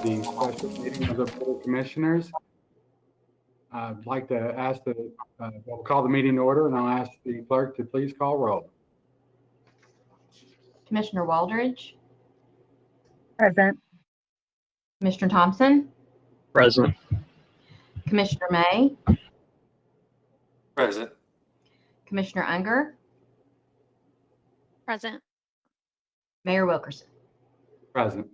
the special meeting of the Board of Commissioners. I'd like to ask we'll call the meeting to order, and I'll ask the clerk to please call roll. Commissioner Waldridge. Present. Commissioner Thompson. Present. Commissioner May. Present. Commissioner Unger. Present. Mayor Wilkerson. Present.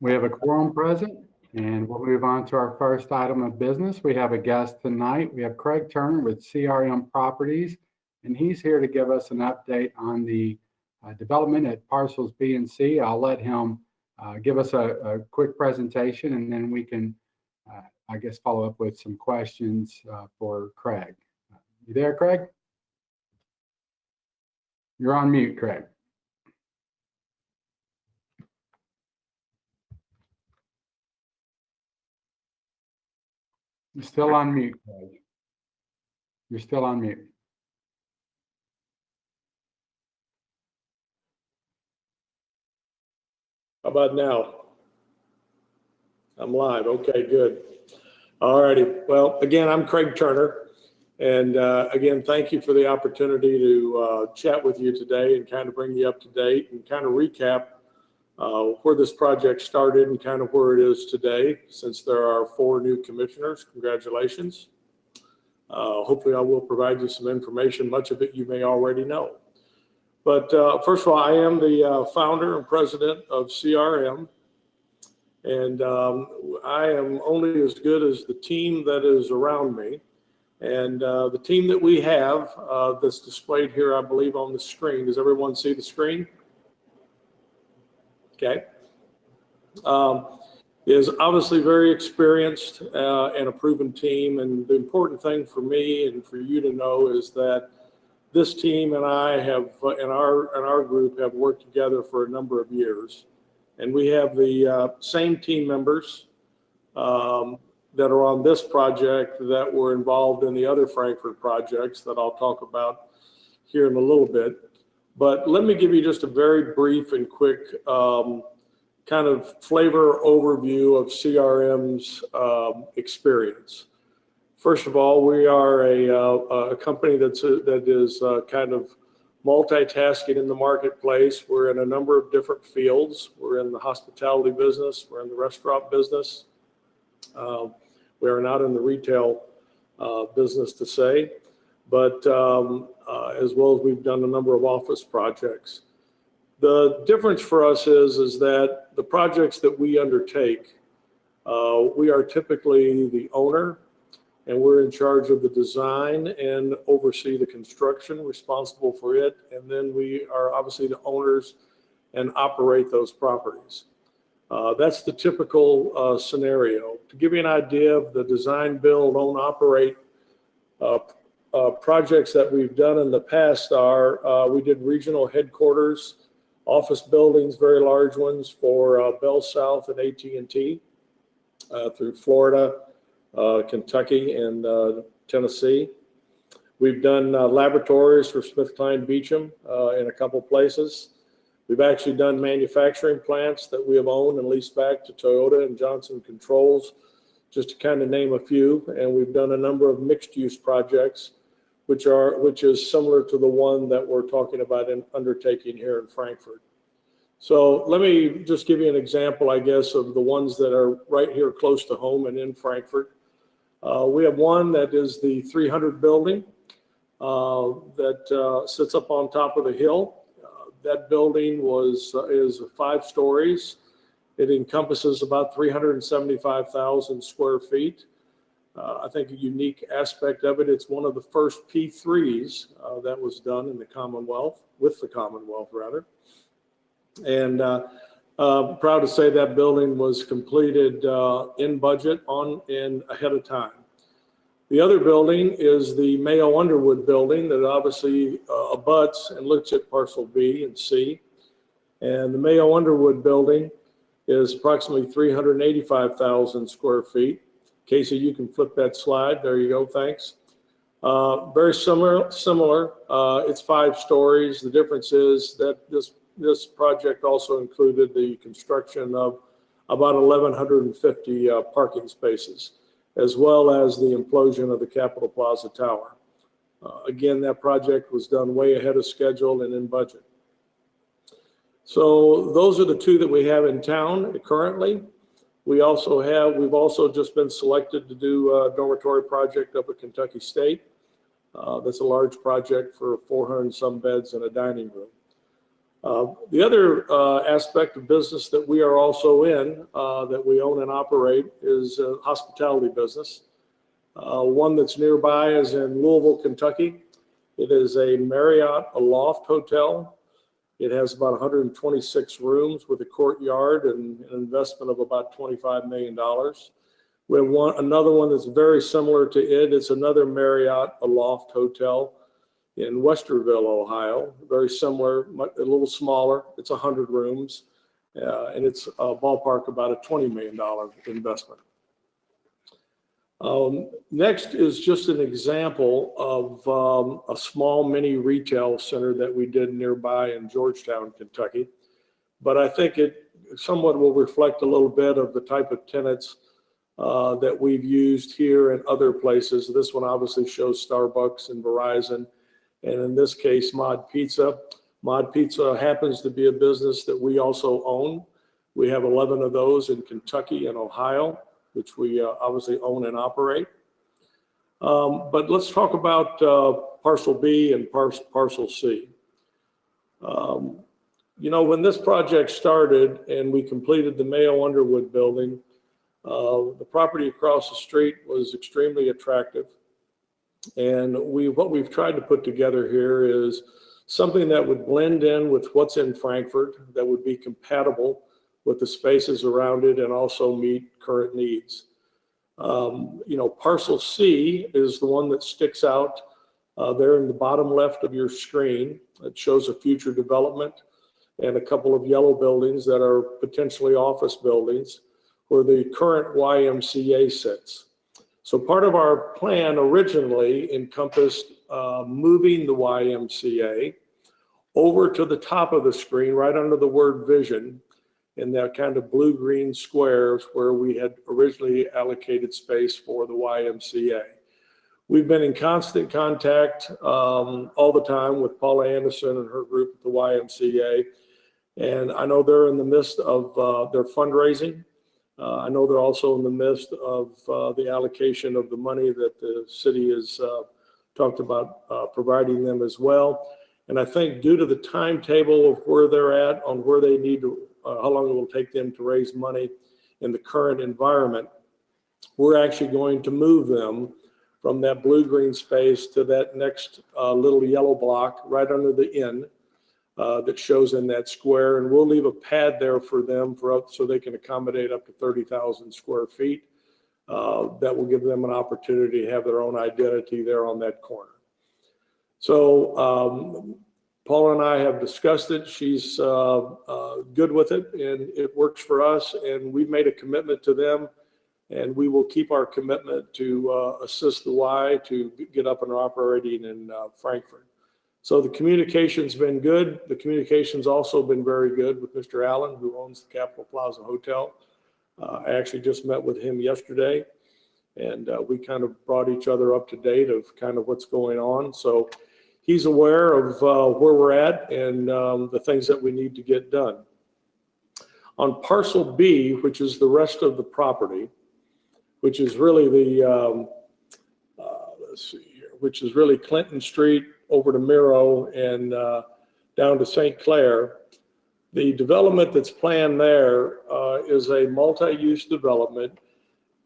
We have a quorum present, and we'll move on to our first item of business. We have a guest tonight. We have Craig Turner with CRM Properties, and he's here to give us an update on the development at Parcels B and C. I'll let him give us a quick presentation, and then we can, I guess, follow up with some questions for Craig. You there, Craig? You're on mute, Craig. You're still on mute, Craig. You're still on mute. How about now? I'm live. Okay, good. All righty. Well, again, I'm Craig Turner. And again, thank you for the opportunity to chat with you today and kind of bring you up to date and kind of recap where this project started and kind of where it is today, since there are 4 new commissioners. Congratulations. Hopefully I will provide you some information. Much of it you may already know. But first of all, I am the founder and president of CRM. And I am only as good as the team that is around me. And the team that we have that's displayed here, I believe, on the screen. Does everyone see the screen? Okay. Is obviously very experienced and a proven team. And the important thing for me and for you to know is that this team and I have, and our group have worked together for a number of years. And we have the same team members that are on this project that were involved in the other Frankfort projects that I'll talk about here in a little bit. But let me give you just a very brief and quick kind of flavor overview of CRM's experience. First of all, we are a company that is kind of multitasking in the marketplace. We're in a number of different fields. We're in the hospitality business. We're in the restaurant business. We are not in the retail business to say, but as well as we've done a number of office projects. The difference for us is that the projects that we undertake, we are typically the owner, and we're in charge of the design and oversee the construction, responsible for it. And then we are obviously the owners and operate those properties. That's the typical scenario. To give you an idea of the design, build, own, operate projects that we've done in the past are, we did regional headquarters, office buildings, very large ones for Bell South and AT&T through Florida, Kentucky, and Tennessee. We've done laboratories for SmithKline Beecham in a couple places. We've actually done manufacturing plants that we have owned and leased back to Toyota and Johnson Controls, just to kind of name a few. And we've done a number of mixed-use projects, which is similar to the one that we're talking about in undertaking here in Frankfort. So let me just give you an example, I guess, of the ones that are right here close to home and in Frankfort. We have one that is the 300 building that sits up on top of the hill. That building is 5 stories. It encompasses about 375,000 square feet. I think a unique aspect of it, it's one of the first P3s that was done in the Commonwealth, with the Commonwealth rather. And proud to say that building was completed in budget and ahead of time. The other building is the Mayo Underwood building that obviously abuts and looks at Parcel B and C. And the Mayo Underwood building is approximately 385,000 square feet. Casey, you can flip that slide. There you go, thanks. Very similar. It's 5 stories. The difference is that this project also included the construction of about 1,150 parking spaces, as well as the implosion of the Capitol Plaza Tower. Again, that project was done way ahead of schedule and in budget. So those are the two that we have in town currently. We've also just been selected to do a dormitory project up at Kentucky State. That's a large project for 400 and some beds and a dining room. The other aspect of business that we are also in, that we own and operate, is a hospitality business. One that's nearby is in Louisville, Kentucky. It is a Marriott, a loft hotel. It has about 126 rooms with a courtyard and an investment of about $25 million. We have another one that's very similar to it. It's another Marriott, a loft hotel in Westerville, Ohio. Very similar, a little smaller. It's 100 rooms, and it's a ballpark about a $20 million investment. Next is just an example of a small mini retail center that we did nearby in Georgetown, Kentucky. But I think it somewhat will reflect a little bit of the type of tenants that we've used here and other places. This one obviously shows Starbucks and Verizon, and in this case, Mod Pizza. Mod Pizza happens to be a business that we also own. We have 11 of those in Kentucky and Ohio, which we obviously own and operate. But let's talk about Parcel B and Parcel C. You know, when this project started and we completed the Mayo Underwood building, the property across the street was extremely attractive. And what we've tried to put together here is something that would blend in with what's in Frankfort, that would be compatible with the spaces around it and also meet current needs. You know, Parcel C is the one that sticks out there in the bottom left of your screen. It shows a future development and a couple of yellow buildings that are potentially office buildings where the current YMCA sits. So part of our plan originally encompassed moving the YMCA over to the top of the screen, right under the word vision, in that kind of blue-green squares where we had originally allocated space for the YMCA. We've been in constant contact all the time with Paula Anderson and her group at the YMCA, and I know they're in the midst of their fundraising. I know they're also in the midst of the allocation of the money that the city has talked about providing them as well. And I think due to the timetable of where they're at on where they need to, how long it will take them to raise money in the current environment, we're actually going to move them from that blue-green space to that next little yellow block right under the inn that shows in that square. And we'll leave a pad there for them so they can accommodate up to 30,000 square feet. That will give them an opportunity to have their own identity there on that corner. So Paula and I have discussed it. She's good with it, and it works for us. And we've made a commitment to them, and we will keep our commitment to assist the Y to get up and operating in Frankfort. So the communication's been good. The communication's also been very good with Mr. Allen, who owns the Capitol Plaza Hotel. I actually just met with him yesterday, and we kind of brought each other up to date of kind of what's going on. So he's aware of where we're at and the things that we need to get done. On Parcel B, which is the rest of the property, which is really the, let's see here, which is really Clinton Street over to Mayo and down to St. Clair. The development that's planned there is a multi-use development.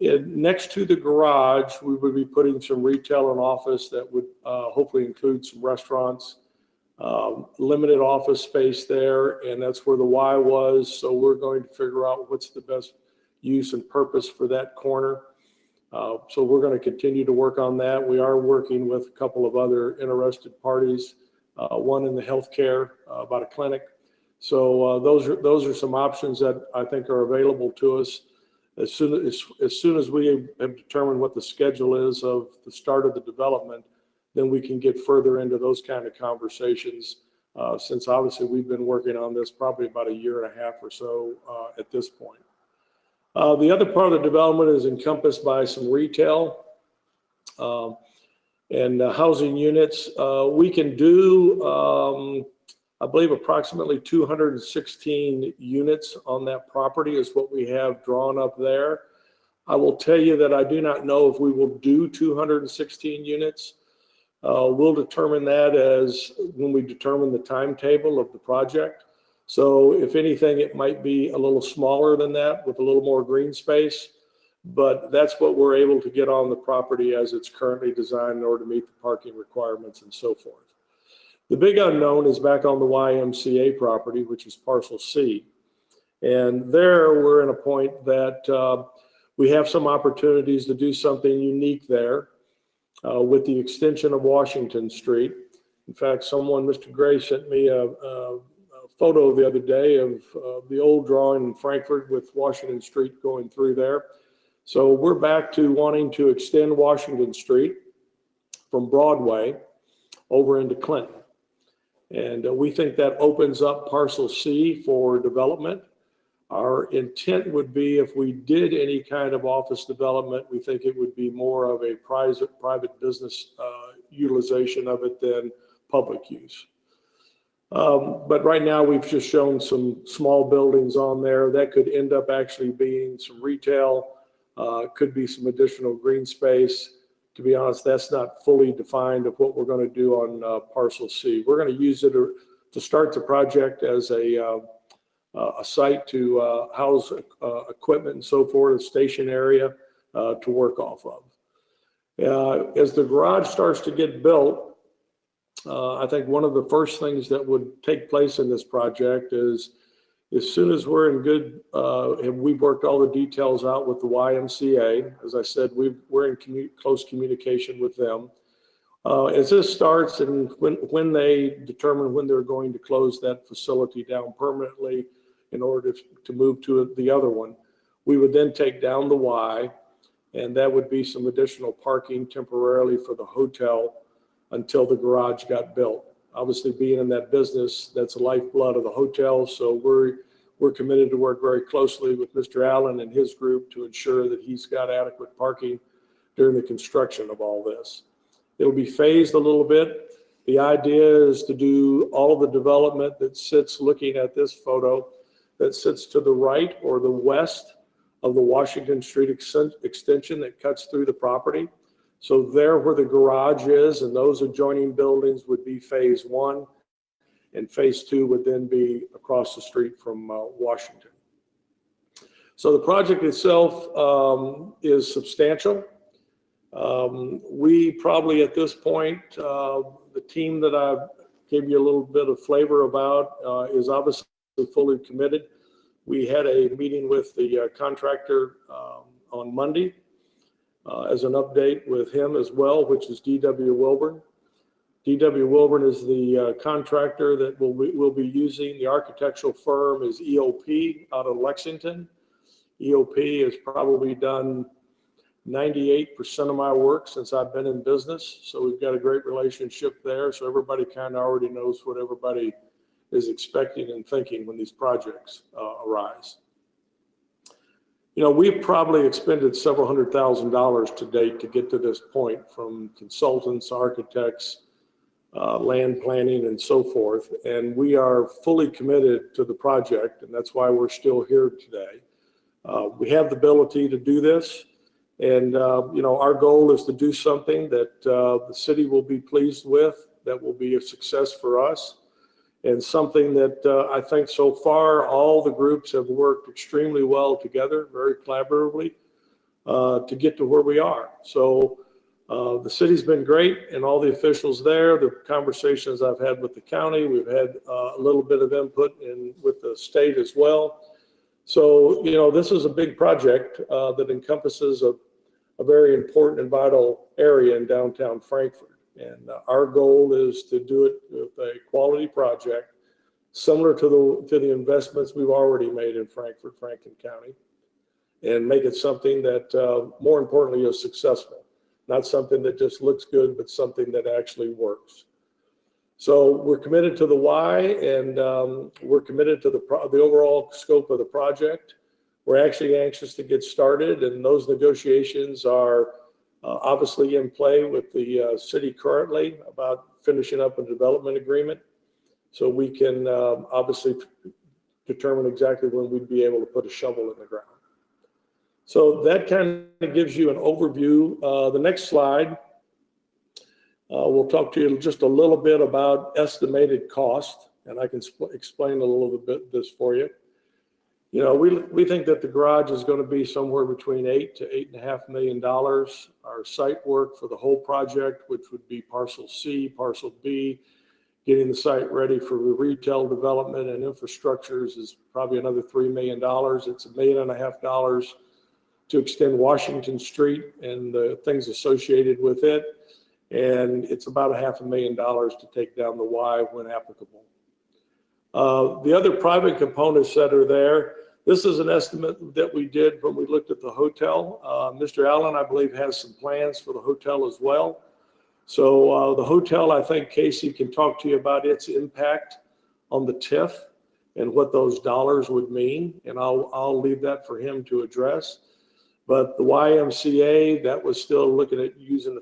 Next to the garage, we would be putting some retail and office that would hopefully include some restaurants, limited office space there, and that's where the Y was. So we're going to figure out what's the best use and purpose for that corner. So we're going to continue to work on that. We are working with a couple of other interested parties, one in the healthcare about a clinic. So those are some options that I think are available to us. As soon as we have determined what the schedule is of the start of the development, then we can get further into those kind of conversations. Since obviously we've been working on this probably about a year and a half or so at this point. The other part of the development is encompassed by some retail and housing units. We can do, I believe, approximately 216 units on that property is what we have drawn up there. I will tell you that I do not know if we will do 216 units. We'll determine that as when we determine the timetable of the project. So if anything, it might be a little smaller than that with a little more green space, but that's what we're able to get on the property as it's currently designed in order to meet the parking requirements and so forth. The big unknown is back on the YMCA property, which is Parcel C. And there we're in a point that we have some opportunities to do something unique there with the extension of Washington Street. In fact, Mr. Gray sent me a photo the other day of the old drawing in Frankfort with Washington Street going through there. So we're back to wanting to extend Washington Street from Broadway over into Clinton. And we think that opens up Parcel C for development. Our intent would be if we did any kind of office development, we think it would be more of a private business utilization of it than public use. But right now we've just shown some small buildings on there that could end up actually being some retail, could be some additional green space. To be honest, that's not fully defined of what we're going to do on Parcel C. We're going to use it to start the project as a site to house equipment and so forth, a station area to work off of. As the garage starts to get built, I think one of the first things that would take place in this project is as soon as we're in good, and we've worked all the details out with the YMCA, as I said, we're in close communication with them. As this starts and when they determine when they're going to close that facility down permanently in order to move to the other one, we would then take down the Y, and that would be some additional parking temporarily for the hotel until the garage got built. Obviously, being in that business, that's the lifeblood of the hotel. So we're committed to work very closely with Mr. Allen and his group to ensure that he's got adequate parking during the construction of all this. It'll be phased a little bit. The idea is to do all of the development that sits, looking at this photo, that sits to the right or the west of the Washington Street extension that cuts through the property. So there where the garage is and those adjoining buildings would be phase one, and phase two would then be across the street from Washington. So the project itself is substantial. We probably at this point, the team that I gave you a little bit of flavor about is obviously fully committed. We had a meeting with the contractor on Monday as an update with him as well, which is D.W. Wilburn. D.W. Wilburn is the contractor that we'll be using. The architectural firm is EOP out of Lexington. EOP has probably done 98% of my work since I've been in business. So we've got a great relationship there. So everybody kind of already knows what everybody is expecting and thinking when these projects arise. You know, we've probably expended several $100,000 to date to get to this point, from consultants, architects, land planning, and so forth. And we are fully committed to the project, and that's why we're still here today. We have the ability to do this. And, you know, our goal is to do something that the city will be pleased with, that will be a success for us, and something that I think so far all the groups have worked extremely well together, very collaboratively, to get to where we are. So the city's been great, and all the officials there, the conversations I've had with the county, we've had a little bit of input with the state as well. So, you know, this is a big project that encompasses a very important and vital area in downtown Frankfort. And our goal is to do it with a quality project similar to the investments we've already made in Frankfort, Franklin County, and make it something that, more importantly, is successful. Not something that just looks good, but something that actually works. So we're committed to the why, and we're committed to the overall scope of the project. We're actually anxious to get started, and those negotiations are obviously in play with the city currently about finishing up a development agreement. So we can obviously determine exactly when we'd be able to put a shovel in the ground. So that kind of gives you an overview. The next slide, we'll talk to you just a little bit about estimated cost, and I can explain a little bit this for you. You know, we think that the garage is going to be somewhere between $8 to $8.5 million. Our site work for the whole project, which would be Parcel C, Parcel B, getting the site ready for the retail development and infrastructures, is probably another $3 million. It's $1.5 million to extend Washington Street and the things associated with it. And it's about $500,000 to take down the Y when applicable. The other private components that are there, this is an estimate that we did when we looked at the hotel. Mr. Allen, I believe, has some plans for the hotel as well. So the hotel, I think Casey can talk to you about its impact on the TIF and what those dollars would mean. And I'll leave that for him to address. But the YMCA, that was still looking at using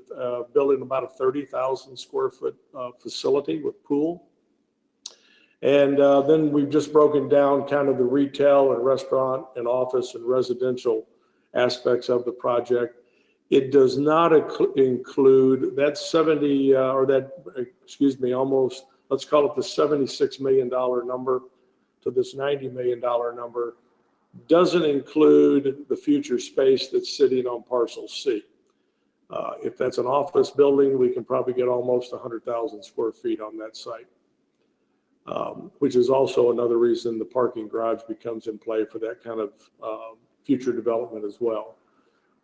building about a 30,000 square foot facility with pool. And then we've just broken down kind of the retail and restaurant and office and residential aspects of the project. It does not include that almost, let's call it the $76 million number to this $90 million number, doesn't include the future space that's sitting on Parcel C. If that's an office building, we can probably get almost 100,000 square feet on that site. Which is also another reason the parking garage becomes in play for that kind of future development as well.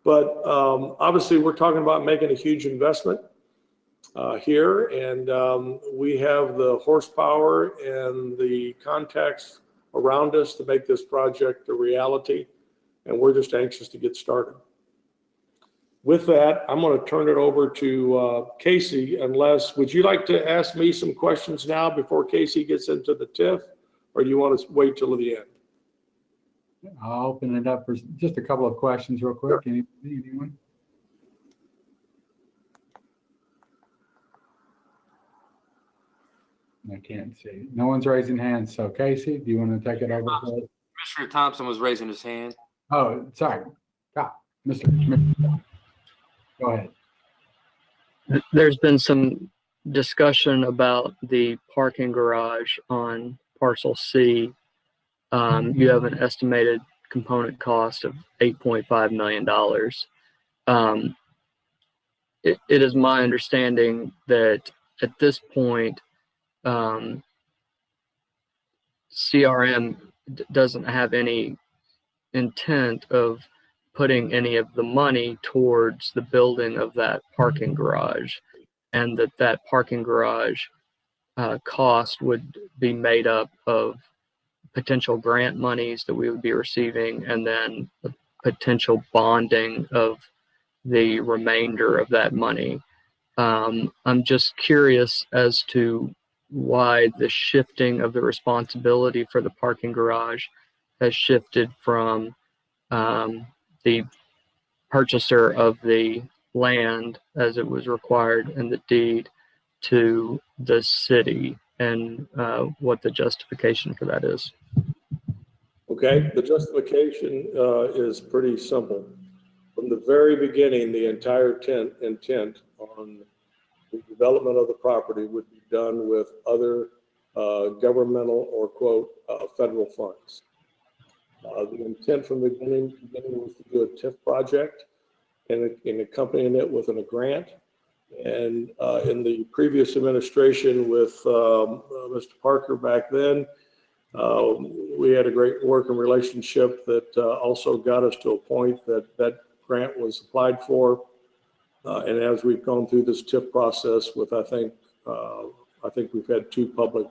But obviously we're talking about making a huge investment here, and we have the horsepower and the contacts around us to make this project a reality, and we're just anxious to get started. With that, I'm going to turn it over to Casey, would you like to ask me some questions now before Casey gets into the TIF, or do you want to wait till the end? I'll open it up for just a couple of questions real quick. Sure. Anyone? I can't see. No one's raising hands. So Casey, do you want to take it over? Commissioner Thompson was raising his hand. Oh, sorry. Mr. Go ahead. There's been some discussion about the parking garage on Parcel C. You have an estimated component cost of $8.5 million. It is my understanding that at this point, CRM doesn't have any intent of putting any of the money towards the building of that parking garage, and that parking garage cost would be made up of potential grant monies that we would be receiving, and then the potential bonding of the remainder of that money. I'm just curious as to why the shifting of the responsibility for the parking garage has shifted from the purchaser of the land as it was required in the deed to the city, and what the justification for that is. Okay, the justification is pretty simple. From the very beginning, the entire intent on the development of the property would be done with other governmental or quote federal funds. The intent from the beginning was to do a TIF project and accompanying it with a grant. And in the previous administration with Mr. Parker back then, we had a great working relationship that also got us to a point that that grant was applied for. And as we've gone through this TIF process with, I think we've had 2 public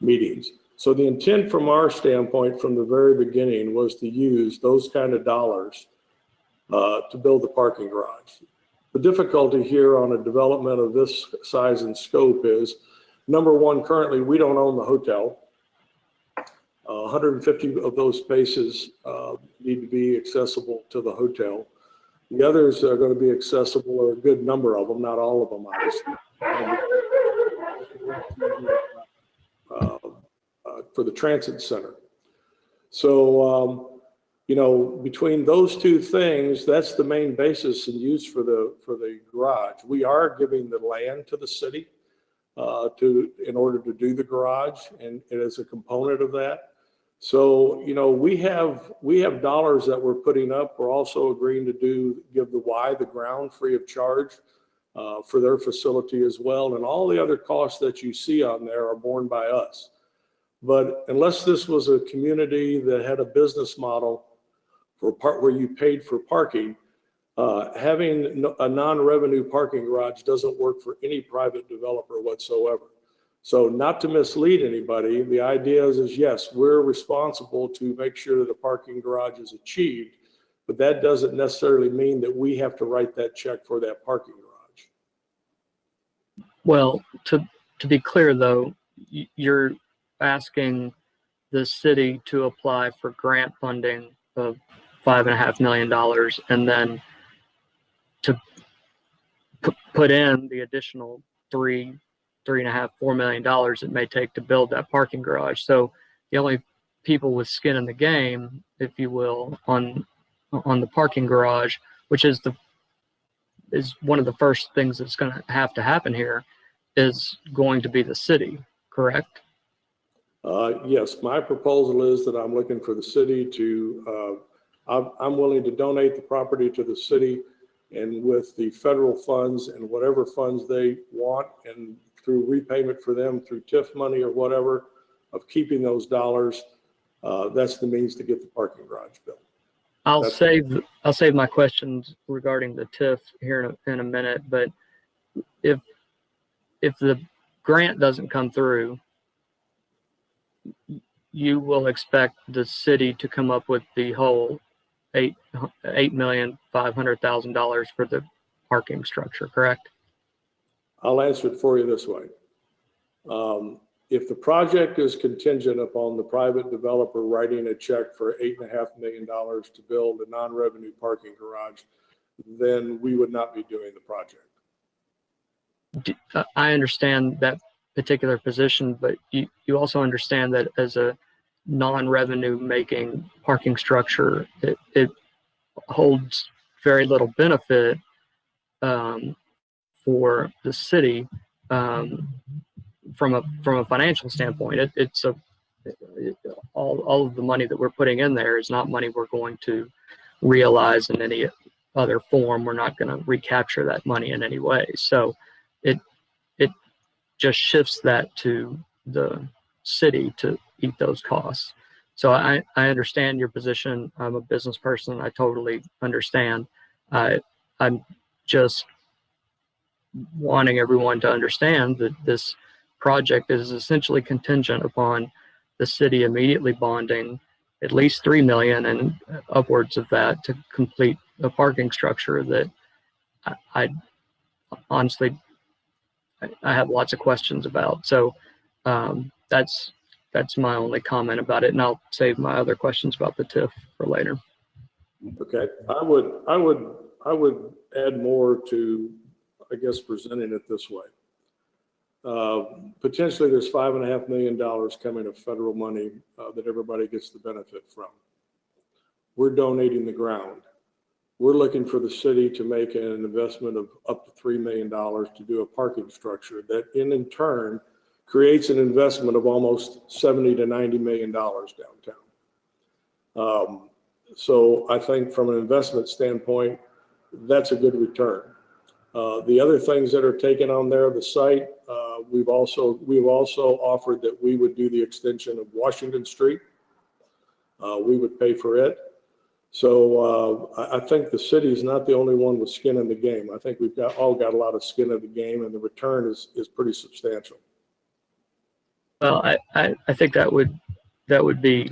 meetings. So the intent from our standpoint from the very beginning was to use those kind of dollars to build the parking garage. The difficulty here on a development of this size and scope is, number one, currently we don't own the hotel. 150 of those spaces need to be accessible to the hotel. The others are going to be accessible, or a good number of them, not all of them, obviously, for the transit center. So, between those two things, that's the main basis and use for the garage. We are giving the land to the city in order to do the garage, and as a component of that. So, we have dollars that we're putting up. We're also agreeing to give the Y the ground free of charge for their facility as well. And all the other costs that you see on there are borne by us. But unless this was a community that had a business model where you paid for parking, having a non-revenue parking garage doesn't work for any private developer whatsoever. So not to mislead anybody, the idea is yes, we're responsible to make sure that a parking garage is achieved, but that doesn't necessarily mean that we have to write that check for that parking garage. Well, to be clear though, you're asking the city to apply for grant funding of $5.5 million and then to put in the additional $3.5–4 million it may take to build that parking garage. So the only people with skin in the game, if you will, on the parking garage, which is one of the first things that's going to have to happen here, is going to be the city, correct? Yes, my proposal is that I'm looking for the city to, I'm willing to donate the property to the city, and with the federal funds and whatever funds they want, and through repayment for them through TIF money or whatever, of keeping those dollars, that's the means to get the parking garage built. I'll save my questions regarding the TIF here in a minute, but if the grant doesn't come through, you will expect the city to come up with the whole $8,500,000 for the parking structure, correct? I'll answer it for you this way. If the project is contingent upon the private developer writing a check for $8.5 million to build a non-revenue parking garage, then we would not be doing the project. I understand that particular position, but you also understand that as a non-revenue making parking structure, it holds very little benefit for the city from a financial standpoint. All of the money that we're putting in there is not money we're going to realize in any other form. We're not going to recapture that money in any way. So it just shifts that to the city to eat those costs. So I understand your position. I'm a business person. I totally understand. I'm just wanting everyone to understand that this project is essentially contingent upon the city immediately bonding at least $3 million and upwards of that to complete a parking structure that I honestly have lots of questions about. So that's my only comment about it, and I'll save my other questions about the TIF for later. Okay, I would add more to, I guess, presenting it this way. Potentially there's $5.5 million coming of federal money that everybody gets the benefit from. We're donating the ground. We're looking for the city to make an investment of up to $3 million to do a parking structure that in turn creates an investment of almost $70 to $90 million downtown. So I think from an investment standpoint, that's a good return. The other things that are taken on there, the site, we've also offered that we would do the extension of Washington Street. We would pay for it. So I think the city is not the only one with skin in the game. I think we've all got a lot of skin in the game, and the return is pretty substantial. Well, I think that would be,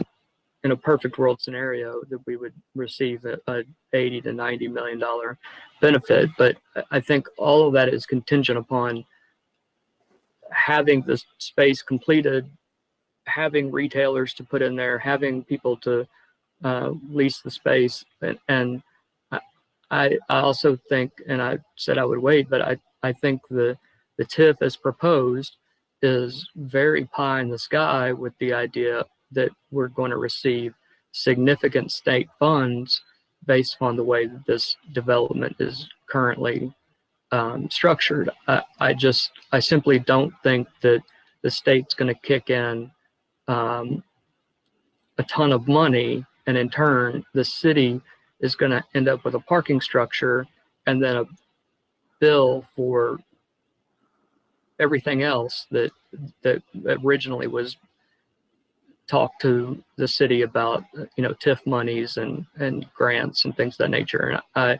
in a perfect world scenario, that we would receive a $80 to $90 million benefit. But I think all of that is contingent upon having the space completed, having retailers to put in there, having people to lease the space. And I also think, and I said I would wait, but I think the TIF as proposed is very pie in the sky with the idea that we're going to receive significant state funds based upon the way that this development is currently structured. I simply don't think that the state's going to kick in a ton of money, and in turn, the city is going to end up with a parking structure and then a bill for everything else that originally was talked to the city about, TIF monies and grants and things of that nature. And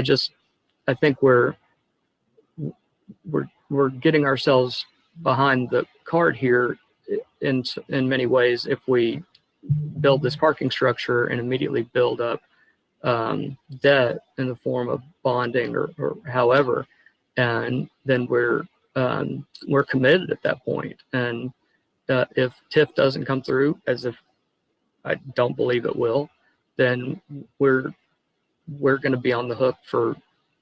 I think we're getting ourselves behind the cart here in many ways if we build this parking structure and immediately build up debt in the form of bonding or however, and then we're committed at that point. And if TIF doesn't come through, as if I don't believe it will, then we're going to be on the hook for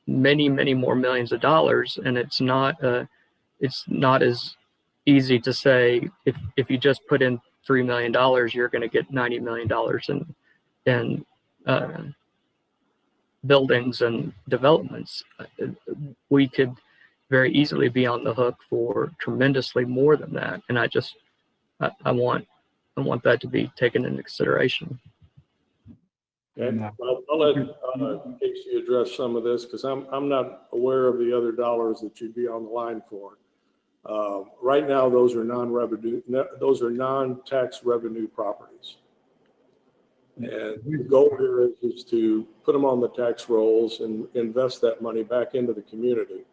many, many more millions of dollars. And it's not as easy to say if you just put in $3 million, you're going to get $90 million in buildings and developments. We could very easily be on the hook for tremendously more than that. And I want that to be taken into consideration. Okay. I'll let Casey address some of this because I'm not aware of the other dollars that you'd be on the line for. Right now, those are non-tax revenue properties. And the goal here is to put them on the tax rolls and invest that money back into the community.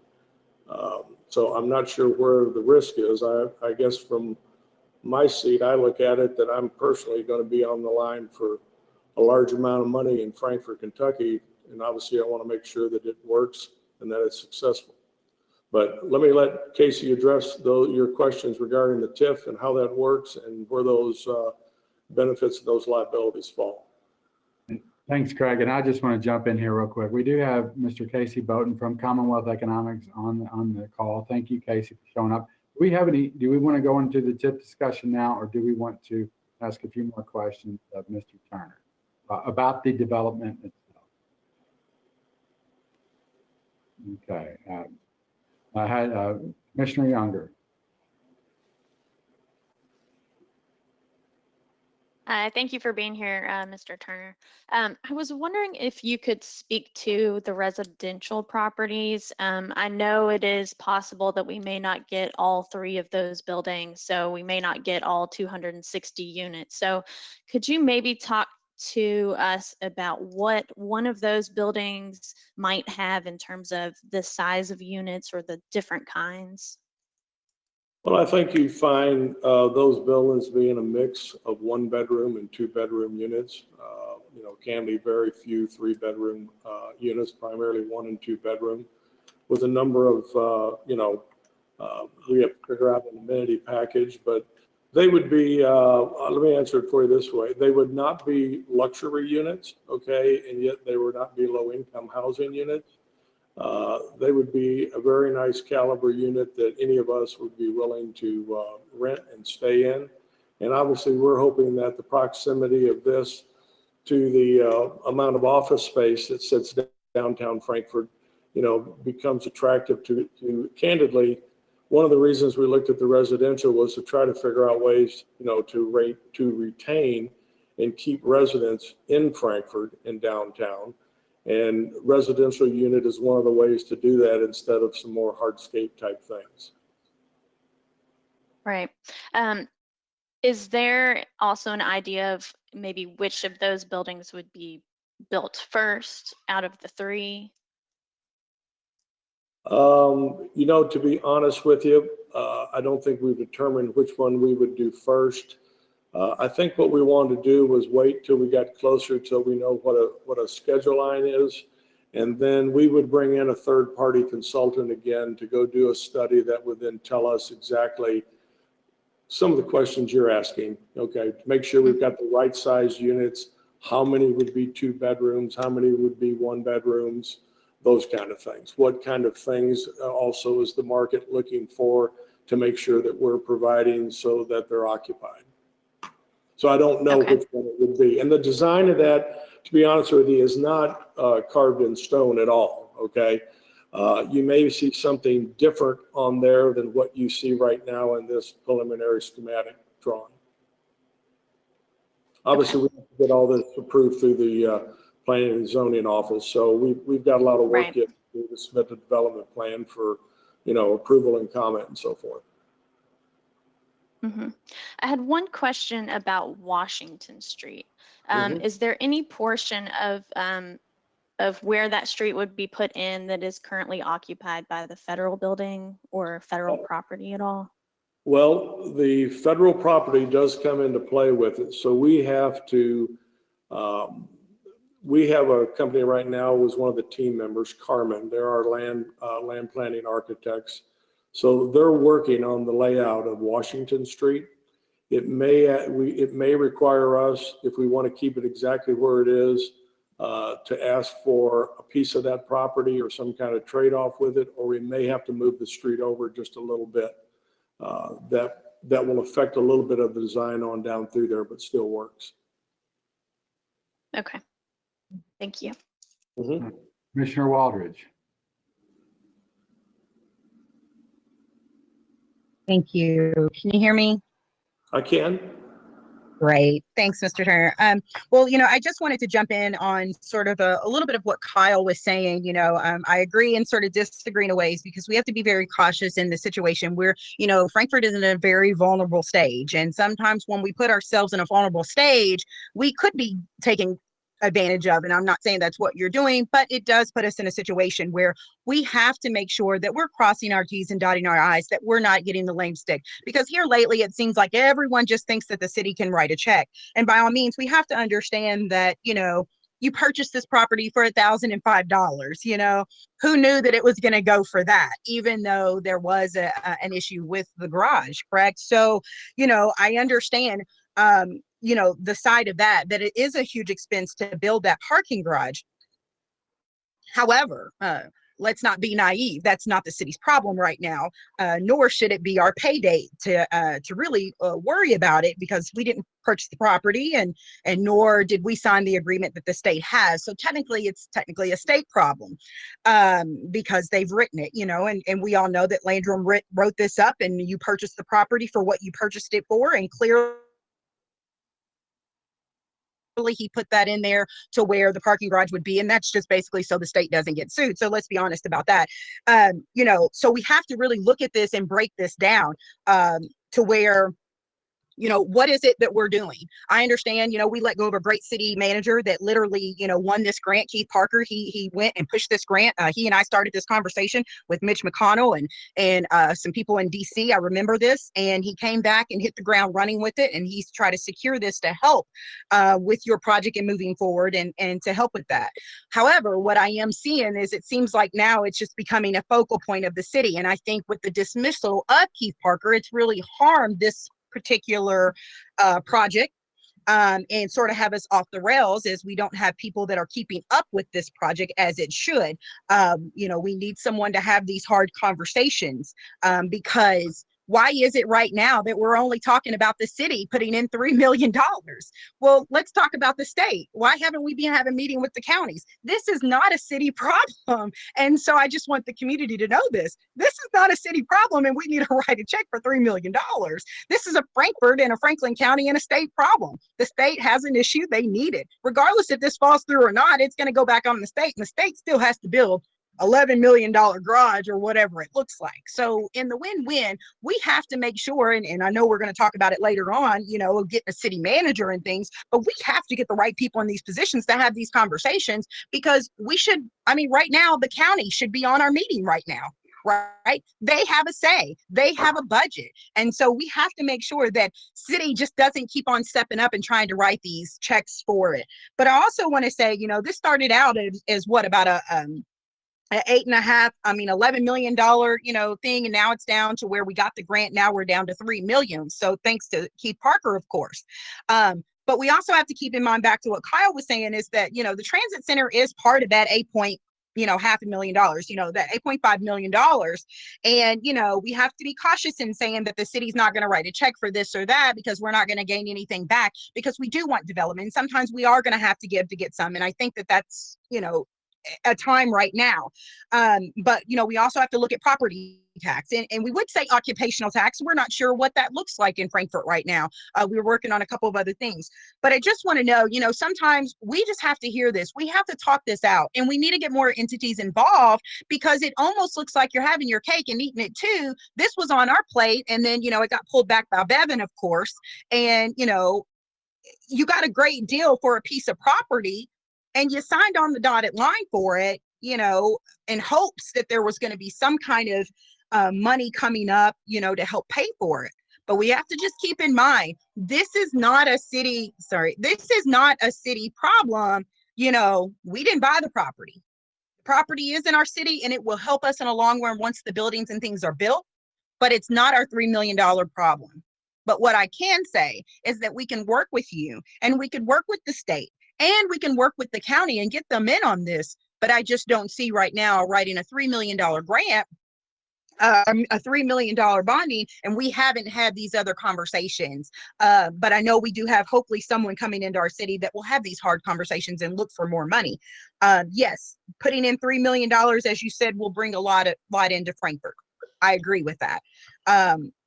So I'm not sure where the risk is. I guess from my seat, I look at it that I'm personally going to be on the line for a large amount of money in Frankfort, Kentucky. And obviously I want to make sure that it works and that it's successful. But let me let Casey address your questions regarding the TIF and how that works and where those benefits and those liabilities fall. Thanks, Craig. And I just want to jump in here real quick. We do have Mr. Casey Bowden from Commonwealth Economics on the call. Thank you, Casey, for showing up. Do we want to go into the TIF discussion now, or do we want to ask a few more questions of Mr. Turner about the development itself? Okay. I had Commissioner Younger. Thank you for being here, Mr. Turner. I was wondering if you could speak to the residential properties. I know it is possible that we may not get all 3 of those buildings, so we may not get all 260 units. So could you maybe talk to us about what one of those buildings might have in terms of the size of units or the different kinds? Well, I think you find those buildings being a mix of 1-bedroom and 2-bedroom units. Can be very few 3-bedroom units, primarily 1 and 2-bedroom, with a number of, we have to figure out an amenity package, but they would be, let me answer it for you this way. They would not be luxury units, okay, and yet they would not be low-income housing units. They would be a very nice caliber unit that any of us would be willing to rent and stay in. And obviously, we're hoping that the proximity of this to the amount of office space that sits downtown Frankfort, becomes attractive to candidly. One of the reasons we looked at the residential was to try to figure out ways, to retain and keep residents in Frankfort and downtown. And residential unit is one of the ways to do that instead of some more hardscape type things. Right. Is there also an idea of maybe which of those buildings would be built first out of the 3? To be honest with you, I don't think we've determined which one we would do first. I think what we wanted to do was wait till we got closer till we know what a schedule line is. And then we would bring in a third-party consultant again to go do a study that would then tell us exactly some of the questions you're asking, okay, to make sure we've got the right size units, how many would be 2 bedrooms, how many would be 1 bedrooms, those kind of things. What kind of things also is the market looking for to make sure that we're providing so that they're occupied. So I don't know Okay. which one it would be. And the design of that, to be honest with you, is not carved in stone at all, okay? You may see something different on there than what you see right now in this preliminary schematic drawing. Obviously, we have to get all this approved through the planning and zoning office. So we've got a lot of work Right. yet to do to submit the development plan for, approval and comment and so forth. hmm I had one question about Washington Street. Mhm. Is there any portion of where that street would be put in that is currently occupied by the federal building or federal property at all? Well, the federal property does come into play with it. So we have a company right now who's one of the team members, Carmen. They're our land planning architects. So they're working on the layout of Washington Street. It may require us, if we want to keep it exactly where it is, to ask for a piece of that property or some kind of trade-off with it, or we may have to move the street over just a little bit. That will affect a little bit of the design on down through there, but still works. Okay. Thank you. Commissioner Waldridge. Thank you. Can you hear me? I can. Great. Thanks, Mr. Turner. Well, I just wanted to jump in on sort of a little bit of what Kyle was saying. I agree and sort of disagree in ways because we have to be very cautious in the situation where, Frankfort is in a very vulnerable stage. And sometimes when we put ourselves in a vulnerable stage, we could be taking advantage of. And I'm not saying that's what you're doing, but it does put us in a situation where we have to make sure that we're crossing our T's and dotting our I's, that we're not getting the lame stick. Because here lately, it seems like everyone just thinks that the city can write a check. And by all means, we have to understand that, you purchased this property for $1,005. Who knew that it was going to go for that, even though there was an issue with the garage, correct? So, I understand the side of that it is a huge expense to build that parking garage. However, let's not be naive. That's not the city's problem right now, nor should it be our pay date to really worry about it, because we didn't purchase the property and nor did we sign the agreement that the state has. So it's technically a state problem because they've written it, and we all know that Landrum wrote this up, and you purchased the property for what you purchased it for, and clearly he put that in there to where the parking garage would be, and that's just basically so the state doesn't get sued. So let's be honest about that. So we have to really look at this and break this down to where, what is it that we're doing? I understand, we let go of a great city manager that literally, won this grant, Keith Parker. He went and pushed this grant. He and I started this conversation with Mitch McConnell and some people in DC. I remember this, and he came back and hit the ground running with it. And he's tried to secure this to help with your project and moving forward and to help with that. However, what I am seeing is it seems like now it's just becoming a focal point of the city. And I think with the dismissal of Keith Parker, it's really harmed this particular project and sort of have us off the rails, as we don't have people that are keeping up with this project as it should. We need someone to have these hard conversations because why is it right now that we're only talking about the city putting in $3 million? Well, let's talk about the state. Why haven't we been having a meeting with the counties? This is not a city problem. And so I just want the community to know this. This is not a city problem, and we need to write a check for $3 million. This is a Frankfort and a Franklin County and a state problem. The state has an issue. They need it. Regardless if this falls through or not, it's going to go back on the state, and the state still has to build $11 million garage or whatever it looks like. So in the win-win, we have to make sure, and I know we're going to talk about it later on, getting a city manager and things, but we have to get the right people in these positions to have these conversations, because right now, the county should be on our meeting right now. Right? They have a say. They have a budget. And so we have to make sure that city just doesn't keep on stepping up and trying to write these checks for it. But I also want to say, this started out as what, about $11 million, thing. And now it's down to where we got the grant. Now we're down to $3 million. So thanks to Keith Parker, of course. But we also have to keep in mind, back to what Kyle was saying, is that, you know, the transit center is part of that $500,000, you know, that $8.5 million. And, you know, we have to be cautious in saying that the city's not going to write a check for this or that, because we're not going to gain anything back, because we do want development. And sometimes we are going to have to give to get some. And I think that that's, you know, a time right now. But, you know, we also have to look at property tax, and we would say occupational tax. We're not sure what that looks like in Frankfort right now. We're working on a couple of other things, but I just want to know, you know, sometimes we just have to hear this. We have to talk this out, and we need to get more entities involved, because it almost looks like you're having your cake and eating it too. This was on our plate, and then, you know, it got pulled back by Bevan, of course. And, you know, you got a great deal for a piece of property, and you signed on the dotted line for it, you know, in hopes that there was going to be some kind of money coming up, you know, to help pay for it. But we have to just keep in mind, this is not a city problem. You know, we didn't buy the property. The property is in our city, and it will help us in a long run once the buildings and things are built, but it's not our $3 million problem. But what I can say is that we can work with you, and we can work with the state, and we can work with the county and get them in on this. But I just don't see right now writing a $3 million grant, a $3 million bonding, and we haven't had these other conversations. But I know we do have, hopefully, someone coming into our city that will have these hard conversations and look for more money. Yes, putting in $3 million, as you said, will bring a lot into Frankfort. I agree with that.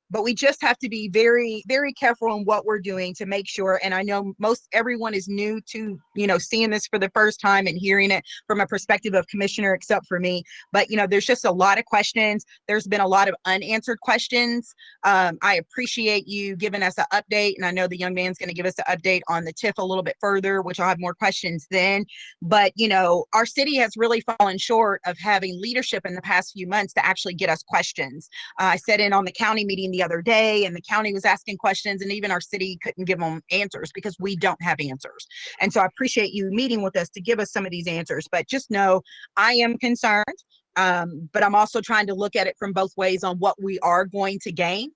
But we just have to be very, very careful in what we're doing to make sure. And I know everyone is new to, you know, seeing this for the first time and hearing it from a perspective of commissioner, except for me. But, you know, there's just a lot of questions. There's been a lot of unanswered questions. I appreciate you giving us an update. And I know the young man's going to give us an update on the TIF a little bit further, which I'll have more questions then. But, you know, our city has really fallen short of having leadership in the past few months to actually get us questions. I sat in on the county meeting the other day, and the county was asking questions, and even our city couldn't give them answers because we don't have answers. And so I appreciate you meeting with us to give us some of these answers. But just know I am concerned, but I'm also trying to look at it from both ways on what we are going to gain.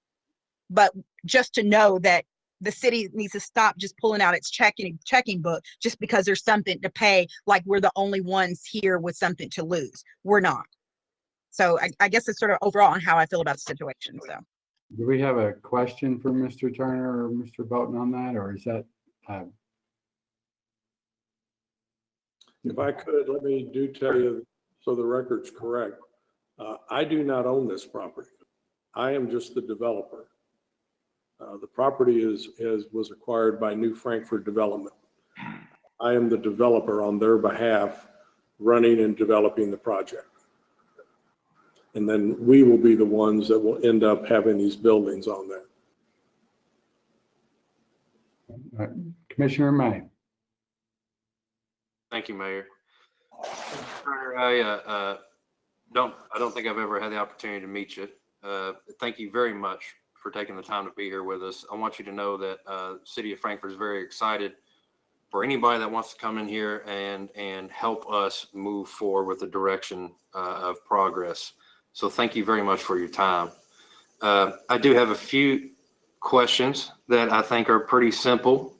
But just to know that the city needs to stop just pulling out its checking book just because there's something to pay, like we're the only ones here with something to lose. We're not. So I guess it's sort of overall on how I feel about the situation. So. Do we have a question for Mr. Turner or Mr. Bolton on that, or is that? If I could, let me tell you, so the record's correct. I do not own this property. I am just the developer. The property was acquired by New Frankfort Development. I am the developer on their behalf, running and developing the project. And then we will be the ones that will end up having these buildings on there. Commissioner May. Thank you, Mayor. I don't think I've ever had the opportunity to meet you. Thank you very much for taking the time to be here with us. I want you to know that City of Frankfort is very excited for anybody that wants to come in here and help us move forward with the direction of progress. So thank you very much for your time. I do have a few questions that I think are pretty simple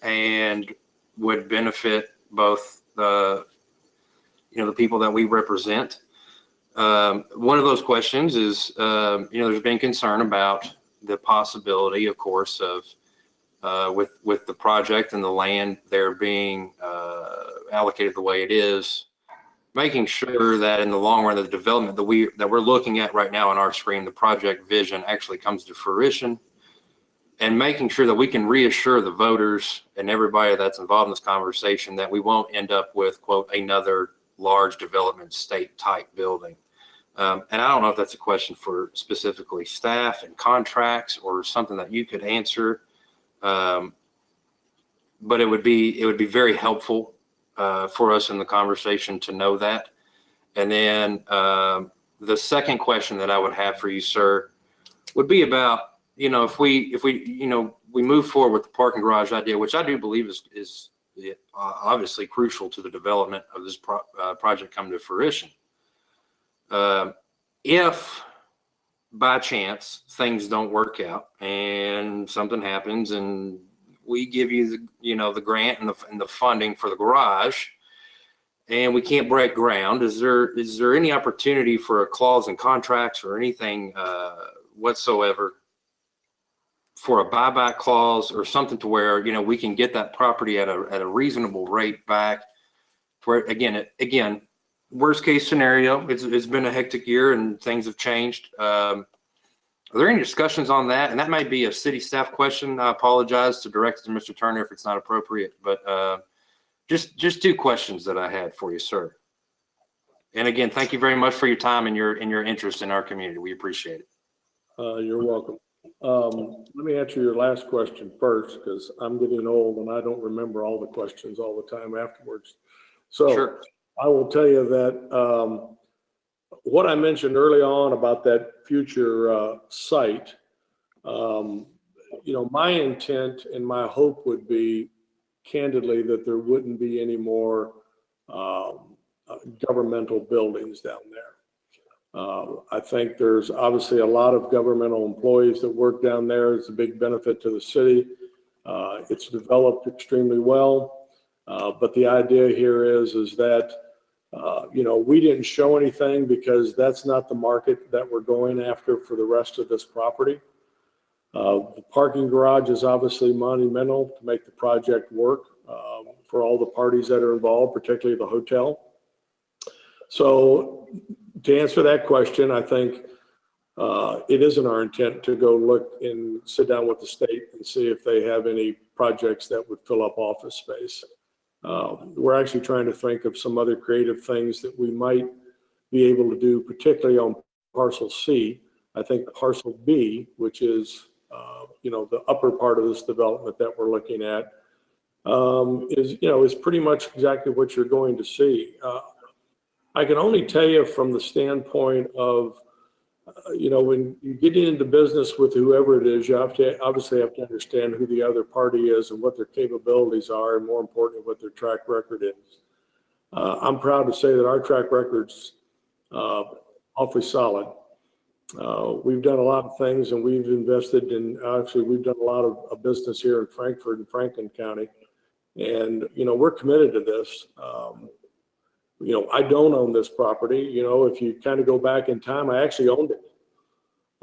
and would benefit both the people that we represent. One of those questions is, there's been concern about the possibility, of course, of with the project and the land there being allocated the way it is, making sure that in the long run, the development that we're looking at right now on our screen, the project vision actually comes to fruition, and making sure that we can reassure the voters and everybody that's involved in this conversation that we won't end up with, quote, another large development state type building. And I don't know if that's a question for specifically staff and contracts or something that you could answer. But it would be very helpful for us in the conversation to know that. And then the second question that I would have for you, sir, would be about, if we move forward with the parking garage idea, which I do believe is obviously crucial to the development of this project coming to fruition. If by chance things don't work out and something happens and we give you the grant and the funding for the garage, and we can't break ground, is there any opportunity for a clause in contracts or anything whatsoever for a buyback clause or something to where we can get that property at a reasonable rate back? Where again, worst case scenario, it's been a hectic year and things have changed. Are there any discussions on that? And that might be a city staff question. I apologize to direct it to Mr. Turner if it's not appropriate, but just two questions that I had for you, sir. And again, thank you very much for your time and your interest in our community. We appreciate it. You're welcome. Let me answer your last question first, because I'm getting old and I don't remember all the questions all the time afterwards. So Sure. I will tell you that what I mentioned early on about that future site, my intent and my hope would be, candidly, that there wouldn't be any more governmental buildings down there. I think there's obviously a lot of governmental employees that work down there. It's a big benefit to the city. It's developed extremely well. But the idea here is that, we didn't show anything because that's not the market that we're going after for the rest of this property. The parking garage is obviously monumental to make the project work for all the parties that are involved, particularly the hotel. So to answer that question, I think it isn't our intent to go look and sit down with the state and see if they have any projects that would fill up office space. We're actually trying to think of some other creative things that we might be able to do, particularly on Parcel C. I think Parcel B, which is the upper part of this development that we're looking at, is pretty much exactly what you're going to see. I can only tell you from the standpoint of, when you get into business with whoever it is, you obviously have to understand who the other party is and what their capabilities are, and more importantly, what their track record is. I'm proud to say that our track record's awfully solid. We've done a lot of things, and we've invested in, actually, we've done a lot of business here in Frankfort and Franklin County. And, we're committed to this. I don't own this property. If you kind of go back in time, I actually owned it.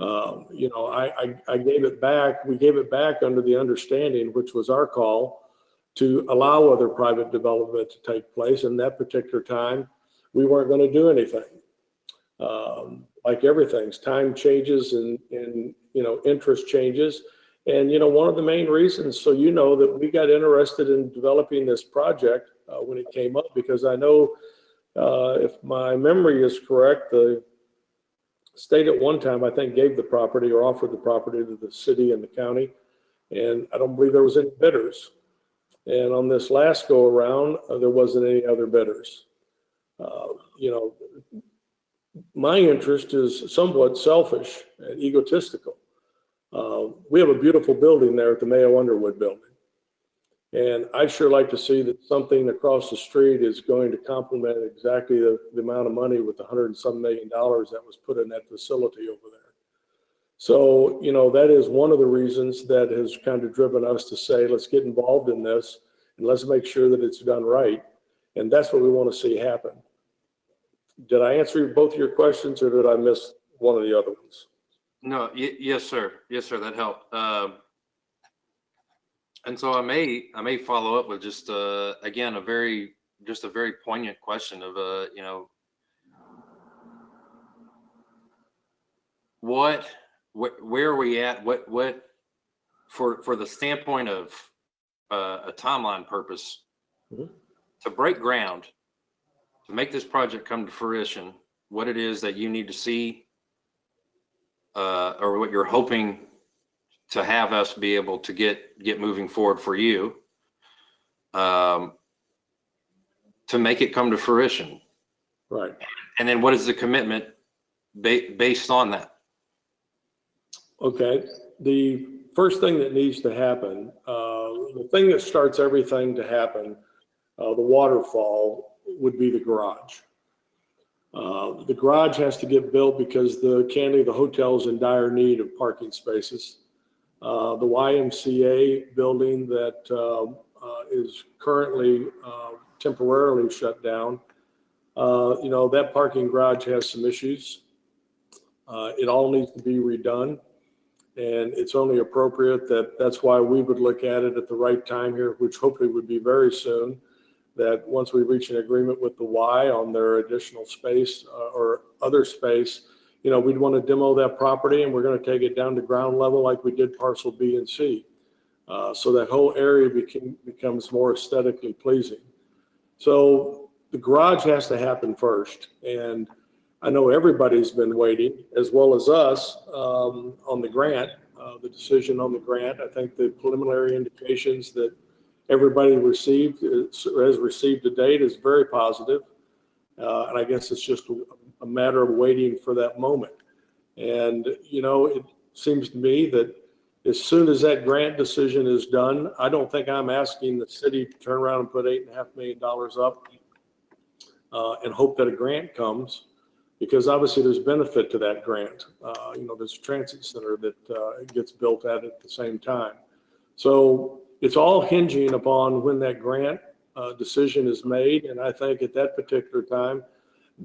I gave it back. We gave it back under the understanding, which was our call, to allow other private development to take place. And that particular time, we weren't going to do anything. Like everything's, time changes and interest changes. And, one of the main reasons, so that we got interested in developing this project when it came up, because I know, if my memory is correct, the state at one time, I think, gave the property or offered the property to the city and the county. And I don't believe there was any bidders. And on this last go around, there wasn't any other bidders. My interest is somewhat selfish and egotistical. We have a beautiful building there at the Mayo Underwood building. And I'd sure like to see that something across the street is going to complement exactly the amount of money with $100 and some million that was put in that facility over there. So, that is one of the reasons that has kind of driven us to say, let's get involved in this and let's make sure that it's done right. And that's what we want to see happen. Did I answer both of your questions, or did I miss one of the other ones? No, yes, sir. Yes, sir. That helped. And so I may follow up with just again a very poignant question of where are we at? What for the standpoint of a timeline purpose, to break ground, to make this project come to fruition, what it is that you need to see, or what you're hoping to have us be able to get moving forward for you, to make it come to fruition. Right. And then what is the commitment based on that? Okay. The first thing that needs to happen, the thing that starts everything to happen, the waterfall, would be the garage. The garage has to get built because the hotel is in dire need of parking spaces. The YMCA building that is currently temporarily shut down. That parking garage has some issues. It all needs to be redone, and it's only appropriate that's why we would look at it at the right time here, which hopefully would be very soon, that once we reach an agreement with the Y on their additional space or other space, we'd want to demo that property, and we're going to take it down to ground level like we did parcel B and C. So that whole area becomes more aesthetically pleasing. So the garage has to happen first. And I know everybody's been waiting, as well as us, on the grant, the decision on the grant. I think the preliminary indications that everybody has received to date is very positive. And I guess it's just a matter of waiting for that moment. And, it seems to me that as soon as that grant decision is done, I don't think I'm asking the city to turn around and put $8.5 million up and hope that a grant comes, because obviously there's benefit to that grant. There's a transit center that gets built at the same time. So it's all hinging upon when that grant decision is made. And I think at that particular time,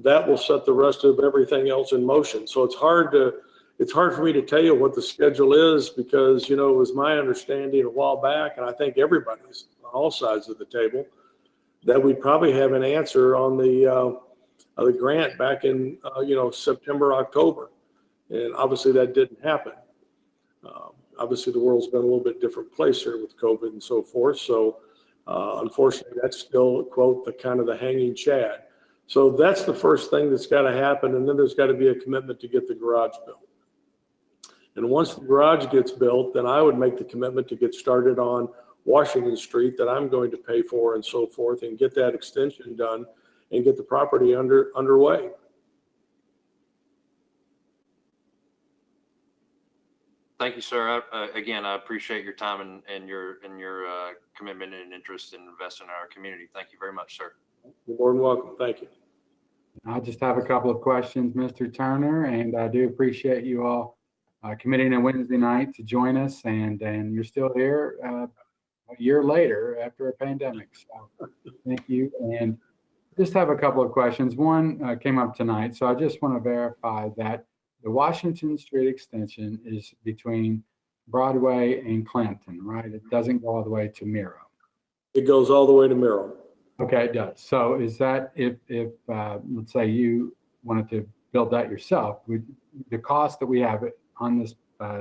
that will set the rest of everything else in motion. So it's hard for me to tell you what the schedule is, because, it was my understanding a while back, and I think everybody's on all sides of the table, that we'd probably have an answer on the grant back in, September, October. And obviously that didn't happen. Obviously the world's been a little bit different place here with COVID and so forth. So unfortunately, that's still, quote, the hanging chad. So that's the first thing that's got to happen. And then there's got to be a commitment to get the garage built. And once the garage gets built, then I would make the commitment to get started on Washington Street that I'm going to pay for and so forth, and get that extension done and get the property underway. Thank you, sir. Again, I appreciate your time and your commitment and interest in investing in our community. Thank you very much, sir. You're more than welcome. Thank you. I just have a couple of questions, Mr. Turner, and I do appreciate you all committing a Wednesday night to join us, and you're still here a year later after a pandemic. So thank you. And just have a couple of questions. One came up tonight, so I just want to verify that the Washington Street extension is between Broadway and Clinton, right? It doesn't go all the way to Mayo. It goes all the way to Mayo. Okay, it does. So is that if let's say you wanted to build that yourself, would the cost that we have on this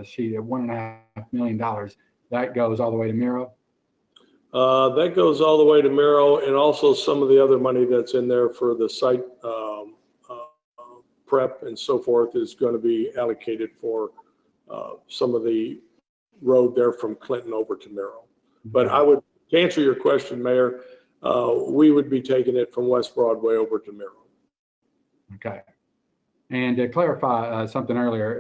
sheet at $1.5 million, that goes all the way to Mayo? That goes all the way to Mayo, and also some of the other money that's in there for the site prep and so forth is going to be allocated for some of the road there from Clinton over to Mayo. But I would, to answer your question, Mayor, we would be taking it from West Broadway over to Mayo. Okay. And to clarify something earlier,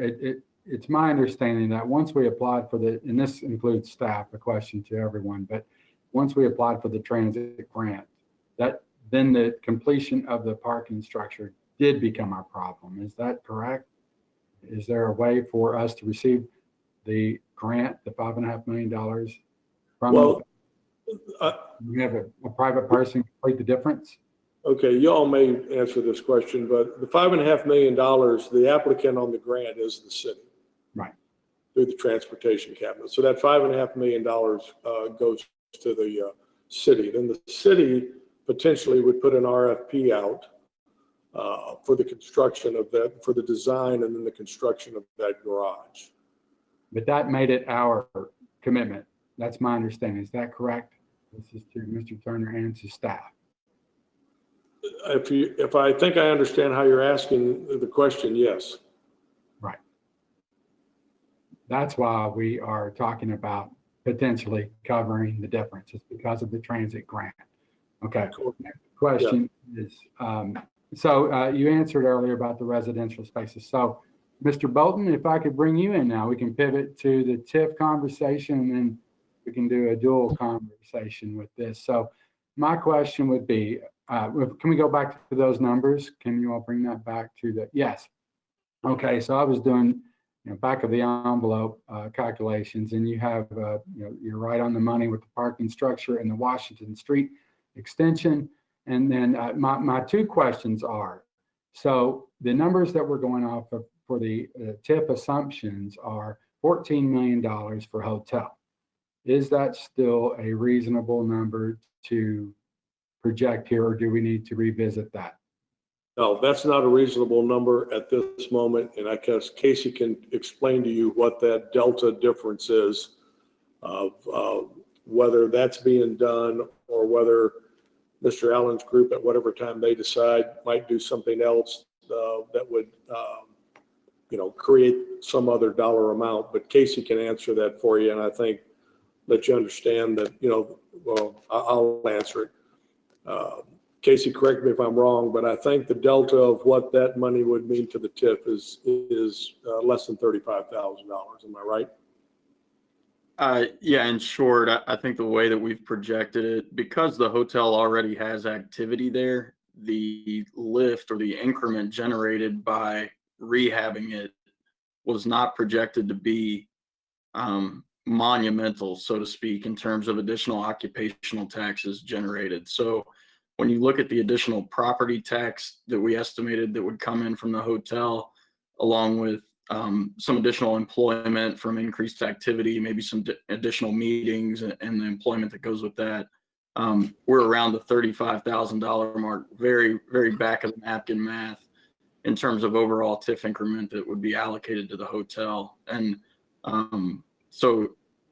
it's my understanding that once we applied for and this includes staff, a question to everyone, but once we applied for the transit grant, then the completion of the parking structure did become our problem. Is that correct? Is there a way for us to receive the grant, the $5.5 million from we have a private person complete the difference? Okay, you all may answer this question, but the $5.5 million, the applicant on the grant is the city. Right. Through the transportation cabinet. So that $5.5 million goes to the city. Then the city potentially would put an RFP out for the construction of that, for the design and then the construction of that garage. But that made it our commitment. That's my understanding. Is that correct? This is to Mr. Turner and to staff. If I think I understand how you're asking the question, yes. Right. That's why we are talking about potentially covering the difference. It's because of the transit grant. Okay. Next question is, so you answered earlier about the residential spaces. So Mr. Bolton, if I could bring you in now, we can pivot to the TIF conversation, and then we can do a dual conversation with this. So my question would be, can we go back to those numbers? Can you all bring that back to the, yes. Okay, so I was doing back of the envelope calculations, and you have, you're right on the money with the parking structure and the Washington Street extension. And then my two questions are, so the numbers that we're going off of for the TIF assumptions are $14 million for hotel. Is that still a reasonable number to project here, or do we need to revisit that? No, that's not a reasonable number at this moment, and I guess Casey can explain to you what that delta difference is of whether that's being done or whether Mr. Allen's group at whatever time they decide might do something else that would, create some other dollar amount. But Casey can answer that for you, and I think let you understand that, well, I'll answer it. Casey, correct me if I'm wrong, but I think the delta of what that money would mean to the TIF is less than $35,000. Am I right? Yeah, in short, I think the way that we've projected it, because the hotel already has activity there, the lift or the increment generated by rehabbing it was not projected to be monumental, so to speak, in terms of additional occupational taxes generated. So when you look at the additional property tax that we estimated that would come in from the hotel, along with some additional employment from increased activity, maybe some additional meetings and the employment that goes with that, we're around the $35,000 mark, very, very back of the napkin math in terms of overall TIF increment that would be allocated to the hotel. And so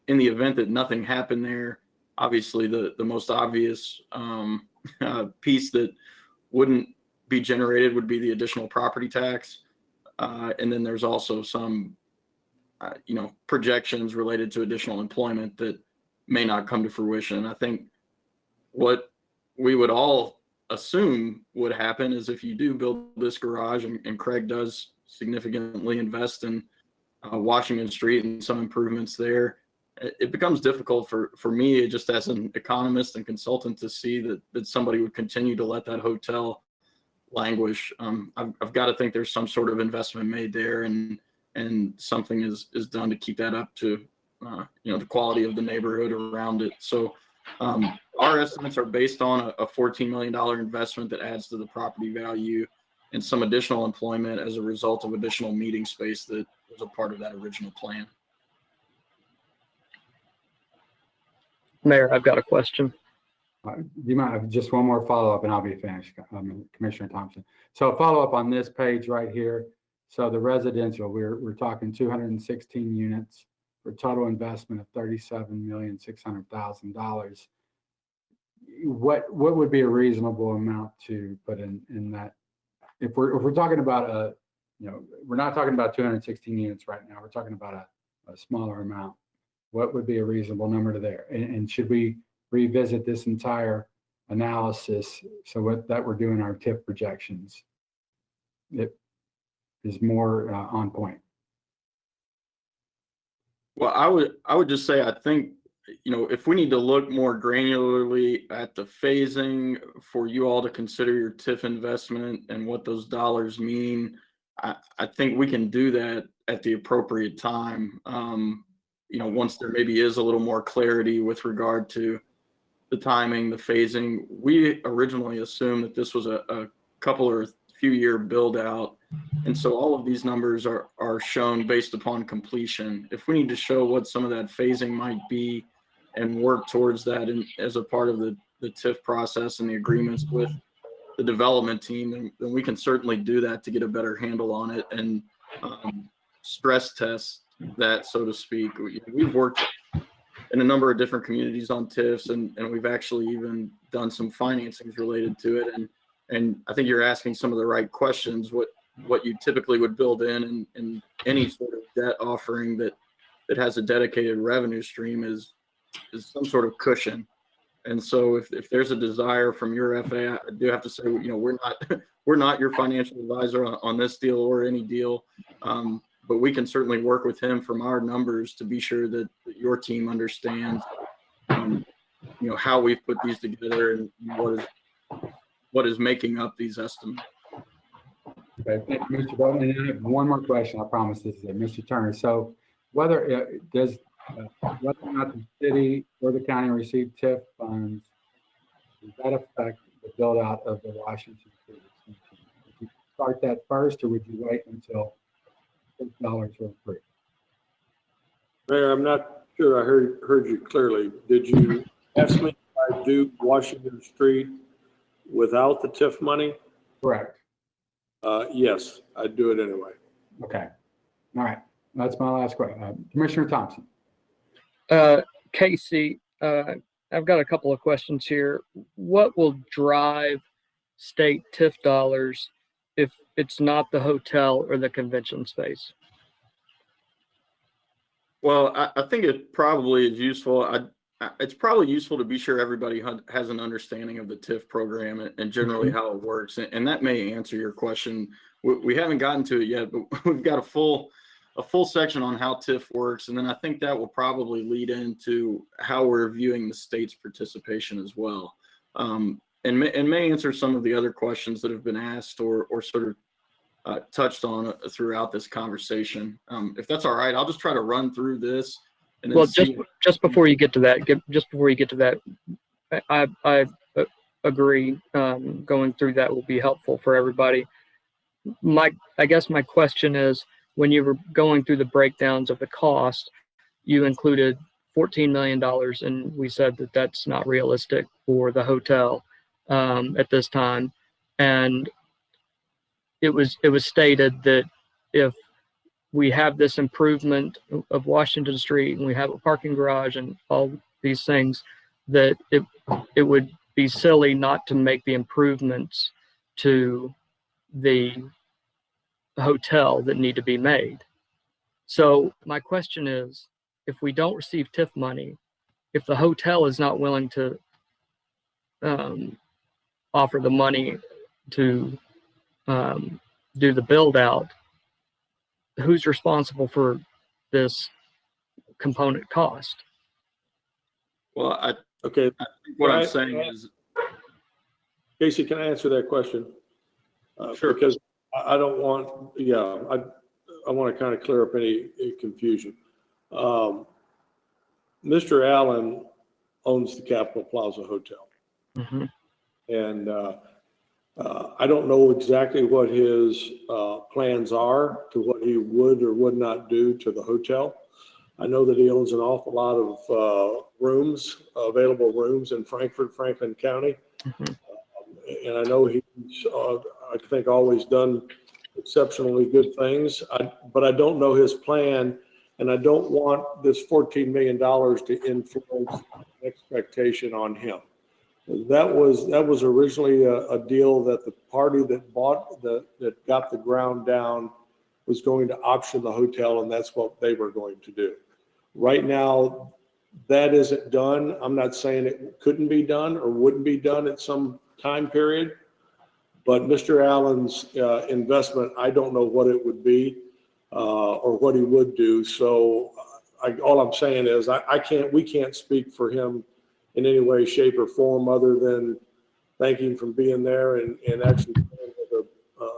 in the event that nothing happened there, obviously the most obvious piece that wouldn't be generated would be the additional property tax. And then there's also some, projections related to additional employment that may not come to fruition. I think what we would all assume would happen is if you do build this garage and Craig does significantly invest in Washington Street and some improvements there, it becomes difficult for me just as an economist and consultant to see that somebody would continue to let that hotel languish. I've got to think there's some sort of investment made there and something is done to keep that up to the quality of the neighborhood around it. So our estimates are based on a $14 million investment that adds to the property value and some additional employment as a result of additional meeting space that was a part of that original plan. Mayor, I've got a question. You might have just one more follow-up and I'll be finished, Commissioner Thompson. So a follow-up on this page right here. So the residential, we're talking 216 units for a total investment of $37,600,000. What would be a reasonable amount to put in that? If we're talking about we're not talking about 216 units right now. We're talking about a smaller amount. What would be a reasonable number to there? And should we revisit this entire analysis so that we're doing our TIF projections? It is more on point. Well, I would just say I think if we need to look more granularly at the phasing for you all to consider your TIF investment and what those dollars mean, I think we can do that at the appropriate time. Once there maybe is a little more clarity with regard to the timing, the phasing. We originally assumed that this was a couple or few year build out. And so all of these numbers are shown based upon completion. If we need to show what some of that phasing might be and work towards that as a part of the TIF process and the agreements with the development team, then we can certainly do that to get a better handle on it and stress test that, so to speak. We've worked in a number of different communities on TIFs, and we've actually even done some financings related to it. And I think you're asking some of the right questions. What you typically would build in any sort of debt offering that has a dedicated revenue stream is some sort of cushion. And so if there's a desire from your FA, I do have to say, we're not your financial advisor on this deal or any deal. But we can certainly work with him from our numbers to be sure that your team understands, how we've put these together and what is making up these estimates. Okay, thank you, Mr. Bowman. And I have one more question. I promise this is it, Mr. Turner. So whether whether or not the city or the county receive TIF funds, does that affect the build out of the Washington Street extension? Would you start that first, or would you wait until those dollars were approved? Mayor, I'm not sure I heard you clearly. Did you ask me if I do Washington Street without the TIF money? Correct. Yes, I'd do it anyway. Okay. All right. That's my last question. Commissioner Thompson. Casey, I've got a couple of questions here. What will drive state TIF dollars if it's not the hotel or the convention space? Well, I think it probably is useful. It's probably useful to be sure everybody has an understanding of the TIF program and generally how it works. And that may answer your question. We haven't gotten to it yet, but we've got a full section on how TIF works. And then I think that will probably lead into how we're viewing the state's participation as well. And may answer some of the other questions that have been asked or sort of touched on throughout this conversation. If that's all right, I'll just try to run through this. And then Well, just before you get to that, I agree. Going through that will be helpful for everybody. I guess my question is, when you were going through the breakdowns of the cost, you included $14 million, and we said that that's not realistic for the hotel at this time. And it was stated that if we have this improvement of Washington Street and we have a parking garage and all these things, that it would be silly not to make the improvements to the hotel that need to be made. So my question is, if we don't receive TIF money, if the hotel is not willing to offer the money to do the build out, who's responsible for this component cost? Well, I think what I'm saying is, Casey, can I answer that question? Sure. Because I don't want, I want to kind of clear up any confusion. Mr. Allen owns the Capitol Plaza Hotel. Mm-hmm. And I don't know exactly what his plans are to what he would or would not do to the hotel. I know that he owns an awful lot of available rooms in Frankfort, Franklin County. Mm-hmm. And I know he's, I think, always done exceptionally good things. But I don't know his plan, and I don't want this $14 million to influence expectation on him. That was originally a deal that the party that that got the ground down was going to option the hotel, and that's what they were going to do. Right now, that isn't done. I'm not saying it couldn't be done or wouldn't be done at some time period, but Mr. Allen's investment, I don't know what it would be or what he would do. So all I'm saying is we can't speak for him in any way, shape, or form other than thanking him for being there and actually dealing with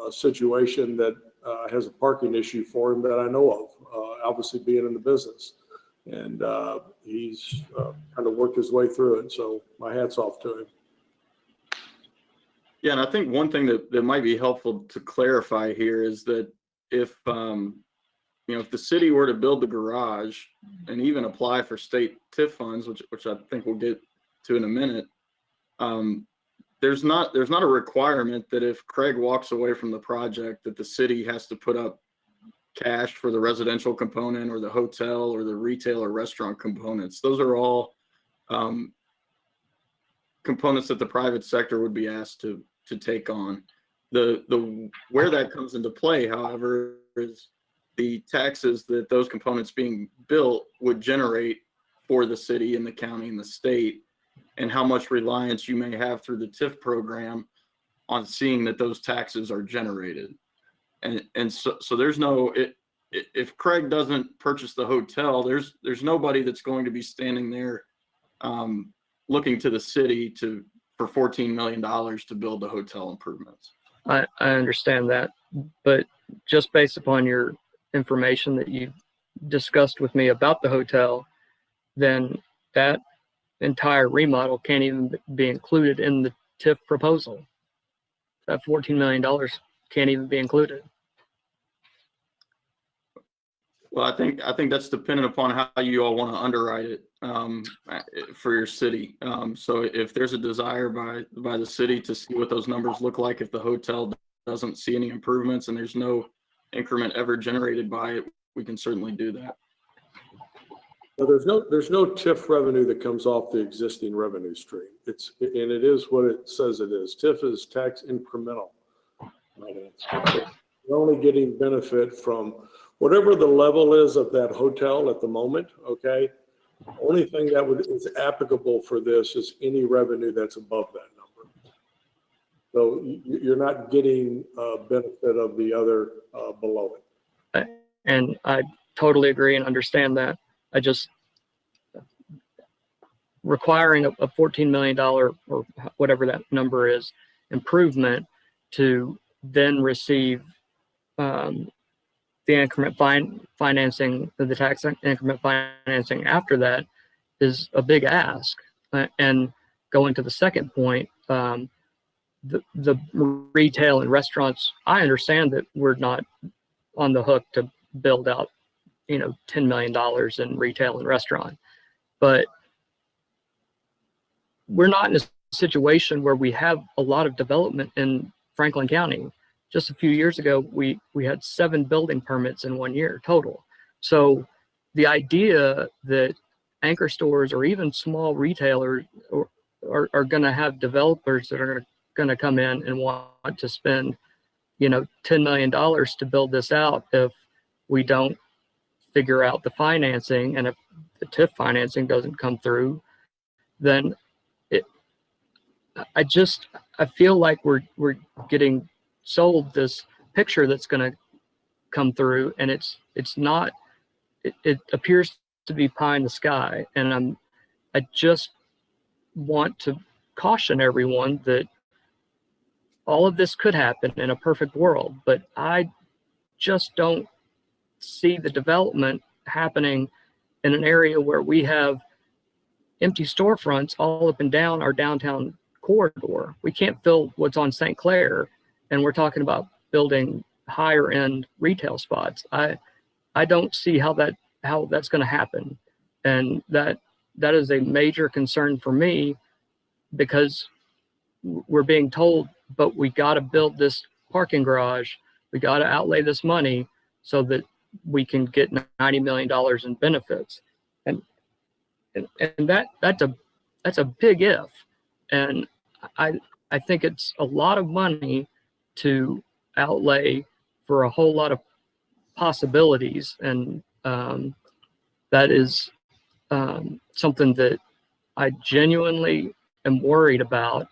a situation that has a parking issue for him that I know of, obviously being in the business. And he's kind of worked his way through it. So my hat's off to him. Yeah, and I think one thing that might be helpful to clarify here is that if if the city were to build the garage and even apply for state TIF funds, which I think we'll get to in a minute, there's not a requirement that if Craig walks away from the project that the city has to put up cash for the residential component or the hotel or the retail or restaurant components. Those are all components that the private sector would be asked to take on. The where that comes into play, however, is the taxes that those components being built would generate for the city and the county and the state, and how much reliance you may have through the TIF program on seeing that those taxes are generated. And so there's no, if Craig doesn't purchase the hotel, there's nobody that's going to be standing there looking to the city for $14 million to build the hotel improvements. I understand that, but just based upon your information that you discussed with me about the hotel, then that entire remodel can't even be included in the TIF proposal. That $14 million can't even be included. Well, I think that's dependent upon how you all want to underwrite it for your city. So if there's a desire by the city to see what those numbers look like, if the hotel doesn't see any improvements and there's no increment ever generated by it, we can certainly do that. Well, there's no TIF revenue that comes off the existing revenue stream. And it is what it says it is. TIF is tax incremental. You're only getting benefit from whatever the level is of that hotel at the moment. Okay. Only thing that is applicable for this is any revenue that's above that number. So you're not getting benefit of the other below it. And I totally agree and understand that. I just requiring a $14 million or whatever that number is improvement to then receive the increment financing, the tax increment financing after that is a big ask. And going to the second point, the retail and restaurants, I understand that we're not on the hook to build out, $10 million in retail and restaurant, but we're not in a situation where we have a lot of development in Franklin County. Just a few years ago, we had 7 building permits in 1 year total. So the idea that anchor stores or even small retailers are going to have developers that are going to come in and want to spend, $10 million to build this out if we don't figure out the financing, and if the TIF financing doesn't come through, then I feel like we're getting sold this picture that's going to come through, and it's not. It appears to be pie in the sky, and I just want to caution everyone that all of this could happen in a perfect world, but I just don't see the development happening in an area where we have empty storefronts all up and down our downtown corridor. We can't fill what's on St. Clair, and we're talking about building higher end retail spots. I don't see how that's going to happen, and that is a major concern for me, because we're being told, but we got to build this parking garage, we got to outlay this money so that we can get $90 million in benefits, and that's a big if, and I think it's a lot of money to outlay for a whole lot of possibilities, and that is something that I genuinely am worried about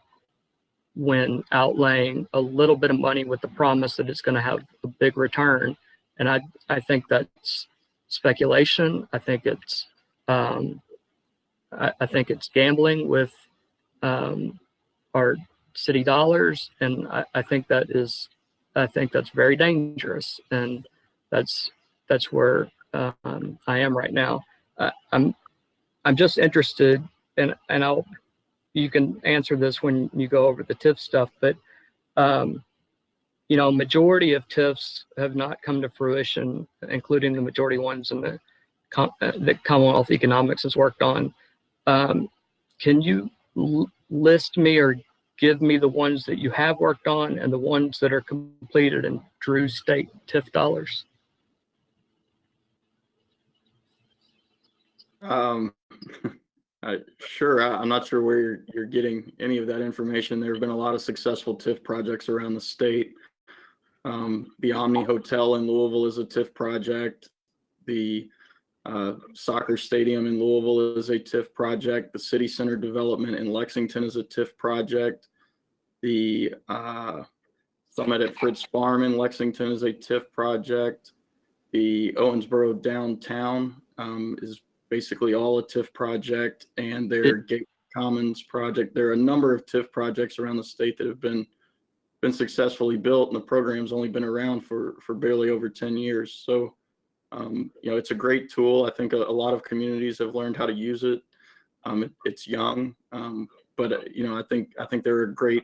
when outlaying a little bit of money with the promise that it's going to have a big return. And I think that's speculation. I think it's I think it's gambling with our city dollars, and I think that's very dangerous, and that's where I am right now. I'm just interested, and you can answer this when you go over the TIF stuff, but majority of TIFs have not come to fruition, including the majority ones in the Commonwealth Economics has worked on. Can you list me or give me the ones that you have worked on and the ones that are completed and drew state TIF dollars? Sure. I'm not sure where you're getting any of that information. There have been a lot of successful TIF projects around the state. The Omni Hotel in Louisville is a TIF project. The soccer stadium in Louisville is a TIF project. The city center development in Lexington is a TIF project. The Summit at Fritz Farm in Lexington is a TIF project. The Owensboro downtown is basically all a TIF project, and their Gate Commons project. There are a number of TIF projects around the state that have been been successfully built, and the program's only been around for barely over 10 years. So, it's a great tool. I think a lot of communities have learned how to use it. It's young, but I think there are great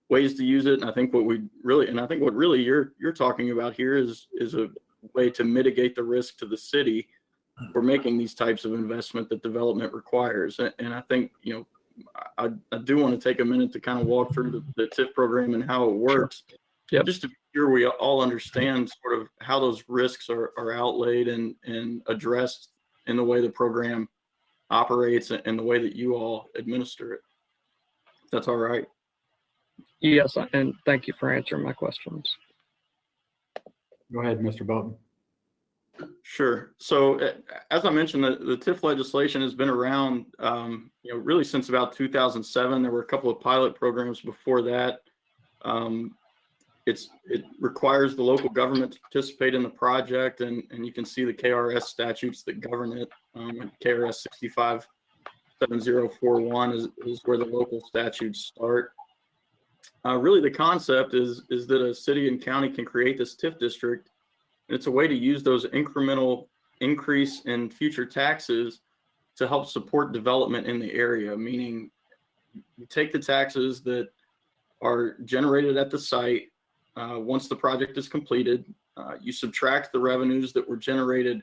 ways to use it. And I think what really you're talking about here is a way to mitigate the risk to the city for making these types of investment that development requires. And I think, I do want to take a minute to kind of walk through the TIF program and how it works. Yep. Just to be sure we all understand sort of how those risks are outlaid and addressed in the way the program operates and the way that you all administer it. If that's all right. Yes, and thank you for answering my questions. Go ahead, Mr. Bolton. Sure. So as I mentioned, the TIF legislation has been around, really since about 2007. There were a couple of pilot programs before that. It requires the local government to participate in the project, and you can see the KRS statutes that govern it. KRS 657041 is where the local statutes start. Really, the concept is that a city and county can create this TIF district. And it's a way to use those incremental increase in future taxes to help support development in the area, meaning you take the taxes that are generated at the site once the project is completed, you subtract the revenues that were generated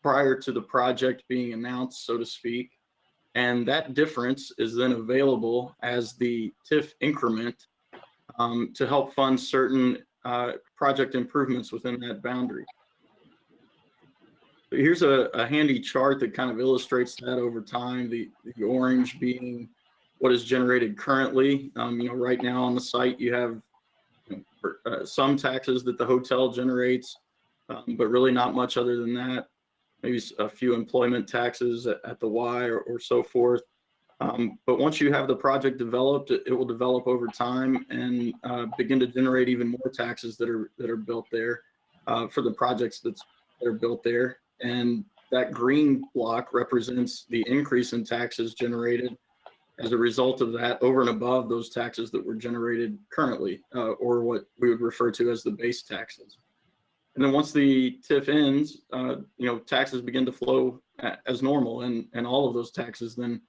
prior to the project being announced, so to speak, and that difference is then available as the TIF increment to help fund certain project improvements within that boundary. Here's a handy chart that kind of illustrates that over time, the orange being what is generated currently. Right now on the site, you have some taxes that the hotel generates, but really not much other than that. Maybe a few employment taxes at the Y or so forth. But once you have the project developed, it will develop over time and begin to generate even more taxes that are built there for the projects that are built there. And that green block represents the increase in taxes generated as a result of that over and above those taxes that were generated currently, or what we would refer to as the base taxes. And then once the TIF ends, taxes begin to flow as normal, and all of those taxes then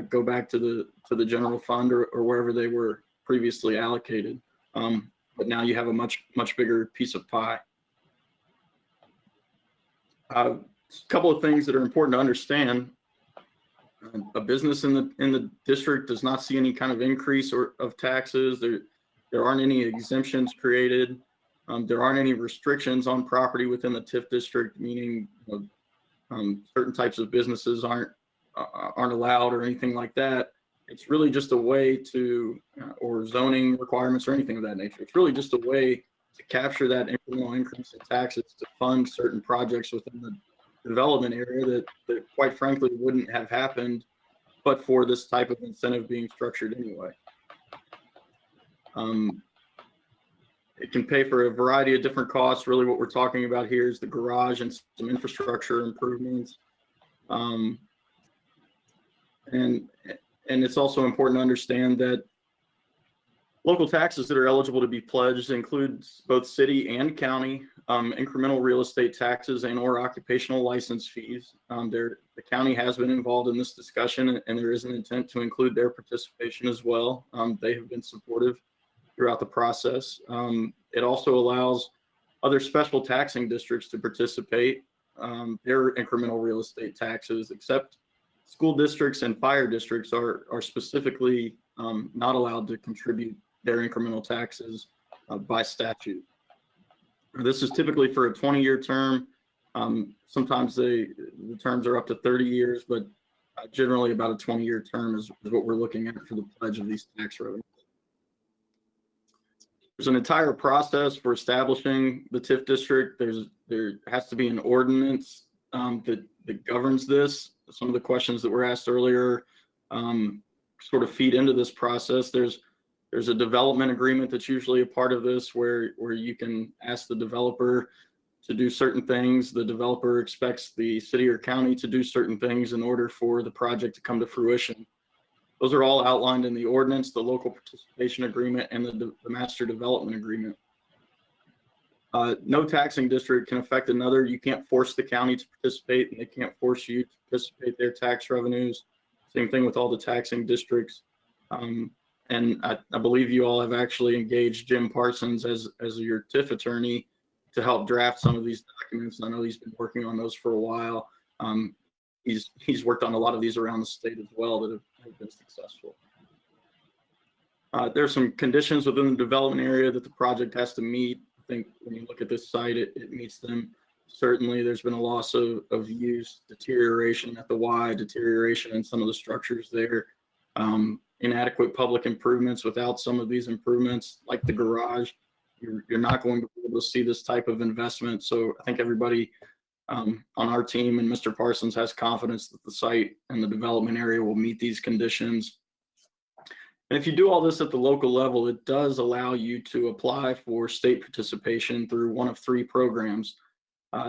go back to the general fund or wherever they were previously allocated. But now you have a much bigger piece of pie. A couple of things that are important to understand. A business in the district does not see any kind of increase of taxes. There aren't any exemptions created. There aren't any restrictions on property within the TIF district, meaning certain types of businesses aren't allowed or anything like that. It's really just a way to, or zoning requirements or anything of that nature. It's really just a way to capture that incremental increase in taxes to fund certain projects within the development area that quite frankly wouldn't have happened but for this type of incentive being structured anyway. It can pay for a variety of different costs. Really what we're talking about here is the garage and some infrastructure improvements. And it's also important to understand that local taxes that are eligible to be pledged includes both city and county incremental real estate taxes and or occupational license fees. The county has been involved in this discussion, and there is an intent to include their participation as well. They have been supportive throughout the process. It also allows other special taxing districts to participate. Their incremental real estate taxes, except school districts and fire districts, are specifically not allowed to contribute their incremental taxes by statute. This is typically for a 20-year term. Sometimes the terms are up to 30 years, but generally about a 20-year term is what we're looking at for the pledge of these tax revenues. There's an entire process for establishing the TIF district. There has to be an ordinance that governs this. Some of the questions that were asked earlier sort of feed into this process. There's a development agreement that's usually a part of this where you can ask the developer to do certain things. The developer expects the city or county to do certain things in order for the project to come to fruition. Those are all outlined in the ordinance, the local participation agreement, and the master development agreement. No taxing district can affect another. You can't force the county to participate, and they can't force you to participate their tax revenues. Same thing with all the taxing districts. And I believe you all have actually engaged Jim Parsons as your TIF attorney to help draft some of these documents. I know he's been working on those for a while. He's worked on a lot of these around the state as well that have been successful. There's some conditions within the development area that the project has to meet. I think when you look at this site, it meets them. Certainly, there's been a loss of use, deterioration at the Y, deterioration in some of the structures there, inadequate public improvements. Without some of these improvements, like the garage, you're not going to be able to see this type of investment. So I think everybody on our team and Mr. Parsons has confidence that the site and the development area will meet these conditions. And if you do all this at the local level, it does allow you to apply for state participation through one of 3 programs.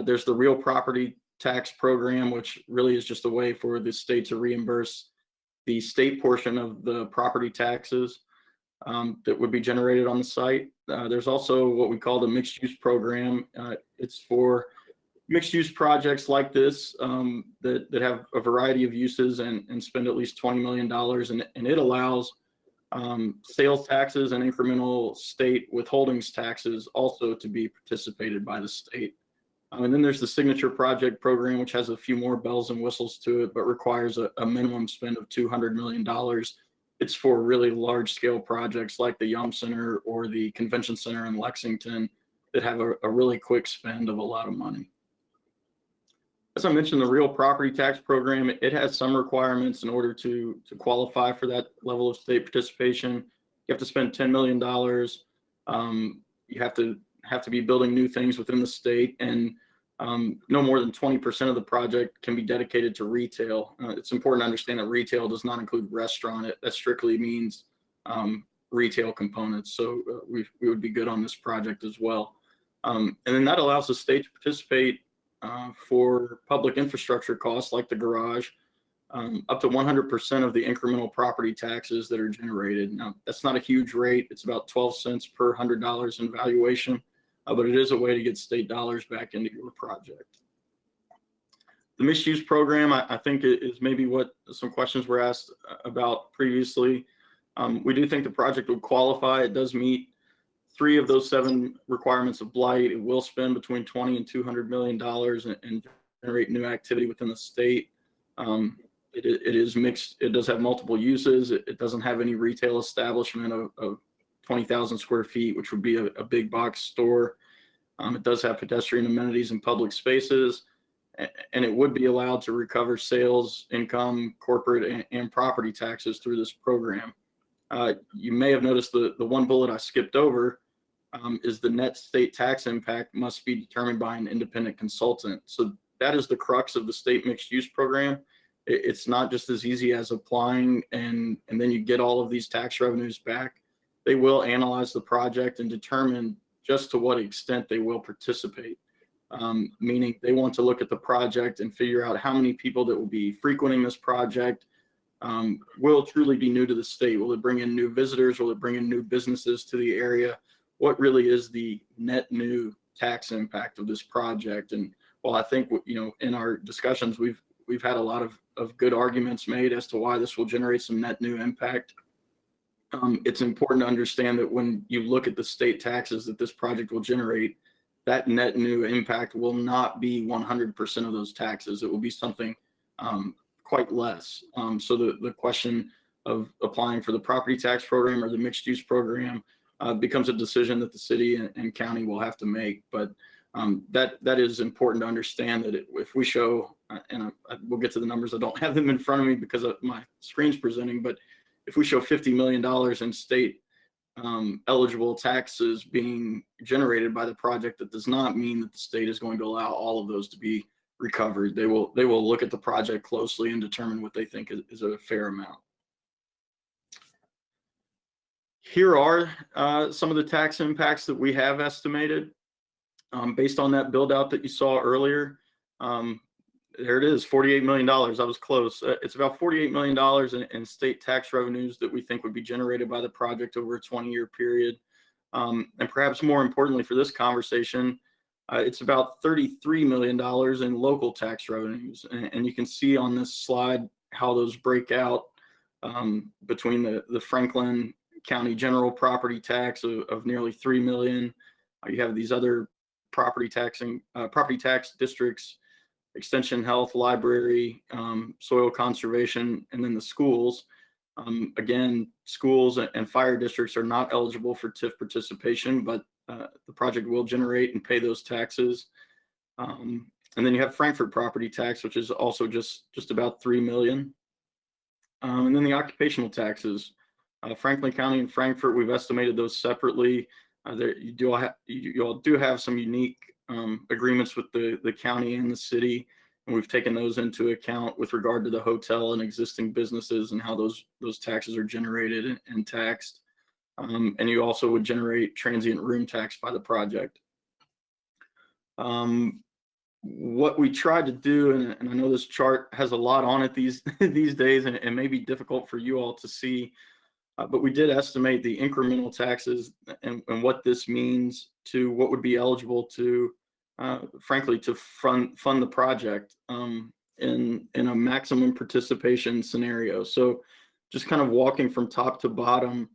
There's the real property tax program, which really is just a way for the state to reimburse the state portion of the property taxes that would be generated on the site. There's also what we call the mixed use program. It's for mixed use projects like this that have a variety of uses and spend at least $20 million. And it allows sales taxes and incremental state withholdings taxes also to be participated by the state. And then there's the signature project program, which has a few more bells and whistles to it, but requires a minimum spend of $200 million. It's for really large scale projects like the Yum Center or the Convention Center in Lexington that have a really quick spend of a lot of money. As I mentioned, the real property tax program, it has some requirements in order to qualify for that level of state participation. You have to spend $10 million. You have to be building new things within the state, and no more than 20% of the project can be dedicated to retail. It's important to understand that retail does not include restaurant. That strictly means retail components. So we would be good on this project as well. And then that allows the state to participate for public infrastructure costs like the garage, up to 100% of the incremental property taxes that are generated. Now, that's not a huge rate. It's about 12 cents per $100 in valuation, but it is a way to get state dollars back into your project. The mixed use program, I think, is maybe what some questions were asked about previously. We do think the project would qualify. It does meet 3 of those 7 requirements of blight. It will spend between $20 and $200 million and generate new activity within the state. It is mixed. It does have multiple uses. It doesn't have any retail establishment of 20,000 square feet, which would be a big box store. It does have pedestrian amenities and public spaces, and it would be allowed to recover sales, income, corporate, and property taxes through this program. You may have noticed the one bullet I skipped over is the net state tax impact must be determined by an independent consultant. So that is the crux of the state mixed use program. It's not just as easy as applying and then you get all of these tax revenues back. They will analyze the project and determine just to what extent they will participate. Meaning they want to look at the project and figure out how many people that will be frequenting this project will truly be new to the state. Will it bring in new visitors? Will it bring in new businesses to the area? What really is the net new tax impact of this project? And while I think, in our discussions, we've had a lot of good arguments made as to why this will generate some net new impact. It's important to understand that when you look at the state taxes that this project will generate, that net new impact will not be 100% of those taxes. It will be something quite less. So the question of applying for the property tax program or the mixed use program becomes a decision that the city and county will have to make. But that is important to understand that if we show, and we'll get to the numbers, I don't have them in front of me because my screen's presenting, but if we show $50 million in state eligible taxes being generated by the project, that does not mean that the state is going to allow all of those to be recovered. They will look at the project closely and determine what they think is a fair amount. Here are some of the tax impacts that we have estimated based on that build out that you saw earlier. There it is, $48 million. I was close. It's about $48 million in state tax revenues that we think would be generated by the project over a 20-year period. And perhaps more importantly for this conversation, it's about $33 million in local tax revenues. And you can see on this slide how those break out between the Franklin County general property tax of nearly $3 million. You have these other property tax districts, extension, health, library, soil conservation, and then the schools. Again, schools and fire districts are not eligible for TIF participation, but the project will generate and pay those taxes. And then you have Frankfort property tax, which is also just about $3 million. And then the occupational taxes. Franklin County and Frankfort, we've estimated those separately. You all do have some unique agreements with the county and the city, and we've taken those into account with regard to the hotel and existing businesses and how those taxes are generated and taxed. And you also would generate transient room tax by the project. What we tried to do, and I know this chart has a lot on it these days, and it may be difficult for you all to see, but we did estimate the incremental taxes and what this means to what would be eligible to, frankly, to fund the project in a maximum participation scenario. So just kind of walking from top to bottom,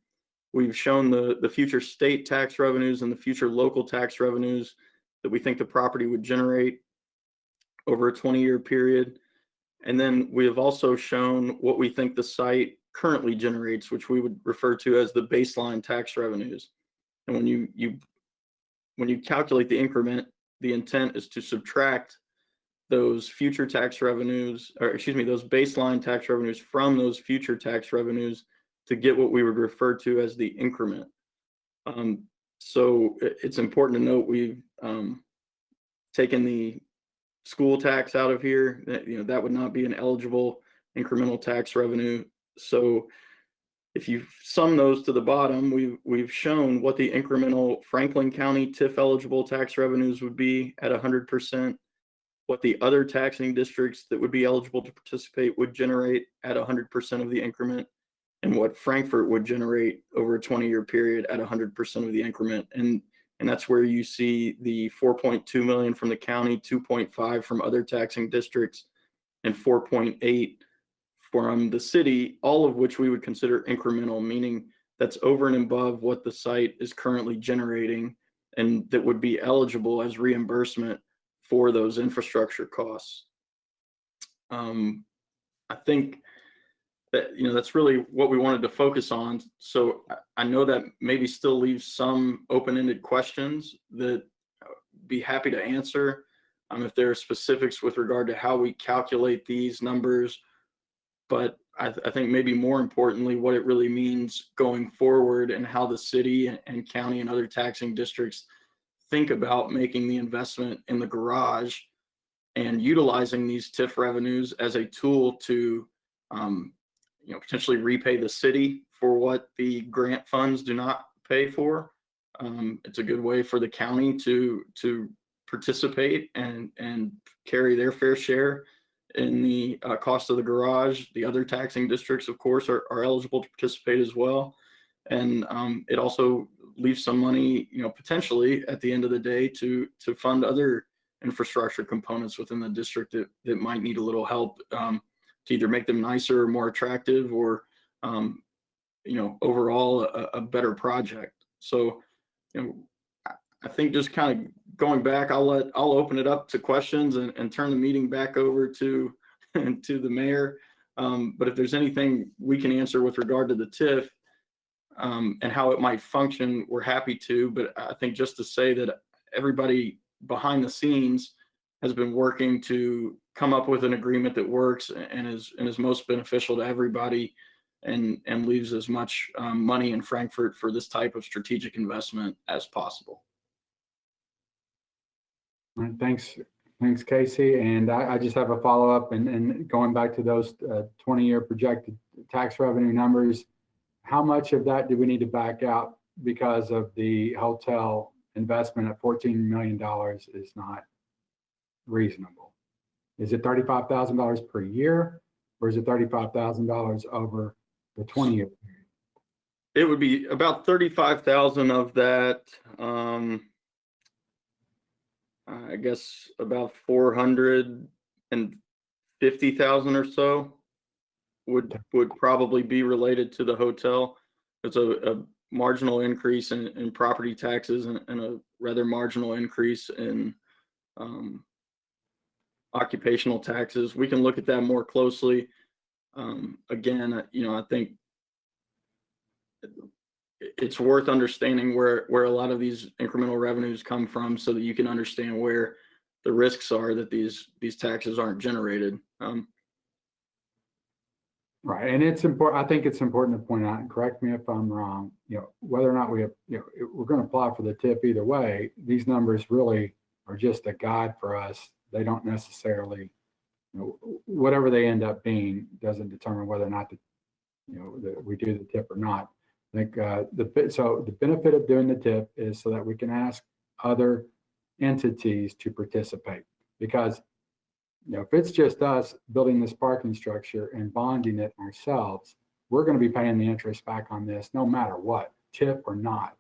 we've shown the future state tax revenues and the future local tax revenues that we think the property would generate over a 20-year period. And then we have also shown what we think the site currently generates, which we would refer to as the baseline tax revenues. And when you calculate the increment, the intent is to subtract those future tax revenues, or excuse me, those baseline tax revenues from those future tax revenues to get what we would refer to as the increment. So it's important to note we've taken the school tax out of here. That would not be an eligible incremental tax revenue. So if you sum those to the bottom, we've shown what the incremental Franklin County TIF eligible tax revenues would be at 100%, what the other taxing districts that would be eligible to participate would generate at 100% of the increment, and what Frankfort would generate over a 20-year period at 100% of the increment. And that's where you see the 4.2 million from the county, 2.5 from other taxing districts, and 4.8 from the city, all of which we would consider incremental, meaning that's over and above what the site is currently generating and that would be eligible as reimbursement for those infrastructure costs. I think that, that's really what we wanted to focus on. So I know that maybe still leaves some open-ended questions that I'd be happy to answer. If there are specifics with regard to how we calculate these numbers, but I think maybe more importantly, what it really means going forward and how the city and county and other taxing districts think about making the investment in the garage and utilizing these TIF revenues as a tool to potentially repay the city for what the grant funds do not pay for. It's a good way for the county to participate and carry their fair share in the cost of the garage. The other taxing districts, of course, are eligible to participate as well. And it also leaves some money, potentially at the end of the day to fund other infrastructure components within the district that might need a little help to either make them nicer or more attractive, or overall a better project. So I think just kind of going back, I'll open it up to questions and turn the meeting back over to the mayor. But if there's anything we can answer with regard to the TIF and how it might function, we're happy to. But I think just to say that everybody behind the scenes has been working to come up with an agreement that works and is most beneficial to everybody, and leaves as much money in Frankfort for this type of strategic investment as possible. All right, thanks, Casey. And I just have a follow-up, and going back to those 20-year projected tax revenue numbers, how much of that do we need to back out because of the hotel investment at $14 million is not reasonable? Is it $35,000 per year, or is it $35,000 over the 20-year period? It would be about 35,000 of that. I guess about 450,000 or so would probably be related to the hotel. It's a marginal increase in property taxes and a rather marginal increase in occupational taxes. We can look at that more closely. Again, I think it's worth understanding where a lot of these incremental revenues come from, so that you can understand where the risks are that these taxes aren't generated. Right, and it's important. I think it's important to point out, and correct me if I'm wrong, whether or not we have, we're going to apply for the TIP either way. These numbers really are just a guide for us. They don't necessarily, whatever they end up being doesn't determine whether or not that we do the TIP or not. I think the benefit of doing the TIP is so that we can ask other entities to participate, because if it's just us building this parking structure and bonding it ourselves, we're going to be paying the interest back on this no matter what, TIP or not.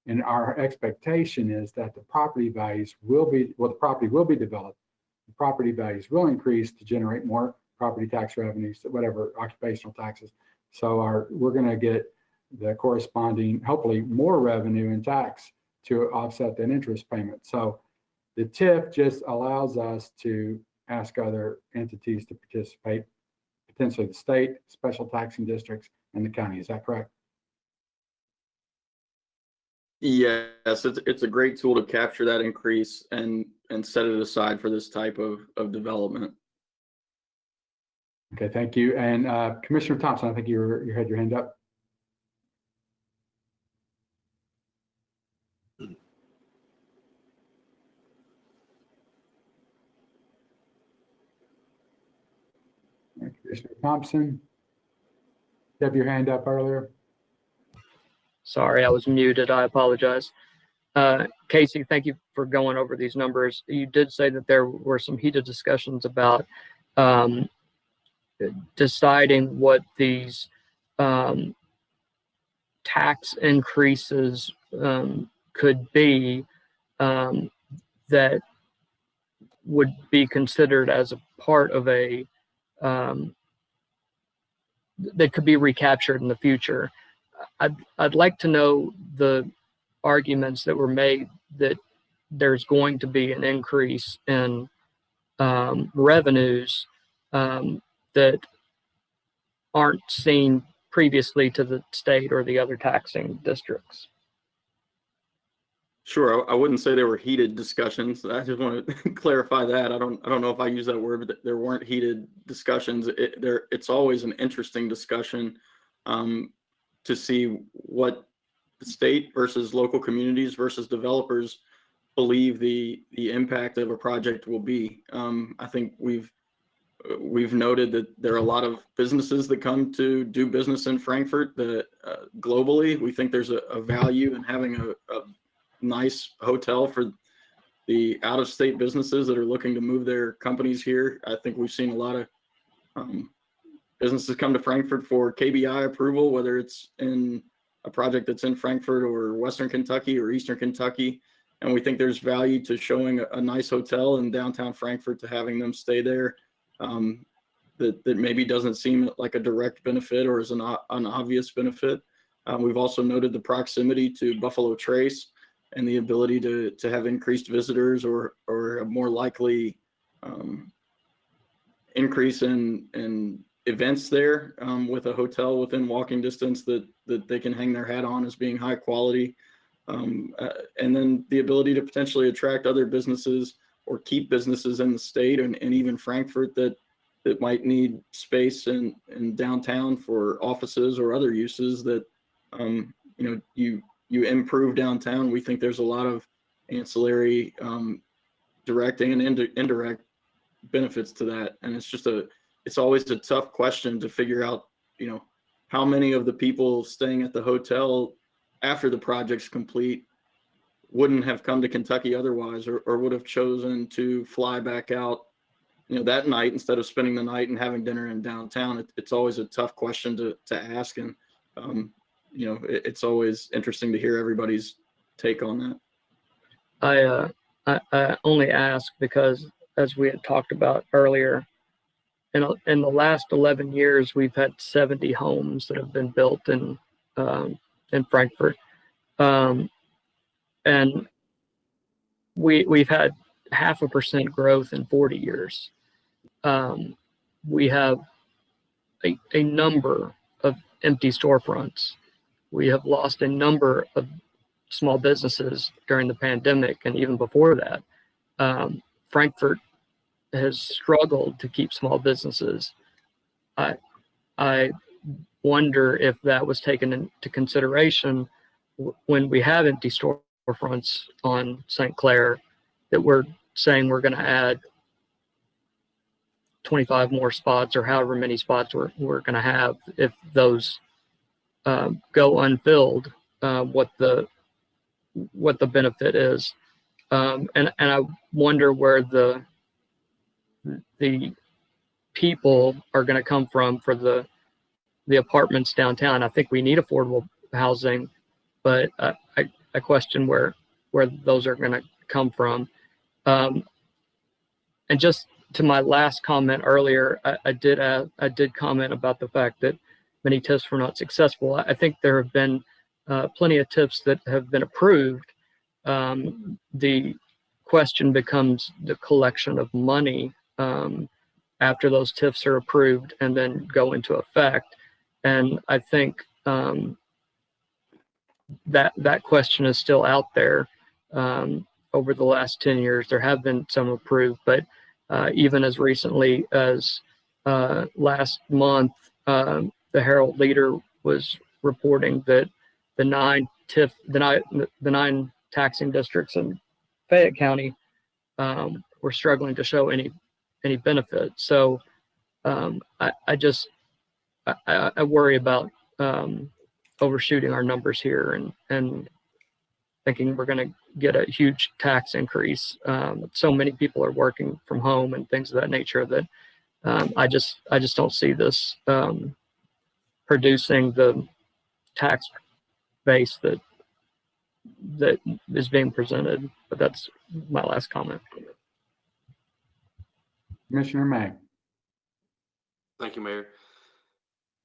And our expectation is that the property values will be, the property will be developed. The property values will increase to generate more property tax revenues, whatever occupational taxes. So we're going to get the corresponding, hopefully more revenue and tax to offset that interest payment. So the TIP just allows us to ask other entities to participate, potentially the state, special taxing districts, and the county. Is that correct? Yes, it's a great tool to capture that increase and set it aside for this type of development. Okay, thank you. And Commissioner Thompson, I think you had your hand up. Commissioner Thompson, you have your hand up earlier. Sorry, I was muted. I apologize. Casey, thank you for going over these numbers. You did say that there were some heated discussions about deciding what these tax increases could be that would be considered as a part of a that could be recaptured in the future. I'd like to know the arguments that were made that there's going to be an increase in revenues that aren't seen previously to the state or the other taxing districts. Sure, I wouldn't say there were heated discussions. I just want to clarify that. I don't know if I use that word, but there weren't heated discussions. It's always an interesting discussion to see what the state versus local communities versus developers believe the impact of a project will be. I think we've noted that there are a lot of businesses that come to do business in Frankfort that globally. We think there's a value in having a nice hotel for the out-of-state businesses that are looking to move their companies here. I think we've seen a lot of businesses come to Frankfort for KBI approval, whether it's in a project that's in Frankfort or Western Kentucky or Eastern Kentucky. And we think there's value to showing a nice hotel in downtown Frankfort, to having them stay there. That maybe doesn't seem like a direct benefit or is an obvious benefit. We've also noted the proximity to Buffalo Trace and the ability to have increased visitors or a more likely increase in events there with a hotel within walking distance that they can hang their hat on as being high quality. And then the ability to potentially attract other businesses or keep businesses in the state and even Frankfort that might need space in downtown for offices or other uses that, you improve downtown. We think there's a lot of ancillary direct and indirect benefits to that. And it's always a tough question to figure out, how many of the people staying at the hotel after the project's complete wouldn't have come to Kentucky otherwise, or would have chosen to fly back out that night instead of spending the night and having dinner in downtown. It's always a tough question to ask. And, it's always interesting to hear everybody's take on that. I only ask because, as we had talked about earlier, in the last 11 years, we've had 70 homes that have been built in Frankfort. And we've had 0.5% growth in 40 years. We have a number of empty storefronts. We have lost a number of small businesses during the pandemic, and even before that. Frankfort has struggled to keep small businesses. I wonder if that was taken into consideration when we have empty storefronts on St. Clair, that we're saying we're going to add 25 more spots, or however many spots we're going to have. If those go unfilled, what the benefit is, and I wonder where the people are going to come from for the apartments downtown. I think we need affordable housing, but I question where those are going to come from. And just to my last comment earlier, I did comment about the fact that many TIFs were not successful. I think there have been plenty of TIFs that have been approved. The question becomes the collection of money after those TIFs are approved and then go into effect. And I think that question is still out there. Over the last 10 years, there have been some approved, but even as recently as last month, the Herald Leader was reporting that the 9 taxing districts in Fayette County were struggling to show any benefit. So I worry about overshooting our numbers here and thinking we're going to get a huge tax increase. So many people are working from home and things of that nature that I just don't see this producing the tax base that is being presented. But that's my last comment. Commissioner May. Thank you, Mayor.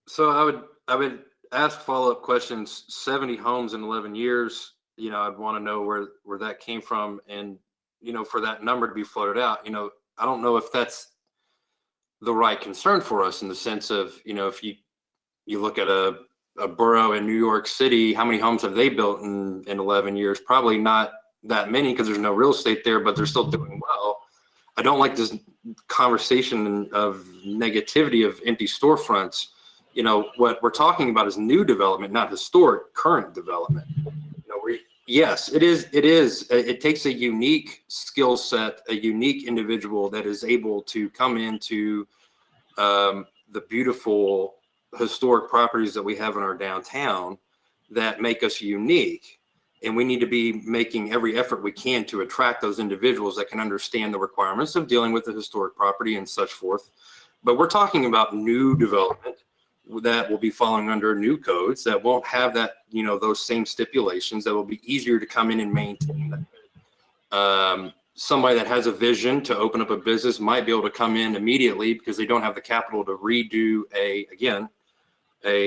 So I would ask follow-up questions. 70 homes in 11 years. I'd want to know where that came from, and for that number to be floated out. I don't know if that's the right concern for us, in the sense of, if you look at a borough in New York City, how many homes have they built in 11 years? Probably not that many, because there's no real estate there, but they're still doing well. I don't like this conversation of negativity of empty storefronts. What we're talking about is new development, not historic current development. Yes, it is. It takes a unique skill set, a unique individual that is able to come into the beautiful historic properties that we have in our downtown that make us unique. And we need to be making every effort we can to attract those individuals that can understand the requirements of dealing with the historic property and such forth. But we're talking about new development that will be falling under new codes that won't have that, those same stipulations, that will be easier to come in and maintain. Somebody that has a vision to open up a business might be able to come in immediately because they don't have the capital to redo a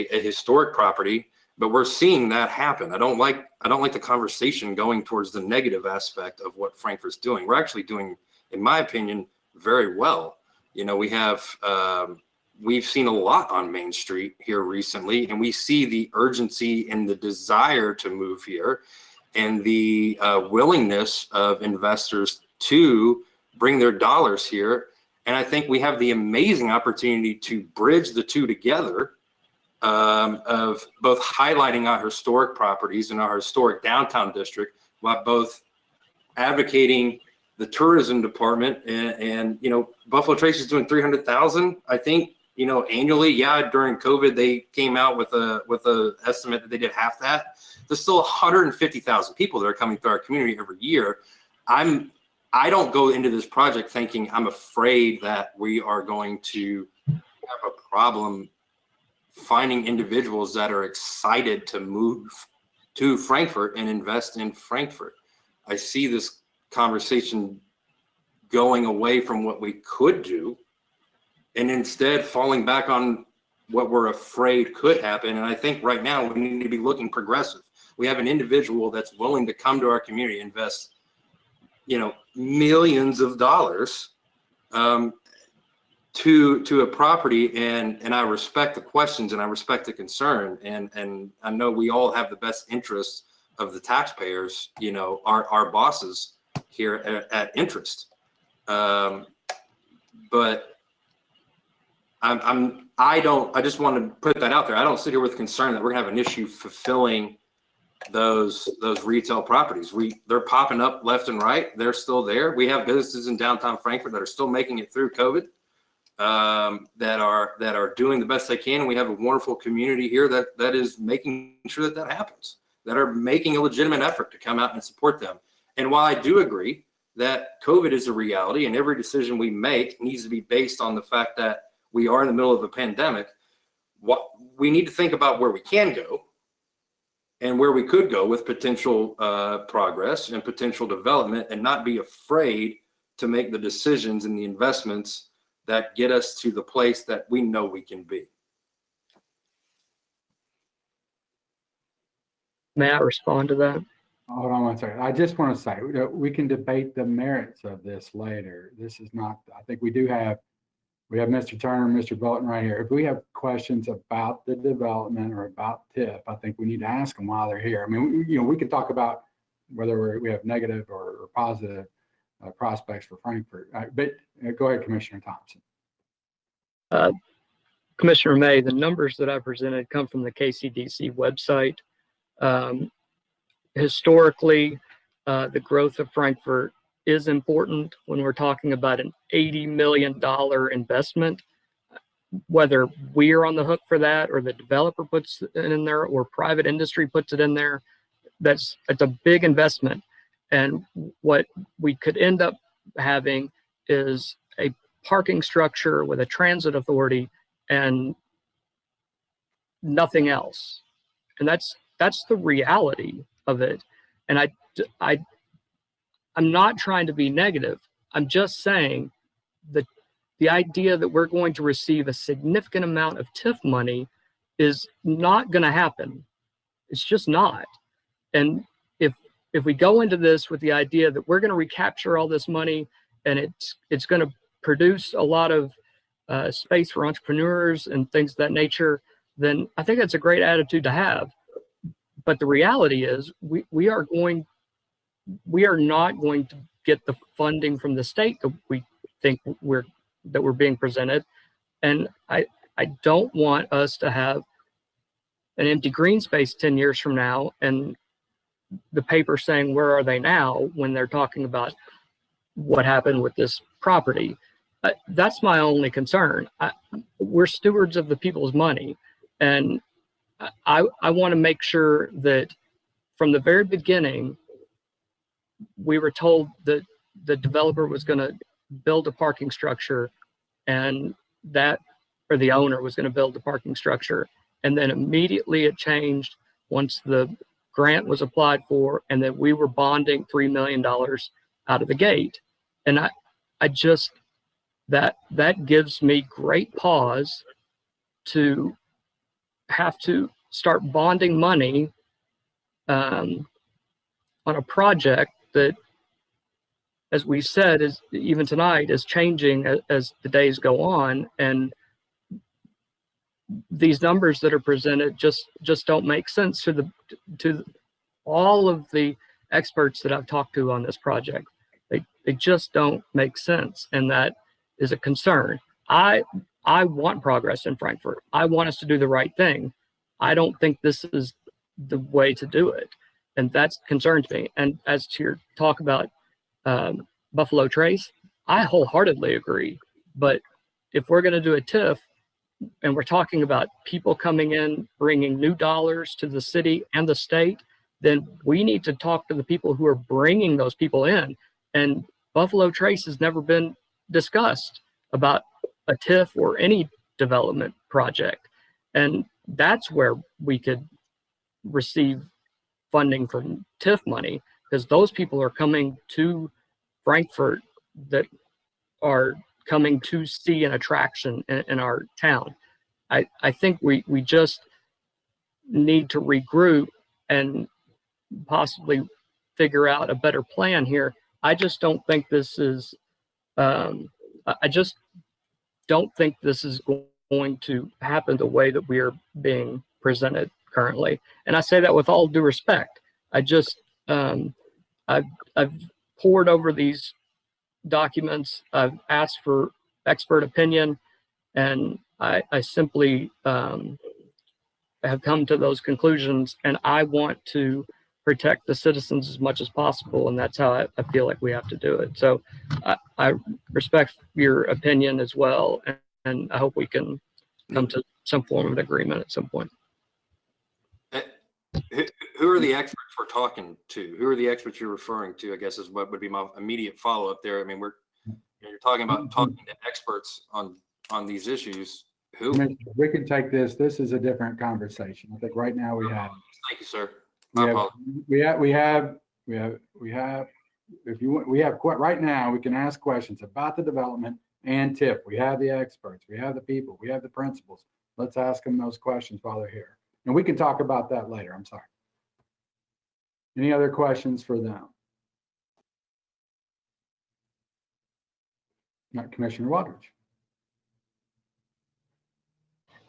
historic property. But we're seeing that happen. I don't like the conversation going towards the negative aspect of what Frankfort's doing. We're actually doing, in my opinion, very well. We've seen a lot on Main Street here recently, and we see the urgency and the desire to move here, and the willingness of investors to bring their dollars here. And I think we have the amazing opportunity to bridge the two together, of both highlighting our historic properties and our historic downtown district, while both advocating the tourism department. And Buffalo Trace is doing 300,000, I think, annually. Yeah, during COVID, they came out with a estimate that they did half that. There's still 150,000 people that are coming through our community every year. I'm I don't go into this project thinking I'm afraid that we are going to have a problem finding individuals that are excited to move to Frankfort and invest in Frankfort. I see this conversation going away from what we could do and instead falling back on what we're afraid could happen. And I think right now we need to be looking progressive. We have an individual that's willing to come to our community, invest, millions of dollars to a property, and I respect the questions and I respect the concern, and I know we all have the best interests of the taxpayers, our bosses here at Interest, but I just want to put that out there. I don't sit here with concern that we're gonna have an issue fulfilling those retail properties. They're popping up left and right. They're still there. We have businesses in downtown Frankfort that are still making it through COVID, that are doing the best they can. And we have a wonderful community here that is making sure that happens, that are making a legitimate effort to come out and support them. And while I do agree that COVID is a reality and every decision we make needs to be based on the fact that we are in the middle of a pandemic, what we need to think about where we can go and where we could go with potential progress and potential development, and not be afraid to make the decisions and the investments that get us to the place that we know we can be. May I respond to that? Hold on one second. I just want to say, we can debate the merits of this later. This is not, I think we have Mr. Turner and Mr. Bolton right here. If we have questions about the development or about TIF, I think we need to ask them while they're here. I mean, we could talk about whether we have negative or positive prospects for Frankfort. But go ahead, Commissioner Thompson. Commissioner May, the numbers that I presented come from the KCDC website. Historically, the growth of Frankfort is important when we're talking about an $80 million investment. Whether we're on the hook for that or the developer puts it in there or private industry puts it in there, it's a big investment. And what we could end up having is a parking structure with a transit authority and nothing else. And that's the reality of it. And I'm not trying to be negative. I'm just saying that the idea that we're going to receive a significant amount of TIF money is not going to happen. It's just not. And if we go into this with the idea that we're going to recapture all this money and it's going to produce a lot of space for entrepreneurs and things of that nature, then I think that's a great attitude to have. But the reality is we are not going to get the funding from the state that we think we're being presented. And I don't want us to have an empty green space 10 years from now and the paper saying, where are they now, when they're talking about what happened with this property. That's my only concern. We're stewards of the people's money. And I want to make sure that from the very beginning, we were told that the developer was going to build a parking structure and the owner was going to build the parking structure. And then immediately it changed once the grant was applied for, and that we were bonding $3 million out of the gate. And I just, that gives me great pause to have to start bonding money on a project that, as we said, is even tonight is changing as the days go on, and these numbers that are presented just don't make sense to all of the experts that I've talked to on this project. They just don't make sense, and that is a concern. I want progress in Frankfort. I want us to do the right thing. I don't think this is the way to do it, and that concerns me. And as to your talk about Buffalo Trace, I wholeheartedly agree. But if we're going to do a TIF and we're talking about people coming in, bringing new dollars to the city and the state, then we need to talk to the people who are bringing those people in. And Buffalo Trace has never been discussed about a TIF or any development project. And that's where we could receive funding from TIF money, because those people are coming to Frankfort that are coming to see an attraction in our town. I think we just need to regroup and possibly figure out a better plan here. I just don't think this is, I just don't think this is going to happen the way that we are being presented currently. And I say that with all due respect. I just, I've pored over these documents. I've asked for expert opinion, and I simply have come to those conclusions, and I want to protect the citizens as much as possible, and that's how I feel like we have to do it. So I respect your opinion as well, and I hope we can come to some form of agreement at some point. Who are the experts we're talking to? Who are the experts you're referring to, I guess, is what would be my immediate follow-up there. I mean, you're talking about talking to experts on these issues. Who? We can take this. This is a different conversation. I think right now we have. Thank you, sir. Right now we can ask questions about the development and TIF. We have the experts, we have the people, we have the principals. Let's ask them those questions while they're here. And we can talk about that later. I'm sorry. Any other questions for them? Not Commissioner Waters.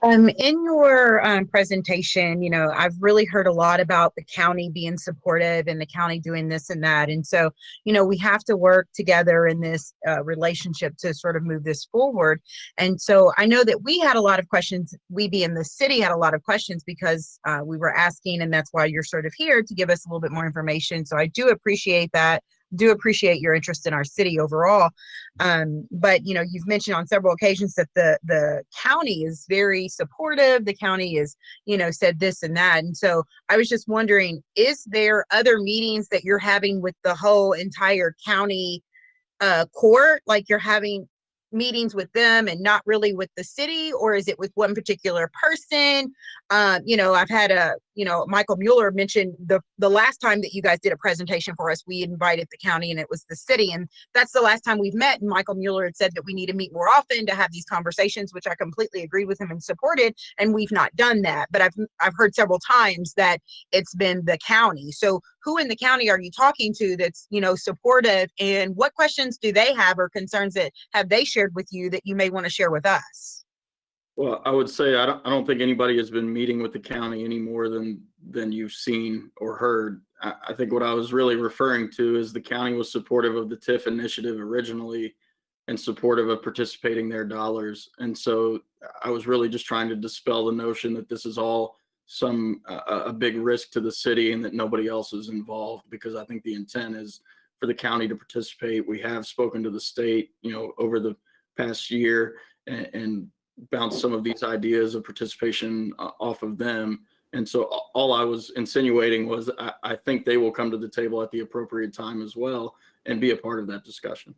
In your presentation, you know, I've really heard a lot about the county being supportive and the county doing this and that. And so, you know, we have to work together in this relationship to sort of move this forward. And so I know that we had a lot of questions. We being the city had a lot of questions because we were asking, and that's why you're sort of here to give us a little bit more information. So I do appreciate that. Do appreciate your interest in our city overall. But, you know, you've mentioned on several occasions that the county is very supportive. The county is, you know, said this and that. And so I was just wondering, is there other meetings that you're having with the whole entire county court? Like you're having meetings with them and not really with the city, or is it with one particular person? You know, I've had Michael Mueller mentioned the last time that you guys did a presentation for us, we invited the county and it was the city, and that's the last time we've met. And Michael Mueller had said that we need to meet more often to have these conversations, which I completely agreed with him and supported, and we've not done that. But I've heard several times that it's been the county. So who in the county are you talking to that's, you know, supportive, and what questions do they have or concerns that have they shared with you that you may want to share with us? Well, I would say I don't think anybody has been meeting with the county any more than you've seen or heard. I think what I was really referring to is the county was supportive of the TIF initiative originally and supportive of participating their dollars. And so I was really just trying to dispel the notion that this is all a big risk to the city and that nobody else is involved, because I think the intent is for the county to participate. We have spoken to the state, you know, over the past year and bounce some of these ideas of participation off of them. And so all I was insinuating was I think they will come to the table at the appropriate time as well and be a part of that discussion.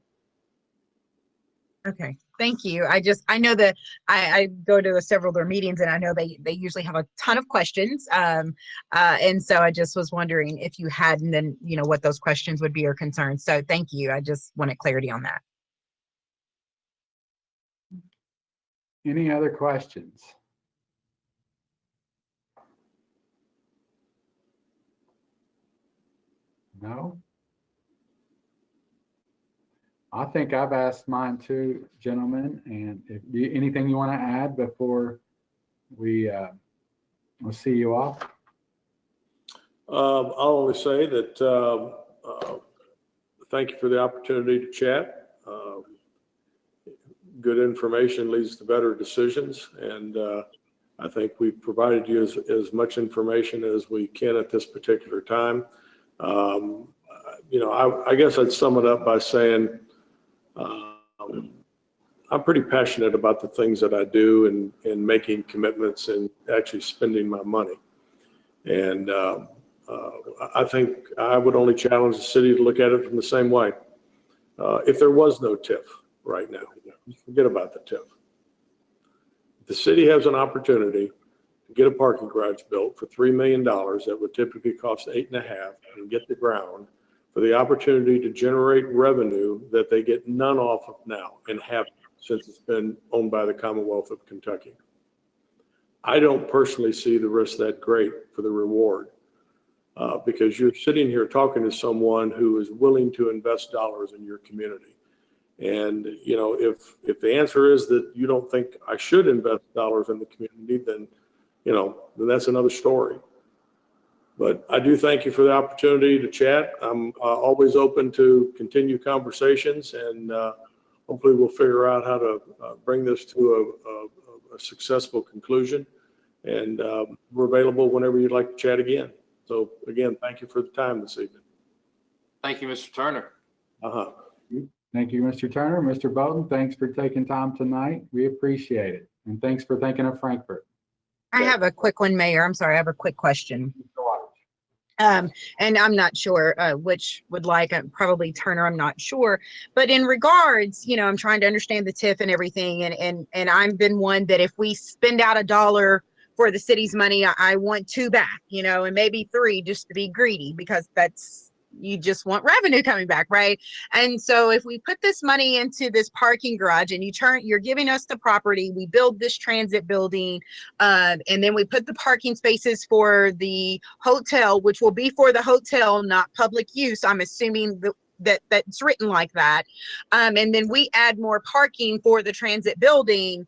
Okay, thank you. I know that I go to several of their meetings, and I know they usually have a ton of questions. And so I just was wondering if you had, and then, you know, what those questions would be or concerns. So thank you. I just wanted clarity on that. Any other questions? No? I think I've asked mine too, gentlemen. And if anything you want to add before we'll see you off? I'll only say that thank you for the opportunity to chat. Good information leads to better decisions, and I think we've provided you as much information as we can at this particular time. You know, I guess I'd sum it up by saying I'm pretty passionate about the things that I do and making commitments and actually spending my money. And I think I would only challenge the city to look at it from the same way. if there was no TIF right now, forget about the TIF. The city has an opportunity to get a parking garage built for $3 million that would typically cost $8.5 million and get the ground for the opportunity to generate revenue that they get none off of now and have since it's been owned by the Commonwealth of Kentucky. I don't personally see the risk that great for the reward because you're sitting here talking to someone who is willing to invest dollars in your community. And, you know, if the answer is that you don't think I should invest dollars in the community, then, you know, then that's another story. But I do thank you for the opportunity to chat. I'm always open to continue conversations, and hopefully we'll figure out how to bring this to a successful conclusion. And we're available whenever you'd like to chat again. So again, thank you for the time this evening. Thank you, Mr. Turner. Thank you, Mr. Turner. Mr. Bowden, thanks for taking time tonight. We appreciate it. And thanks for thinking of Frankfort. I have a quick one, Mayor. I'm sorry, I have a quick question. And I'm not sure which would like, probably Turner, I'm not sure. But in regards, you know, I'm trying to understand the TIF and everything. And I've been one that if we spend out $1 for the city's money, I want 2 back, you know, and maybe 3 just to be greedy, because that's, you just want revenue coming back, right? And so if we put this money into this parking garage and you're giving us the property, we build this transit building, and then we put the parking spaces for the hotel, which will be for the hotel, not public use. I'm assuming that's written like that. And then we add more parking for the transit building.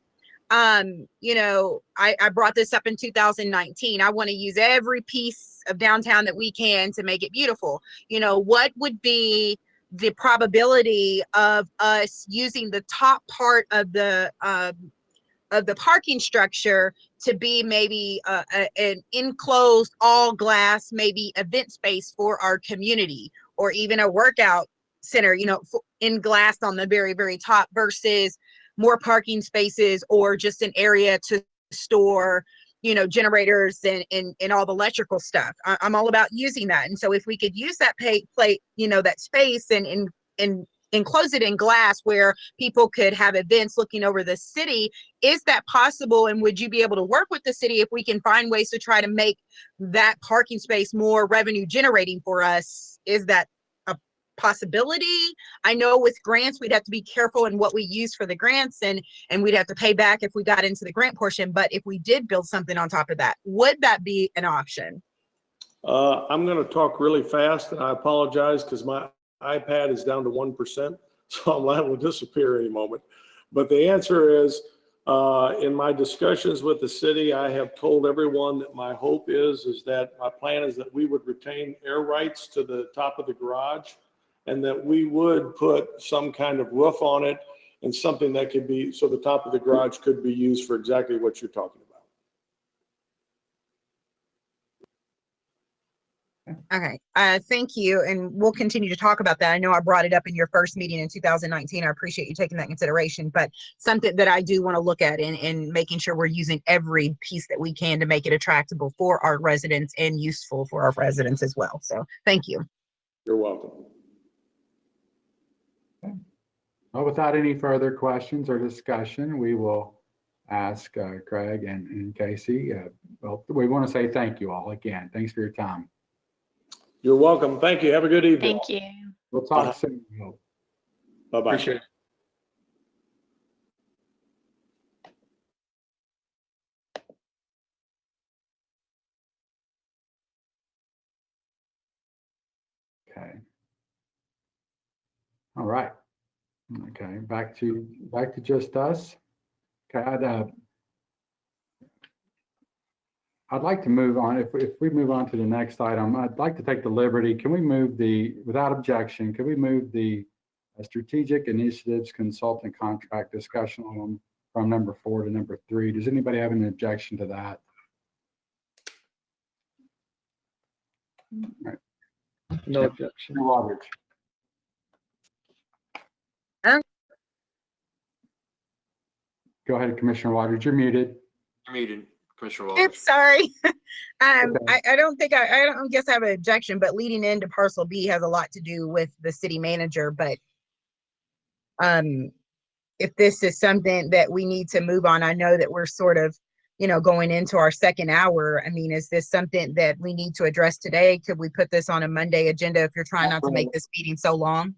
You know, I brought this up in 2019. I want to use every piece of downtown that we can to make it beautiful. You know, what would be the probability of us using the top part of the parking structure to be maybe an enclosed all glass, maybe event space for our community, or even a workout center, you know, in glass on the very, very top, versus more parking spaces or just an area to store, you know, generators and all the electrical stuff. I'm all about using that. And so if we could use that plate, you know, that space and enclose it in glass where people could have events looking over the city, is that possible? And would you be able to work with the city if we can find ways to try to make that parking space more revenue generating for us? Is that a possibility? I know with grants, we'd have to be careful in what we use for the grants, and we'd have to pay back if we got into the grant portion. But if we did build something on top of that, would that be an option? I'm going to talk really fast, and I apologize because my iPad is down to 1%, so I'm liable to disappear any moment. But the answer is, in my discussions with the city, I have told everyone that my hope is that my plan is that we would retain air rights to the top of the garage, and that we would put some kind of roof on it and something that could be, so the top of the garage could be used for exactly what you're talking about. Okay, thank you. And we'll continue to talk about that. I know I brought it up in your first meeting in 2019. I appreciate you taking that into consideration, but something that I do want to look at and making sure we're using every piece that we can to make it attractable for our residents and useful for our residents as well. So thank you. You're welcome. Well, without any further questions or discussion, we will ask Craig and Casey. Well, we want to say thank you all again. Thanks for your time. You're welcome. Thank you. Have a good evening. Thank you. We'll talk soon. Bye-bye. Appreciate it. Okay. All right. Okay, back to just us. Okay, I'd like to move on. If we move on to the next item, I'd like to take the liberty. Can we move without objection, can we move the strategic initiatives consultant contract discussion on from number 4 to number 3? Does anybody have an objection to that? All right. No objection. Roberts. Go ahead, Commissioner Waters. You're muted. You're muted, Commissioner Walters. Oops, sorry. Okay. I don't guess I have an objection, but leading into Parcel B has a lot to do with the city manager, but if this is something that we need to move on. I know that we're sort of, going into our second hour. I mean, is this something that we need to address today? Could we put this on a Monday agenda if you're trying not to make this meeting so long?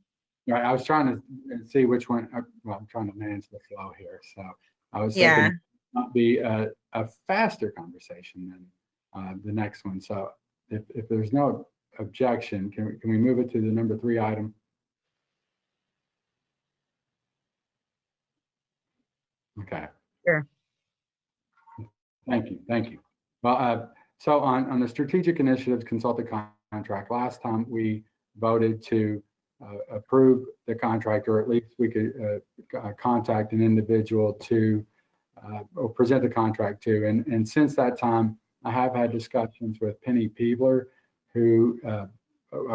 Right, I was trying to see which one, well, I'm trying to manage the flow here. So I was thinking Yeah. it might be a faster conversation than the next one. So if there's no objection, can we move it to the number 3 item? Okay. Sure. Thank you. Thank you. Well, so on the strategic initiatives consultant contract, last time we voted to approve the contract, or at least we could contact an individual to or present the contract to. And since that time, I have had discussions with Penny Peebler, who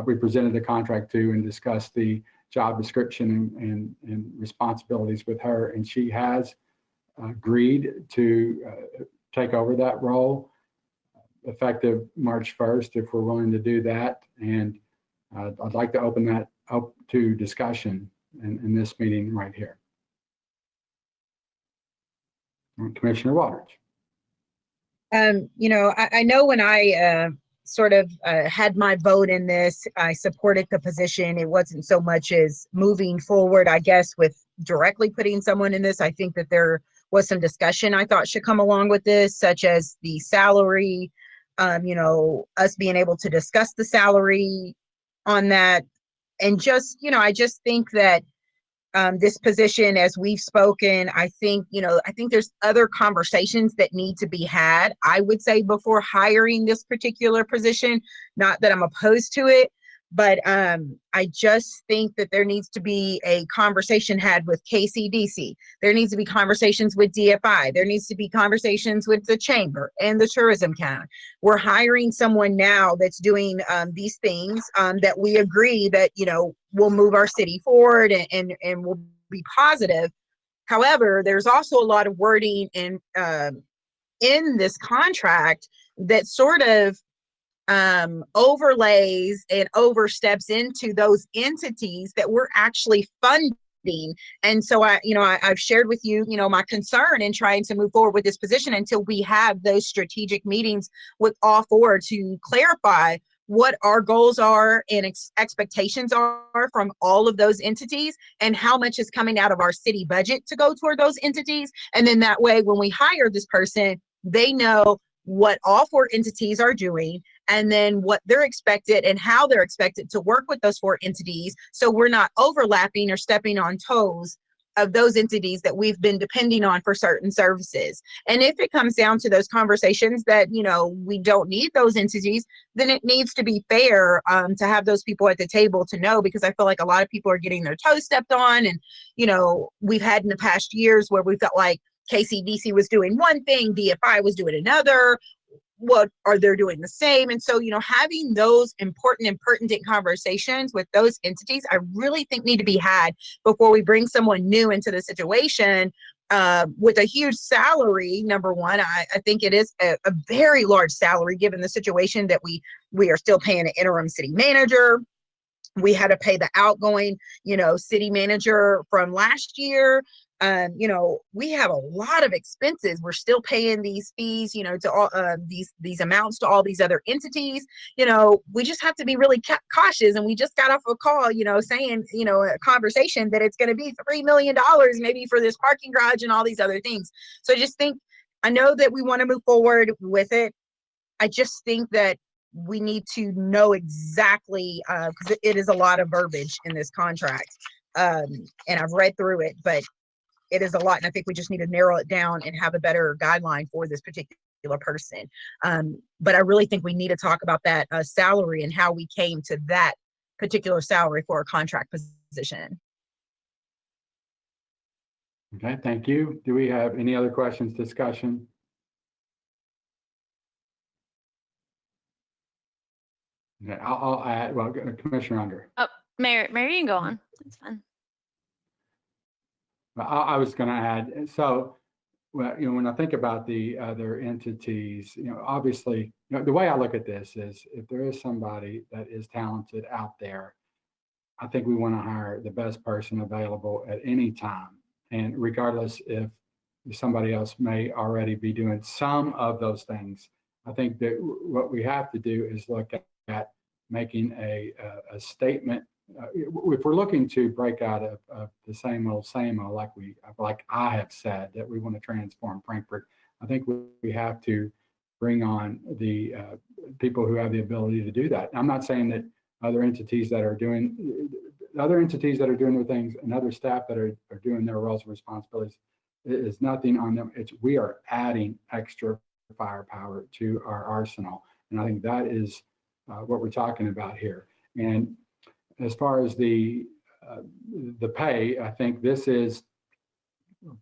we presented the contract to and discussed the job description and responsibilities with her. And she has agreed to take over that role effective March 1st, if we're willing to do that. And I'd like to open that up to discussion in this meeting right here. Commissioner Waters. I know when I sort of had my vote in this, I supported the position. It wasn't so much as moving forward, I guess, with directly putting someone in this. I think that there was some discussion I thought should come along with this, such as the salary, us being able to discuss the salary on that. And just, I just think that this position, as we've spoken, I think there's other conversations that need to be had, I would say, before hiring this particular position. Not that I'm opposed to it, but I just think that there needs to be a conversation had with KCDC. There needs to be conversations with DFI. There needs to be conversations with the chamber and the tourism county. We're hiring someone now that's doing these things that we agree that, will move our city forward and will be positive. However, there's also a lot of wording in this contract that sort of overlays and oversteps into those entities that we're actually funding. And so I've shared with you, my concern in trying to move forward with this position until we have those strategic meetings with all four to clarify what our goals are and expectations are from all of those entities, and how much is coming out of our city budget to go toward those entities. And then that way, when we hire this person, they know what all 4 entities are doing, and then what they're expected and how they're expected to work with those 4 entities. So we're not overlapping or stepping on toes of those entities that we've been depending on for certain services. And if it comes down to those conversations that, we don't need those entities, then it needs to be fair to have those people at the table to know, because I feel like a lot of people are getting their toes stepped on. And, we've had in the past years where we felt like KCDC was doing one thing, DFI was doing another. What are they doing the same? And so, having those important and pertinent conversations with those entities, I really think need to be had before we bring someone new into the situation with a huge salary. Number one, I think it is a very large salary given the situation that we are still paying an interim city manager. We had to pay the outgoing, city manager from last year. We have a lot of expenses. We're still paying these fees, to all these amounts to all these other entities. We just have to be really cautious. And we just got off a call, saying, a conversation that it's going to be $3 million maybe for this parking garage and all these other things. So I know that we want to move forward with it. I just think that we need to know exactly, because it is a lot of verbiage in this contract. And I've read through it, but it is a lot. And I think we just need to narrow it down and have a better guideline for this particular person. But I really think we need to talk about that salary and how we came to that particular salary for a contract position. Okay, thank you. Do we have any other questions, discussion? Okay, I'll add, well, Commissioner Unger. Oh, Mayor, you can go on. That's fine. I was going to add, so, well, when I think about the other entities, obviously, the way I look at this is if there is somebody that is talented out there, I think we want to hire the best person available at any time. And regardless if somebody else may already be doing some of those things, I think that what we have to do is look at making a statement. If we're looking to break out of the same old, like I have said, that we want to transform Frankfort, I think we have to bring on the people who have the ability to do that. I'm not saying that other entities that are doing their things and other staff that are doing their roles and responsibilities is nothing on them. We are adding extra firepower to our arsenal. And I think that is what we're talking about here. And as far as the pay, I think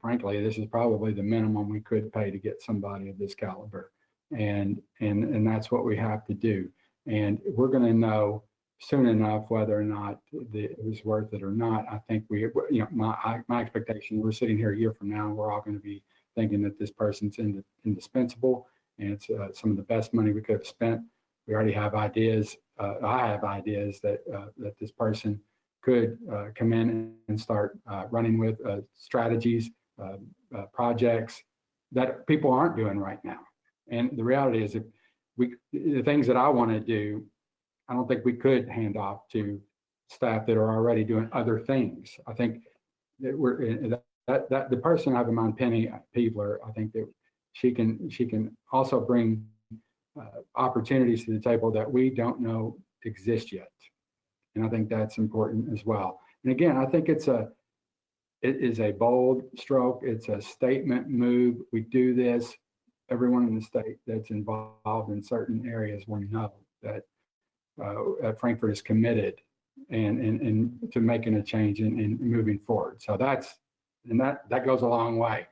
frankly, this is probably the minimum we could pay to get somebody of this caliber. And that's what we have to do. And we're going to know soon enough whether or not it was worth it or not. I think my expectation, we're sitting here a year from now, and we're all going to be thinking that this person's indispensable, and it's some of the best money we could have spent. We already have ideas. I have ideas that this person could come in and start running with strategies, projects that people aren't doing right now. And the reality is, the things that I want to do, I don't think we could hand off to staff that are already doing other things. I think that that the person I have in mind, Penny Peebler, I think that she can also bring opportunities to the table that we don't know exist yet. And I think that's important as well. And again, I think it is a bold stroke. It's a statement move. We do this. Everyone in the state that's involved in certain areas will know that Frankfort is committed and to making a change and moving forward. So that goes a long way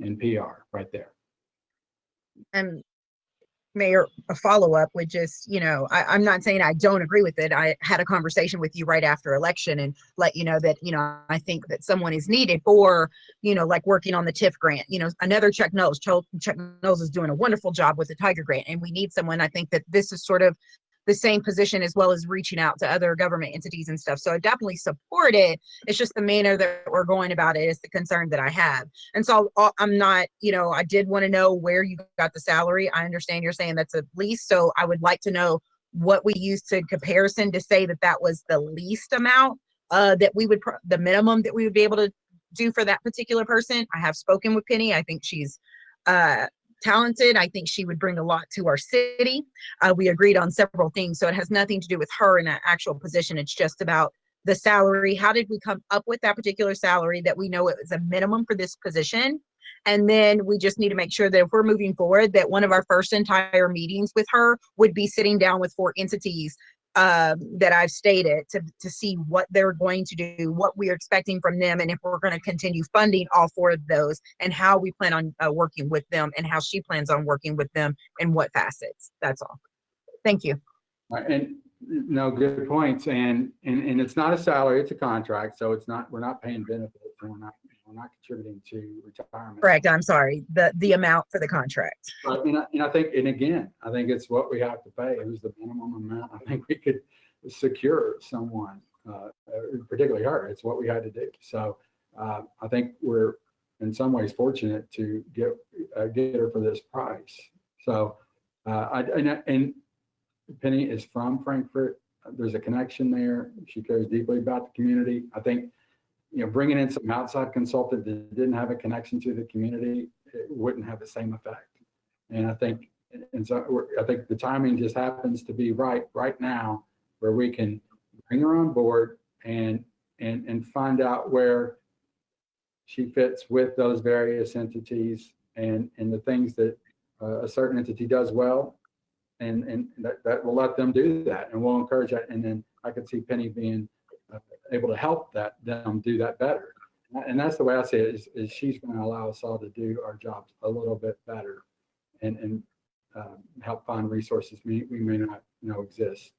in PR right there. And Mayor, a follow-up would just, I'm not saying I don't agree with it. I had a conversation with you right after election and let you know that, I think that someone is needed for, like working on the TIF grant. Another Chuck Knowles. Chuck Knowles is doing a wonderful job with the Tiger grant, and we need someone. I think that this is sort of the same position, as well as reaching out to other government entities and stuff. So I definitely support it. It's just the manner that we're going about it is the concern that I have. And so I'm not, I did want to know where you got the salary. I understand you're saying that's a lease. So I would like to know what we used in comparison to say that was the least amount that we would, the minimum that we would be able to do for that particular person. I have spoken with Penny. I think she's talented. I think she would bring a lot to our city. We agreed on several things, so it has nothing to do with her in an actual position. It's just about the salary. How did we come up with that particular salary that we know it was a minimum for this position? And then we just need to make sure that if we're moving forward, that one of our first entire meetings with her would be sitting down with 4 entities that I've stated to see what they're going to do, what we're expecting from them, and if we're going to continue funding all 4 of those, and how we plan on working with them, and how she plans on working with them, and what facets. That's all. Thank you. And good points. And it's not a salary; it's a contract. So it's not. We're not paying benefits, and we're not contributing to retirement. Correct. I'm sorry. The amount for the contract. But I think, and again, I think it's what we have to pay. It was the minimum amount. I think we could secure someone, particularly her. It's what we had to do. So I think we're in some ways fortunate to get her for this price. So and Penny is from Frankfort. There's a connection there. She cares deeply about the community. I think, bringing in some outside consultant that didn't have a connection to the community, it wouldn't have the same effect. And I think the timing just happens to be right now, where we can bring her on board and find out where she fits with those various entities and the things that a certain entity does well, and that will let them do that, and we'll encourage that. And then I could see Penny being able to help them do that better. And that's the way I see it, is she's going to allow us all to do our jobs a little bit better and help find resources we may not know exist.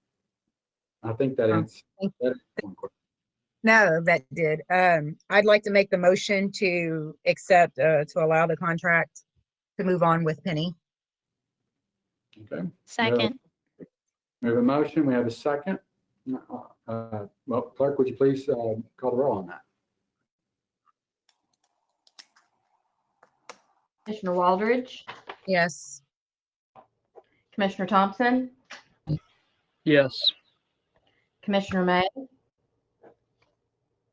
I think that answers that one question. No, that did. I'd like to make the motion to accept, to allow the contract to move on with Penny. Okay. Second. We have a motion. We have a second. Well, clerk, would you please call the roll on that? Commissioner Waldridge, Yes. Commissioner Thompson, Yes. Commissioner May,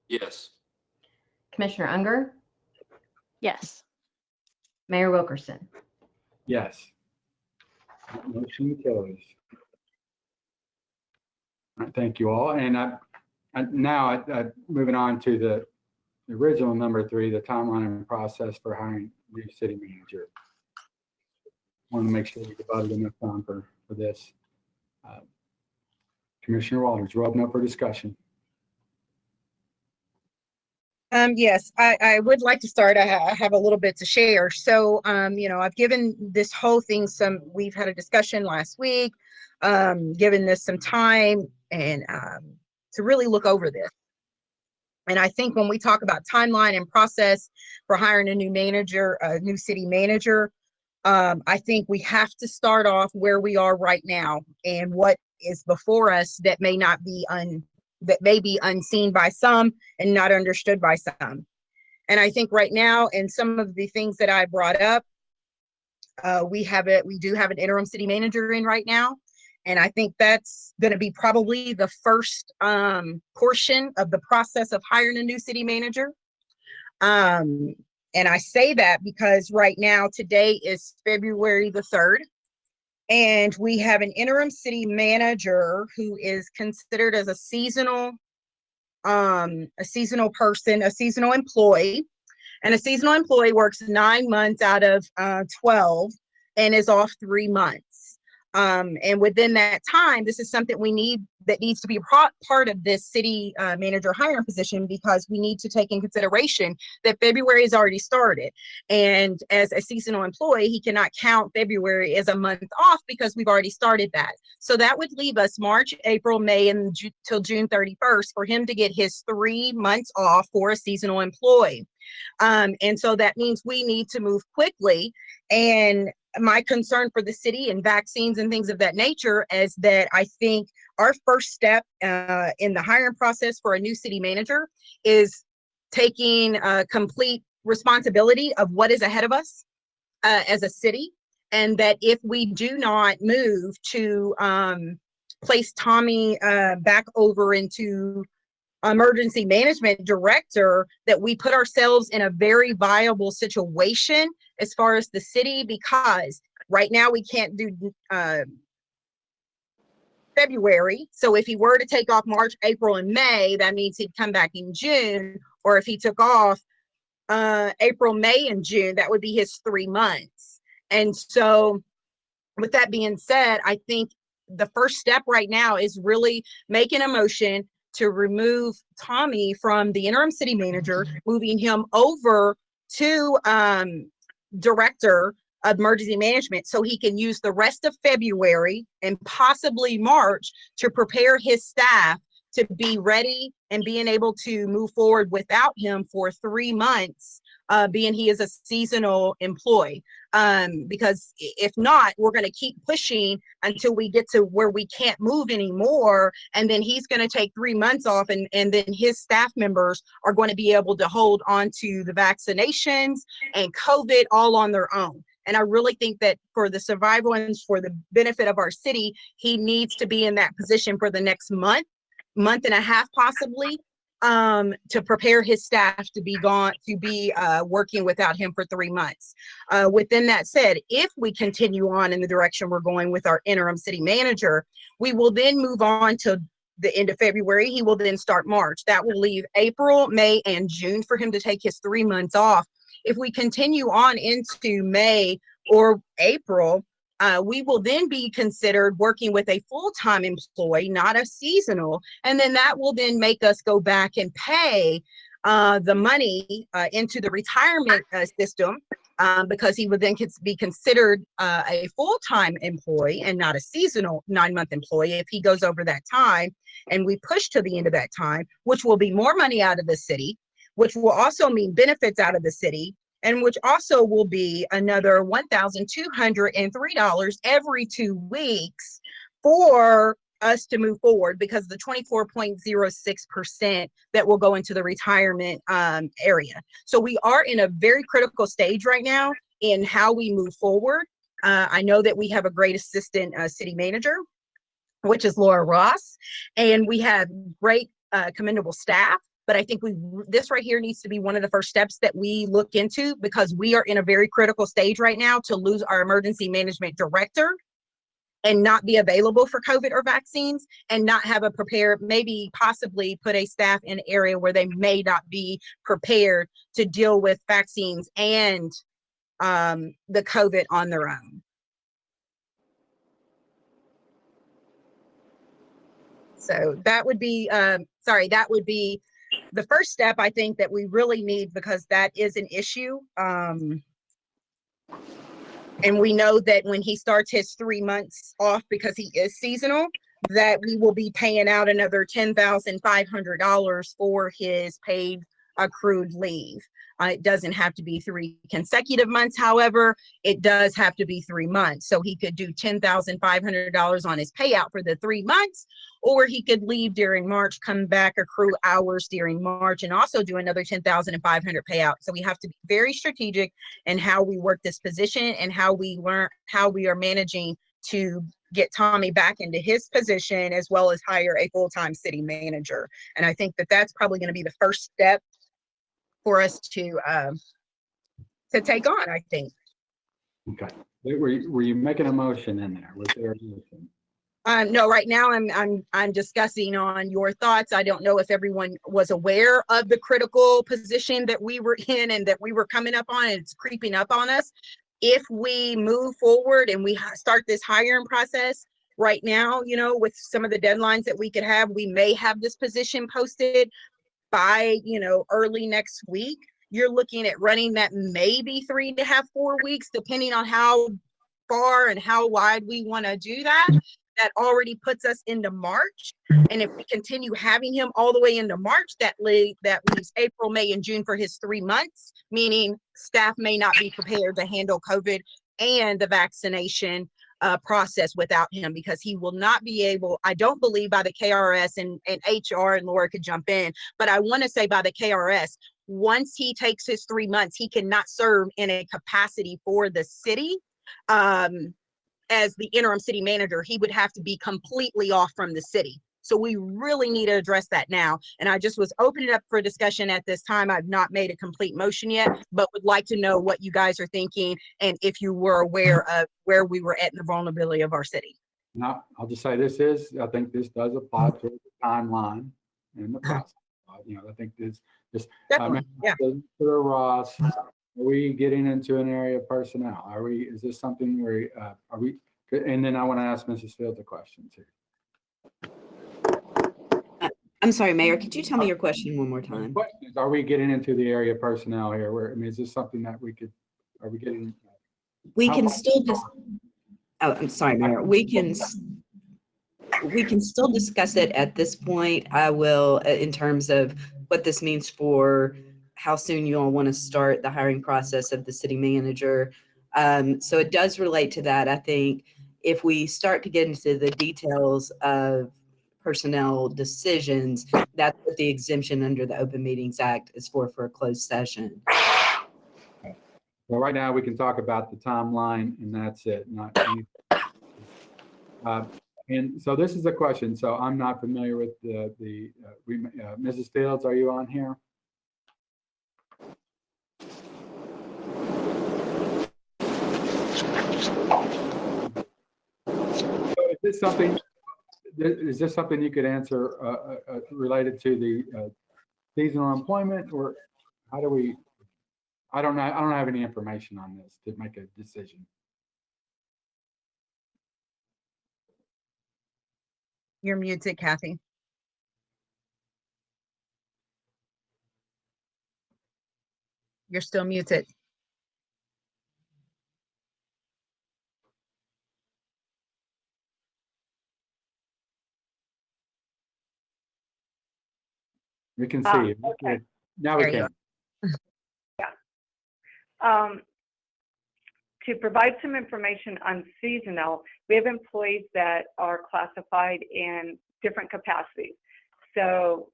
Yes. Commissioner Unger, Yes. Mayor Wilkerson. Yes. That motion carries. All right, thank you all. And now moving on to the original number 3, the timeline and process for hiring new city manager. Want to make sure we devoted enough time for this. Commissioner Walters, we'll open up for discussion. Yes, I would like to start. I have a little bit to share. So, I've given this whole thing we've had a discussion last week, given this some time and to really look over this. And I think when we talk about timeline and process for hiring a new manager, a new city manager, I think we have to start off where we are right now and what is before us that may not be that may be unseen by some and not understood by some. And I think right now, and some of the things that I brought up, we do have an interim city manager in right now. And I think that's going to be probably the first portion of the process of hiring a new city manager. And I say that because right now, today is February the 3rd. And we have an interim city manager who is considered as a seasonal person, a seasonal employee. And a seasonal employee works 9 months out of 12 and is off 3 months. And within that time, this is something that needs to be part of this city manager hiring position, because we need to take in consideration that February has already started. And as a seasonal employee, he cannot count February as a month off because we've already started that. So that would leave us March, April, May, and till June 31st for him to get his 3 months off for a seasonal employee. And so that means we need to move quickly. And my concern for the city and vaccines and things of that nature is that I think our first step in the hiring process for a new city manager is taking complete responsibility of what is ahead of us as a city. And that if we do not move to place Tommy back over into emergency management director, that we put ourselves in a very viable situation as far as the city, because right now we can't do February. So if he were to take off March, April, and May, that means he'd come back in June. Or if he took off April, May, and June, that would be his 3 months. And so with that being said, I think the first step right now is really making a motion to remove Tommy from the interim city manager, moving him over to director of emergency management, so he can use the rest of February and possibly March to prepare his staff to be ready and being able to move forward without him for 3 months, being he is a seasonal employee. Because if not, we're going to keep pushing until we get to where we can't move anymore. And then he's going to take 3 months off, and then his staff members are going to be able to hold on to the vaccinations and COVID all on their own. And I really think that for the survival and for the benefit of our city, he needs to be in that position for the next month and a half, possibly, to prepare his staff to be working without him for 3 months. Within that said, if we continue on in the direction we're going with our interim city manager, we will then move on to the end of February. He will then start March. That will leave April, May, and June for him to take his 3 months off. If we continue on into May or April, we will then be considered working with a full-time employee, not a seasonal. And then that will then make us go back and pay the money into the retirement system, because he would then be considered a full-time employee and not a seasonal 9-month employee if he goes over that time. And we push to the end of that time, which will be more money out of the city, which will also mean benefits out of the city, and which also will be another $1,203 every 2 weeks for us to move forward because the 24.06% that will go into the retirement area. So we are in a very critical stage right now in how we move forward. I know that we have a great assistant city manager, which is Laura Ross, and we have great commendable staff. But I think this right here needs to be one of the first steps that we look into, because we are in a very critical stage right now to lose our emergency management director and not be available for COVID or vaccines, and not have a prepared, maybe possibly put a staff in an area where they may not be prepared to deal with vaccines and the COVID on their own. So that would be, that would be the first step I think that we really need, because that is an issue. And we know that when he starts his 3 months off, because he is seasonal, that we will be paying out another $10,500 for his paid accrued leave. It doesn't have to be 3 consecutive months. However, it does have to be 3 months. So he could do $10,500 on his payout for the 3 months, or he could leave during March, come back, accrue hours during March, and also do another $10,500 payout. So we have to be very strategic in how we work this position and how we learn, how we are managing to get Tommy back into his position, as well as hire a full-time city manager. And I think that that's probably going to be the first step for us to take on, I think. Okay. Were you making a motion in there? Was there a motion? No, right now I'm discussing on your thoughts. I don't know if everyone was aware of the critical position that we were in and that we were coming up on, and it's creeping up on us. If we move forward and we start this hiring process right now, you know, with some of the deadlines that we could have, we may have this position posted by, you know, early next week. You're looking at running that maybe 3.5, 4 weeks, depending on how far and how wide we want to do that. That already puts us into March. And if we continue having him all the way into March, that leaves April, May, and June for his 3 months, meaning staff may not be prepared to handle COVID and the vaccination process without him, because he will not be able, I don't believe by the KRS, and HR and Laura could jump in, but I want to say by the KRS, once he takes his 3 months, he cannot serve in a capacity for the city. As the interim city manager, he would have to be completely off from the city. So we really need to address that now. And I just was opening it up for discussion at this time. I've not made a complete motion yet, but would like to know what you guys are thinking and if you were aware of where we were at in the vulnerability of our city. No, I'll just say I think this does apply to the timeline and the process. You know, I think this Definitely, yeah. Mr. Ross, are we getting into an area of personnel? Is this something where, are we, and then I want to ask Mrs. Fields a question too. I'm sorry, Mayor, could you tell me your question one more time? Question is, are we getting into the area of personnel here? Where, I mean, is this something that are we getting? We can still just, oh, I'm sorry, Mayor. We can still discuss it at this point. I will, in terms of what this means for how soon you all want to start the hiring process of the city manager. So it does relate to that. I think if we start to get into the details of personnel decisions, that's what the exemption under the Open Meetings Act is for a closed session. Well, right now we can talk about the timeline and that's it. Not and so this is a question. So I'm not familiar with Mrs. Fields, are you on here? So is this something you could answer related to the seasonal employment, or how do we? I don't know. I don't have any information on this to make a decision. You're muted, Kathy. You're still muted. We can see it. Okay. Now we can. to provide some information on seasonal, we have employees that are classified in different capacities. So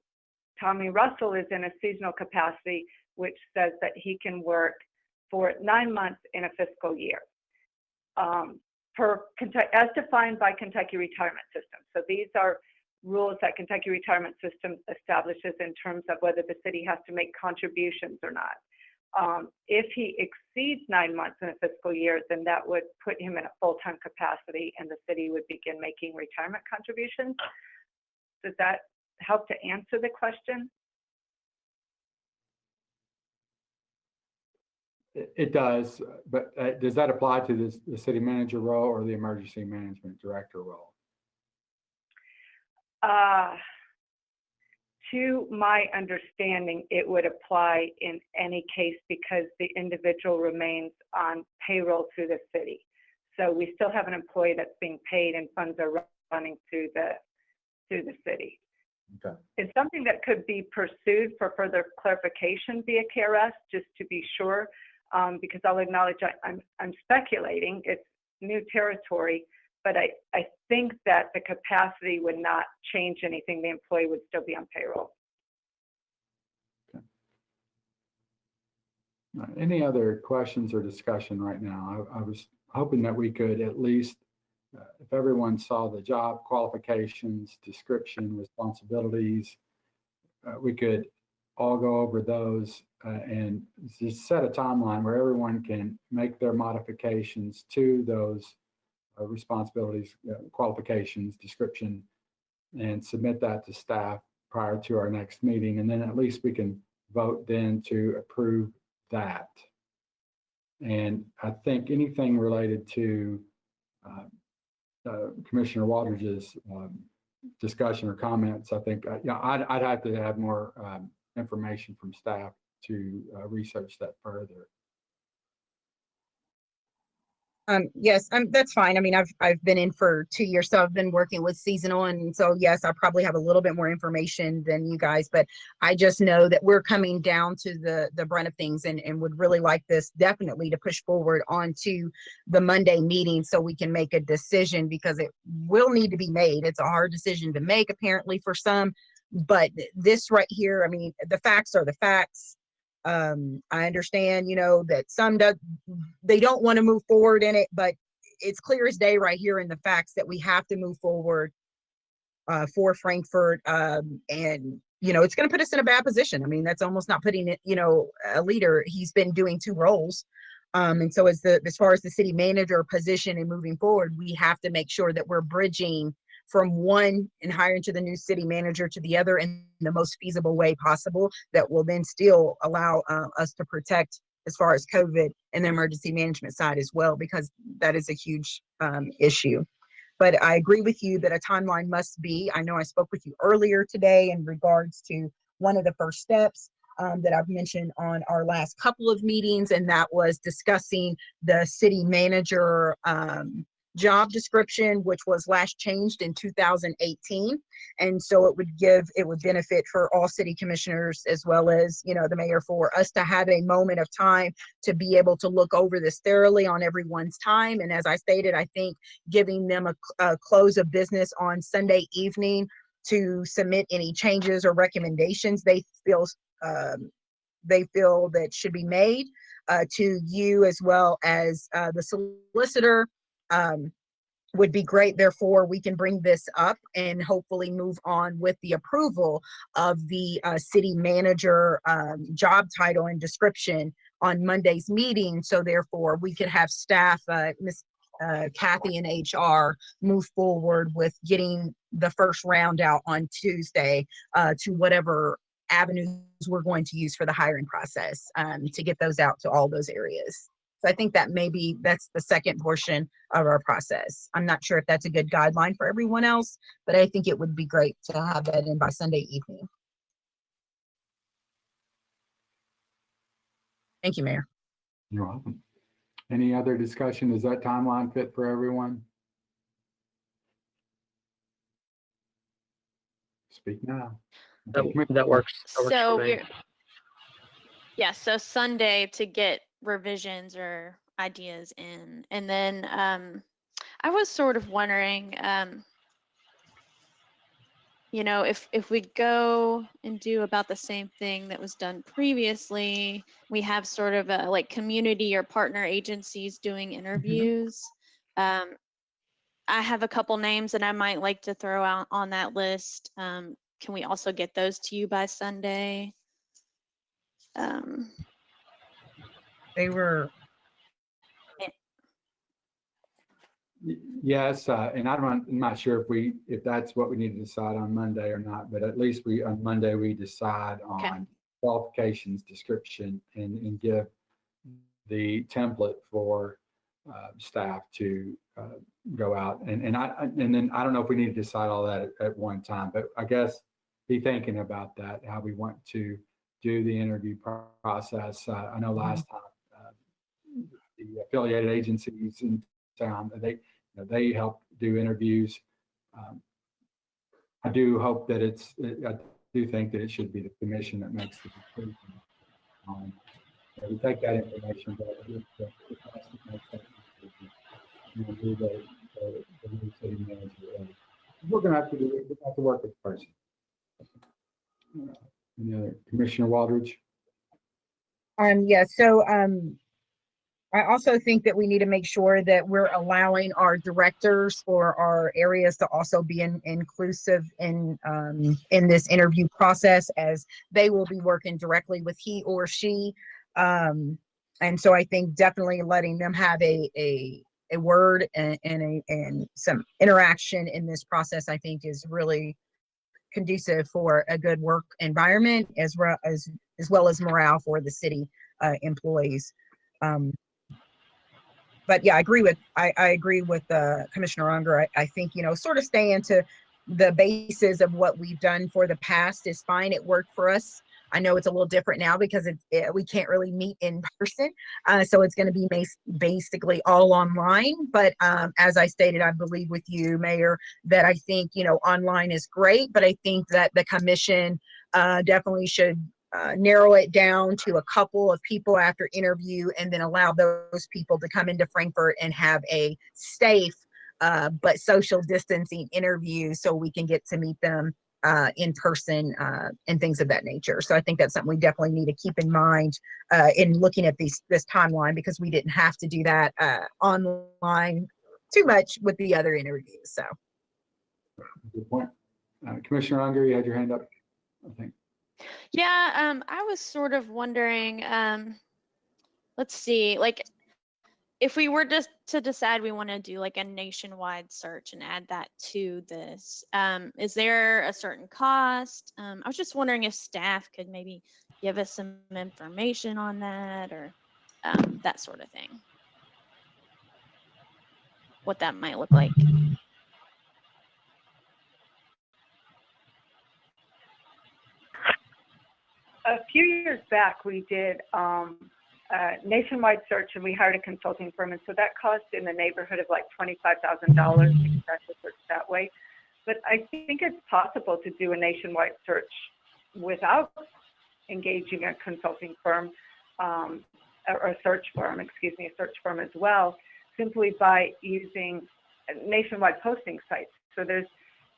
Tommy Russell is in a seasonal capacity, which says that he can work for 9 months in a fiscal year, as defined by Kentucky Retirement System. So these are rules that Kentucky Retirement System establishes in terms of whether the city has to make contributions or not. If he exceeds 9 months in a fiscal year, then that would put him in a full-time capacity and the city would begin making retirement contributions. Does that help to answer the question? It does, but does that apply to the city manager role or the emergency management director role? To my understanding, it would apply in any case because the individual remains on payroll through the city. So we still have an employee that's being paid and funds are running through the city. Okay. It's something that could be pursued for further clarification via KRS, just to be sure, because I'll acknowledge I'm speculating. It's new territory, but I think that the capacity would not change anything. The employee would still be on payroll. Okay. Any other questions or discussion right now? I was hoping that we could at least, if everyone saw the job qualifications, description, responsibilities, we could all go over those and just set a timeline where everyone can make their modifications to those responsibilities, qualifications, description, and submit that to staff prior to our next meeting. And then at least we can vote then to approve that. And I think anything related to Commissioner Waldridge's discussion or comments, I think I'd have to have more information from staff to research that further. Yes, that's fine. I mean, I've been in for 2 years, so I've been working with seasonal, and so yes, I probably have a little bit more information than you guys, but I just know that we're coming down to the brunt of things, and would really like this definitely to push forward onto the Monday meeting so we can make a decision, because it will need to be made. It's a hard decision to make apparently for some, but this right here, I mean, the facts are the facts. I understand, that some they don't want to move forward in it, but it's clear as day right here in the facts that we have to move forward for Frankfort. And, it's going to put us in a bad position. I mean, that's almost not putting it, a leader. He's been doing 2 roles. And so as far as the city manager position and moving forward, we have to make sure that we're bridging from one and hiring to the new city manager to the other in the most feasible way possible that will then still allow us to protect as far as COVID and the emergency management side as well, because that is a huge issue. But I agree with you that a timeline must be. I know I spoke with you earlier today in regards to one of the first steps that I've mentioned on our last couple of meetings, and that was discussing the city manager job description, which was last changed in 2018. And so it would benefit for all city commissioners as well as, the mayor, for us to have a moment of time to be able to look over this thoroughly on everyone's time. And as I stated, I think giving them a close of business on Sunday evening to submit any changes or recommendations they feel that should be made to you as well as the solicitor would be great. Therefore, we can bring this up and hopefully move on with the approval of the city manager job title and description on Monday's meeting. So therefore, we could have staff, Miss Kathy and HR, move forward with getting the first round out on Tuesday to whatever avenues we're going to use for the hiring process to get those out to all those areas. So I think that that's the second portion of our process. I'm not sure if that's a good guideline for everyone else, but I think it would be great to have that in by Sunday evening. Thank you, Mayor. You're welcome. Any other discussion? Does that timeline fit for everyone? Speak now. That works. That works So for me. so Sunday to get revisions or ideas in. And then I was sort of wondering, you know, if we go and do about the same thing that was done previously, we have sort of a, like community or partner agencies doing interviews. I have a couple names that I might like to throw out on that list. Can we also get those to you by Sunday? They were, Yes, and I'm not sure if that's what we need to decide on Monday or not, but at least on Monday, we decide Okay. on qualifications, description, and give the template for staff to go out. And then I don't know if we need to decide all that at one time, but I guess be thinking about that, how we want to do the interview process. I know last time the affiliated agencies in town, they help do interviews. I do hope that I do think that it should be the commission that makes the decision. We take that information, but do the new city manager. We're going to have to work with the person. Any other? Commissioner Waldridge? yeah, so I also think that we need to make sure that we're allowing our directors for our areas to also be inclusive in this interview process, as they will be working directly with he or she. And so I think definitely letting them have a word and some interaction in this process, I think, is really conducive for a good work environment, as well as morale for the city employees. But yeah, I agree with Commissioner Unger. I think, sort of staying to the basis of what we've done for the past is fine. It worked for us. I know it's a little different now because we can't really meet in person. So it's going to be basically all online. But as I stated, I believe with you, Mayor, that I think, online is great, but I think that the commission definitely should narrow it down to a couple of people after interview, and then allow those people to come into Frankfort and have a safe but social distancing interview, so we can get to meet them in person and things of that nature. So I think that's something we definitely need to keep in mind in looking at this timeline, because we didn't have to do that online too much with the other interviews. So good point. Commissioner Unger, you had your hand up, I think. Yeah, I was sort of wondering, let's see, like if we were just to decide we want to do like a nationwide search and add that to this, is there a certain cost? I was just wondering if staff could maybe give us some information on that, or that sort of thing. What that might look like. A few years back, we did a nationwide search, and we hired a consulting firm, and so that cost in the neighborhood of like $25,000 to conduct the search that way. But I think it's possible to do a nationwide search without engaging a consulting firm, or a search firm as well, simply by using nationwide posting sites. So there's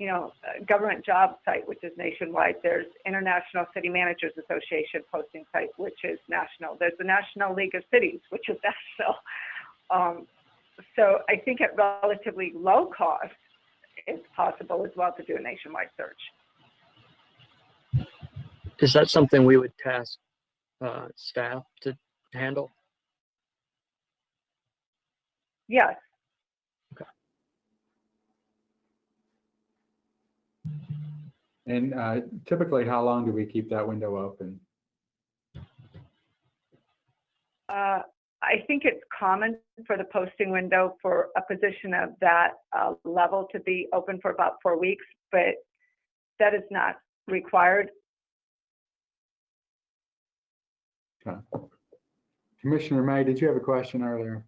a government job site, which is nationwide. There's International City Managers Association posting site, which is national. There's the National League of Cities, which is national. So I think at relatively low cost, it's possible as well to do a nationwide search. Is that something we would task staff to handle? Yes. And typically, how long do we keep that window open? I think it's common for the posting window for a position of that level to be open for about 4 weeks, but that is not required. Okay. Commissioner May, did you have a question earlier?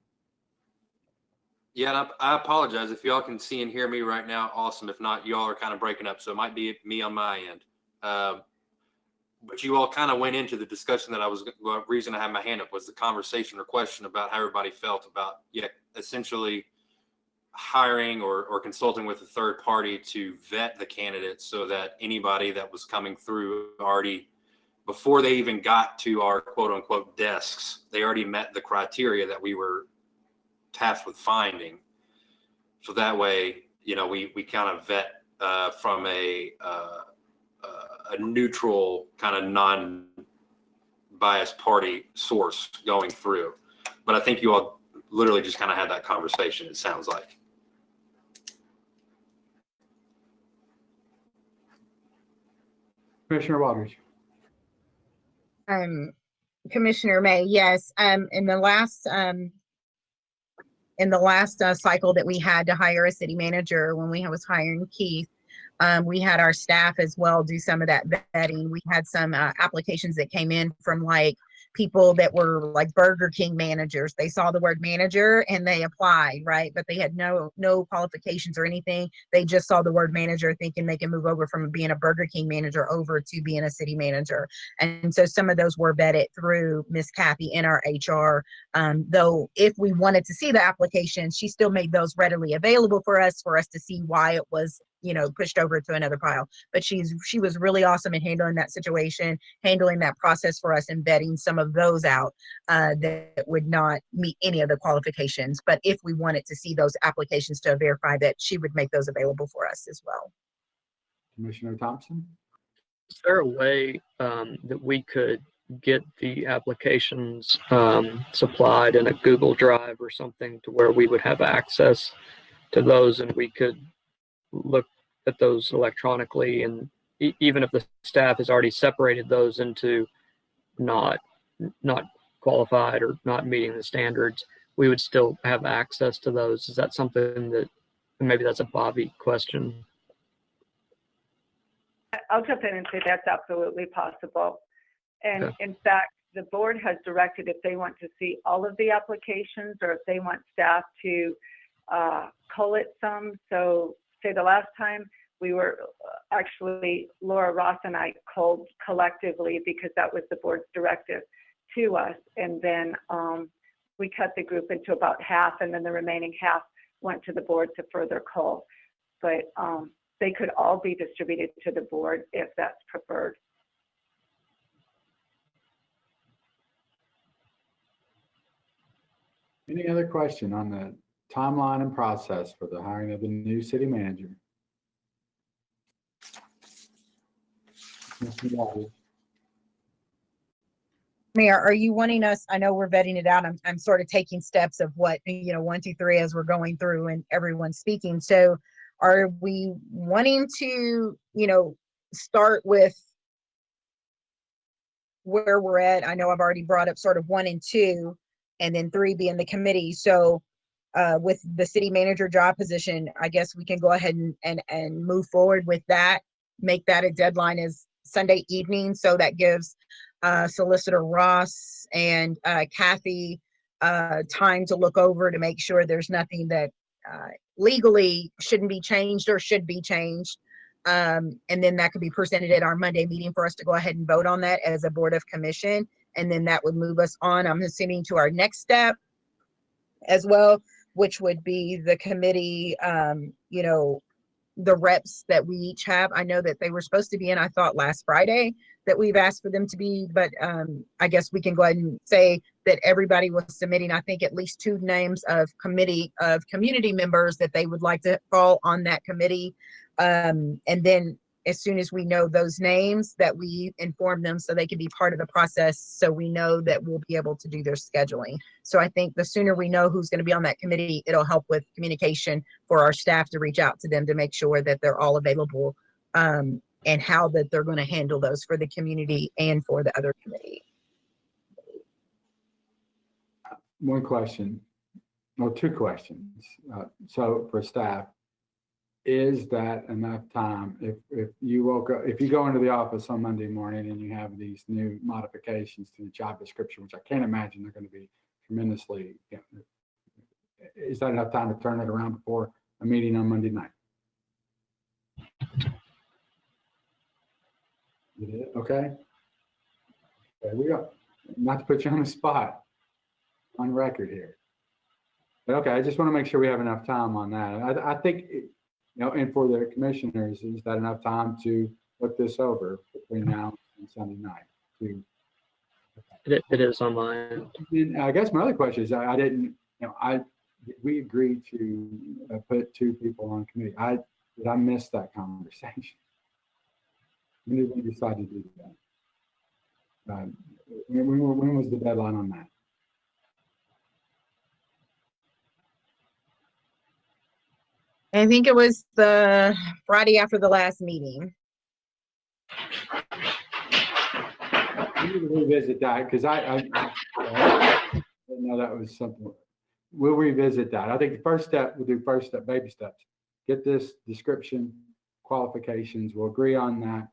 Yeah, and I apologize if y'all can see and hear me right now. Awesome. If not, y'all are kind of breaking up, so it might be me on my end. but you all kind of went into the discussion that well, reason I had my hand up was the conversation or question about how everybody felt about, essentially hiring or consulting with a third party to vet the candidates so that anybody that was coming through already, before they even got to our quote unquote desks, they already met the criteria that we were tasked with finding. So that way, we kind of vet from a neutral kind of non-biased party source going through. But I think you all literally just kind of had that conversation, it sounds like. Commissioner Waters. Commissioner May, yes. In the last cycle that we had to hire a city manager, when we was hiring Keith, we had our staff as well do some of that vetting. We had some applications that came in from like people that were like Burger King managers. They saw the word manager and they applied, right? But they had no qualifications or anything. They just saw the word manager thinking they can move over from being a Burger King manager over to being a city manager. And so some of those were vetted through Miss Kathy in our HR. Though if we wanted to see the application, she still made those readily available for us to see why it was pushed over to another pile. But she was really awesome in handling that situation, handling that process for us, and vetting some of those out that would not meet any of the qualifications. But if we wanted to see those applications to verify that, she would make those available for us as well. Commissioner Thompson. Is there a way that we could get the applications supplied in a Google Drive or something to where we would have access to those and we could look at those electronically, and even if the staff has already separated those into not qualified or not meeting the standards, we would still have access to those? Is that something that, maybe that's a Bobby question? I'll jump in and say that's absolutely possible. And Okay. In fact, the board has directed if they want to see all of the applications or if they want staff to collate some. So say the last time we were actually, Laura Ross and I culled collectively because that was the board's directive to us. And then we cut the group into about half, and then the remaining half went to the board to further cull. But they could all be distributed to the board if that's preferred. Any other question on the timeline and process for the hiring of the new city manager? Commissioner Waters. Mayor, are you wanting us, I know we're vetting it out, I'm sort of taking steps of what, 1, 2, 3 as we're going through and everyone's speaking. So are we wanting to, start with where we're at? I know I've already brought up sort of 1 and 2, and then 3 being the committee. So with the city manager job position, I guess we can go ahead and move forward with that, make that a deadline as Sunday evening. So that gives Solicitor Ross and Kathy time to look over to make sure there's nothing that legally shouldn't be changed or should be changed. And then that could be presented at our Monday meeting for us to go ahead and vote on that as a Board of Commission. And then that would move us on, I'm assuming, to our next step as well, which would be the committee, the reps that we each have. I know that they were supposed to be in, I thought, last Friday that we've asked for them to be, but I guess we can go ahead and say that everybody was submitting, I think, at least 2 names of community members that they would like to fall on that committee. And then as soon as we know those names, that we inform them so they can be part of the process, so we know that we'll be able to do their scheduling. So I think the sooner we know who's going to be on that committee, it'll help with communication for our staff to reach out to them to make sure that they're all available, and how that they're going to handle those for the community and for the other committee. One question, or 2 questions. So for staff, is that enough time? If you go into the office on Monday morning and you have these new modifications to the job description, which I can't imagine they're going to be tremendously, is that enough time to turn it around before a meeting on Monday night? Okay. Okay, we don't, not to put you on the spot, on record here. But okay, I just want to make sure we have enough time on that. I think, and for the commissioners, is that enough time to look this over between now and Sunday night? It is on my end. And I guess my other question is, I didn't, we agreed to put 2 people on committee. Did I miss that conversation? When did we decide to do that? When was the deadline on that? I think it was the Friday after the last meeting. We need to revisit that because I didn't know that was something. We'll revisit that. I think the first step, we'll do first step, baby steps. Get this description, qualifications, we'll agree on that.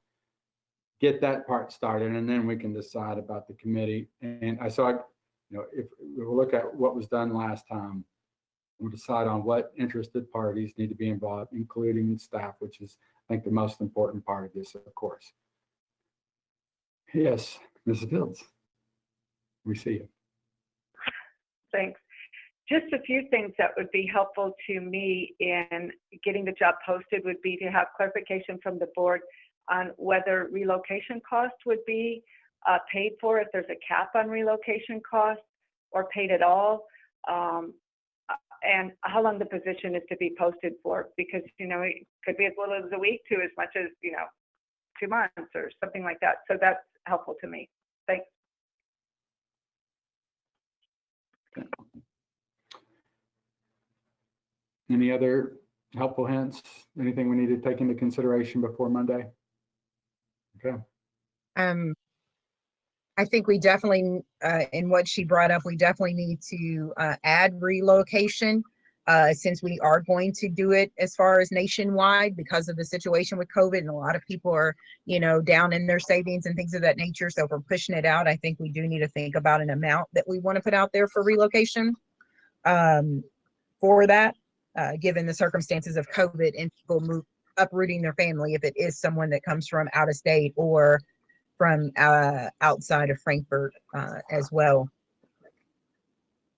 Get that part started, and then we can decide about the committee. And if we'll look at what was done last time, we'll decide on what interested parties need to be involved, including staff, which is, I think, the most important part of this, of course. Yes, Mrs. Fields, we see you. Thanks. Just a few things that would be helpful to me in getting the job posted would be to have clarification from the board on whether relocation costs would be paid for, if there's a cap on relocation costs or paid at all, and how long the position is to be posted for, because, it could be as little as a week to as much as, 2 months or something like that. So that's helpful to me. Thanks. Any other helpful hints? Anything we need to take into consideration before Monday? Okay. I think we definitely, in what she brought up, we definitely need to add relocation since we are going to do it as far as nationwide because of the situation with COVID, and a lot of people are, down in their savings and things of that nature. So if we're pushing it out, I think we do need to think about an amount that we want to put out there for relocation for that, given the circumstances of COVID and people uprooting their family if it is someone that comes from out of state or from outside of Frankfort as well.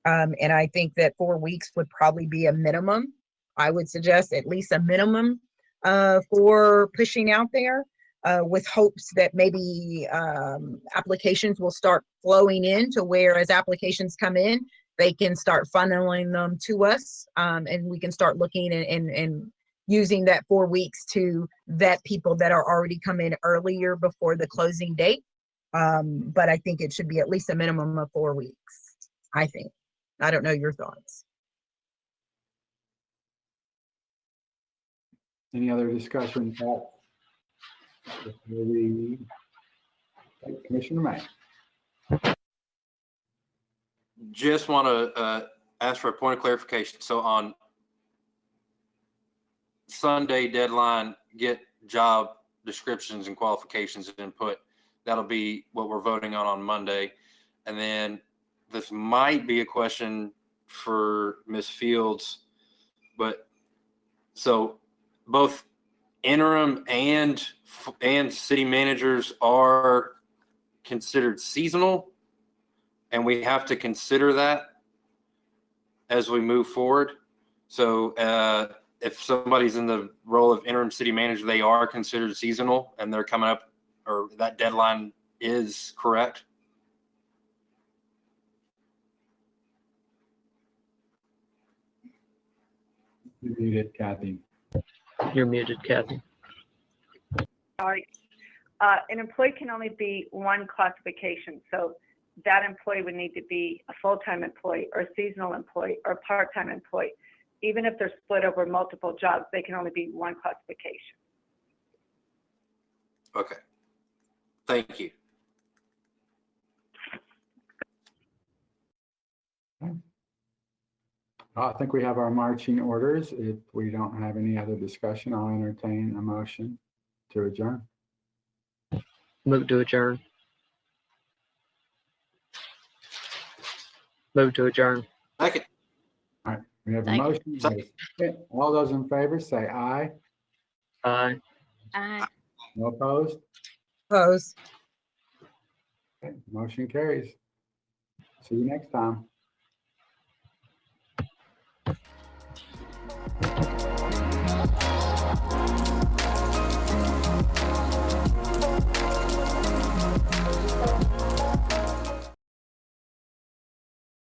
And I think that 4 weeks would probably be a minimum. I would suggest at least a minimum for pushing out there with hopes that maybe applications will start flowing in to where as applications come in, they can start funneling them to us and we can start looking and using that 4 weeks to vet people that are already come in earlier before the closing date. But I think it should be at least a minimum of 4 weeks, I think. I don't know your thoughts. Any other discussion? Commissioner May. Just want to ask for a point of clarification. So on Sunday deadline, get job descriptions and qualifications input. That'll be what we're voting on Monday. And then this might be a question for Ms. Fields, but so both interim and city managers are considered seasonal, and we have to consider that as we move forward. So if somebody's in the role of interim city manager, they are considered seasonal and they're coming up, or that deadline is correct. You're muted, Kathy. You're muted, Kathy. Sorry. An employee can only be one classification. So that employee would need to be a full-time employee or a seasonal employee or a part-time employee. Even if they're split over multiple jobs, they can only be one classification. Okay. Thank you. I think we have our marching orders. If we don't have any other discussion, I'll entertain a motion to adjourn. Move to adjourn. Move to adjourn. Second. All right, we have a Second. motion. Second. All those in favor say aye. Aye. Aye. No opposed? Opposed. Okay, motion carries. See you next time.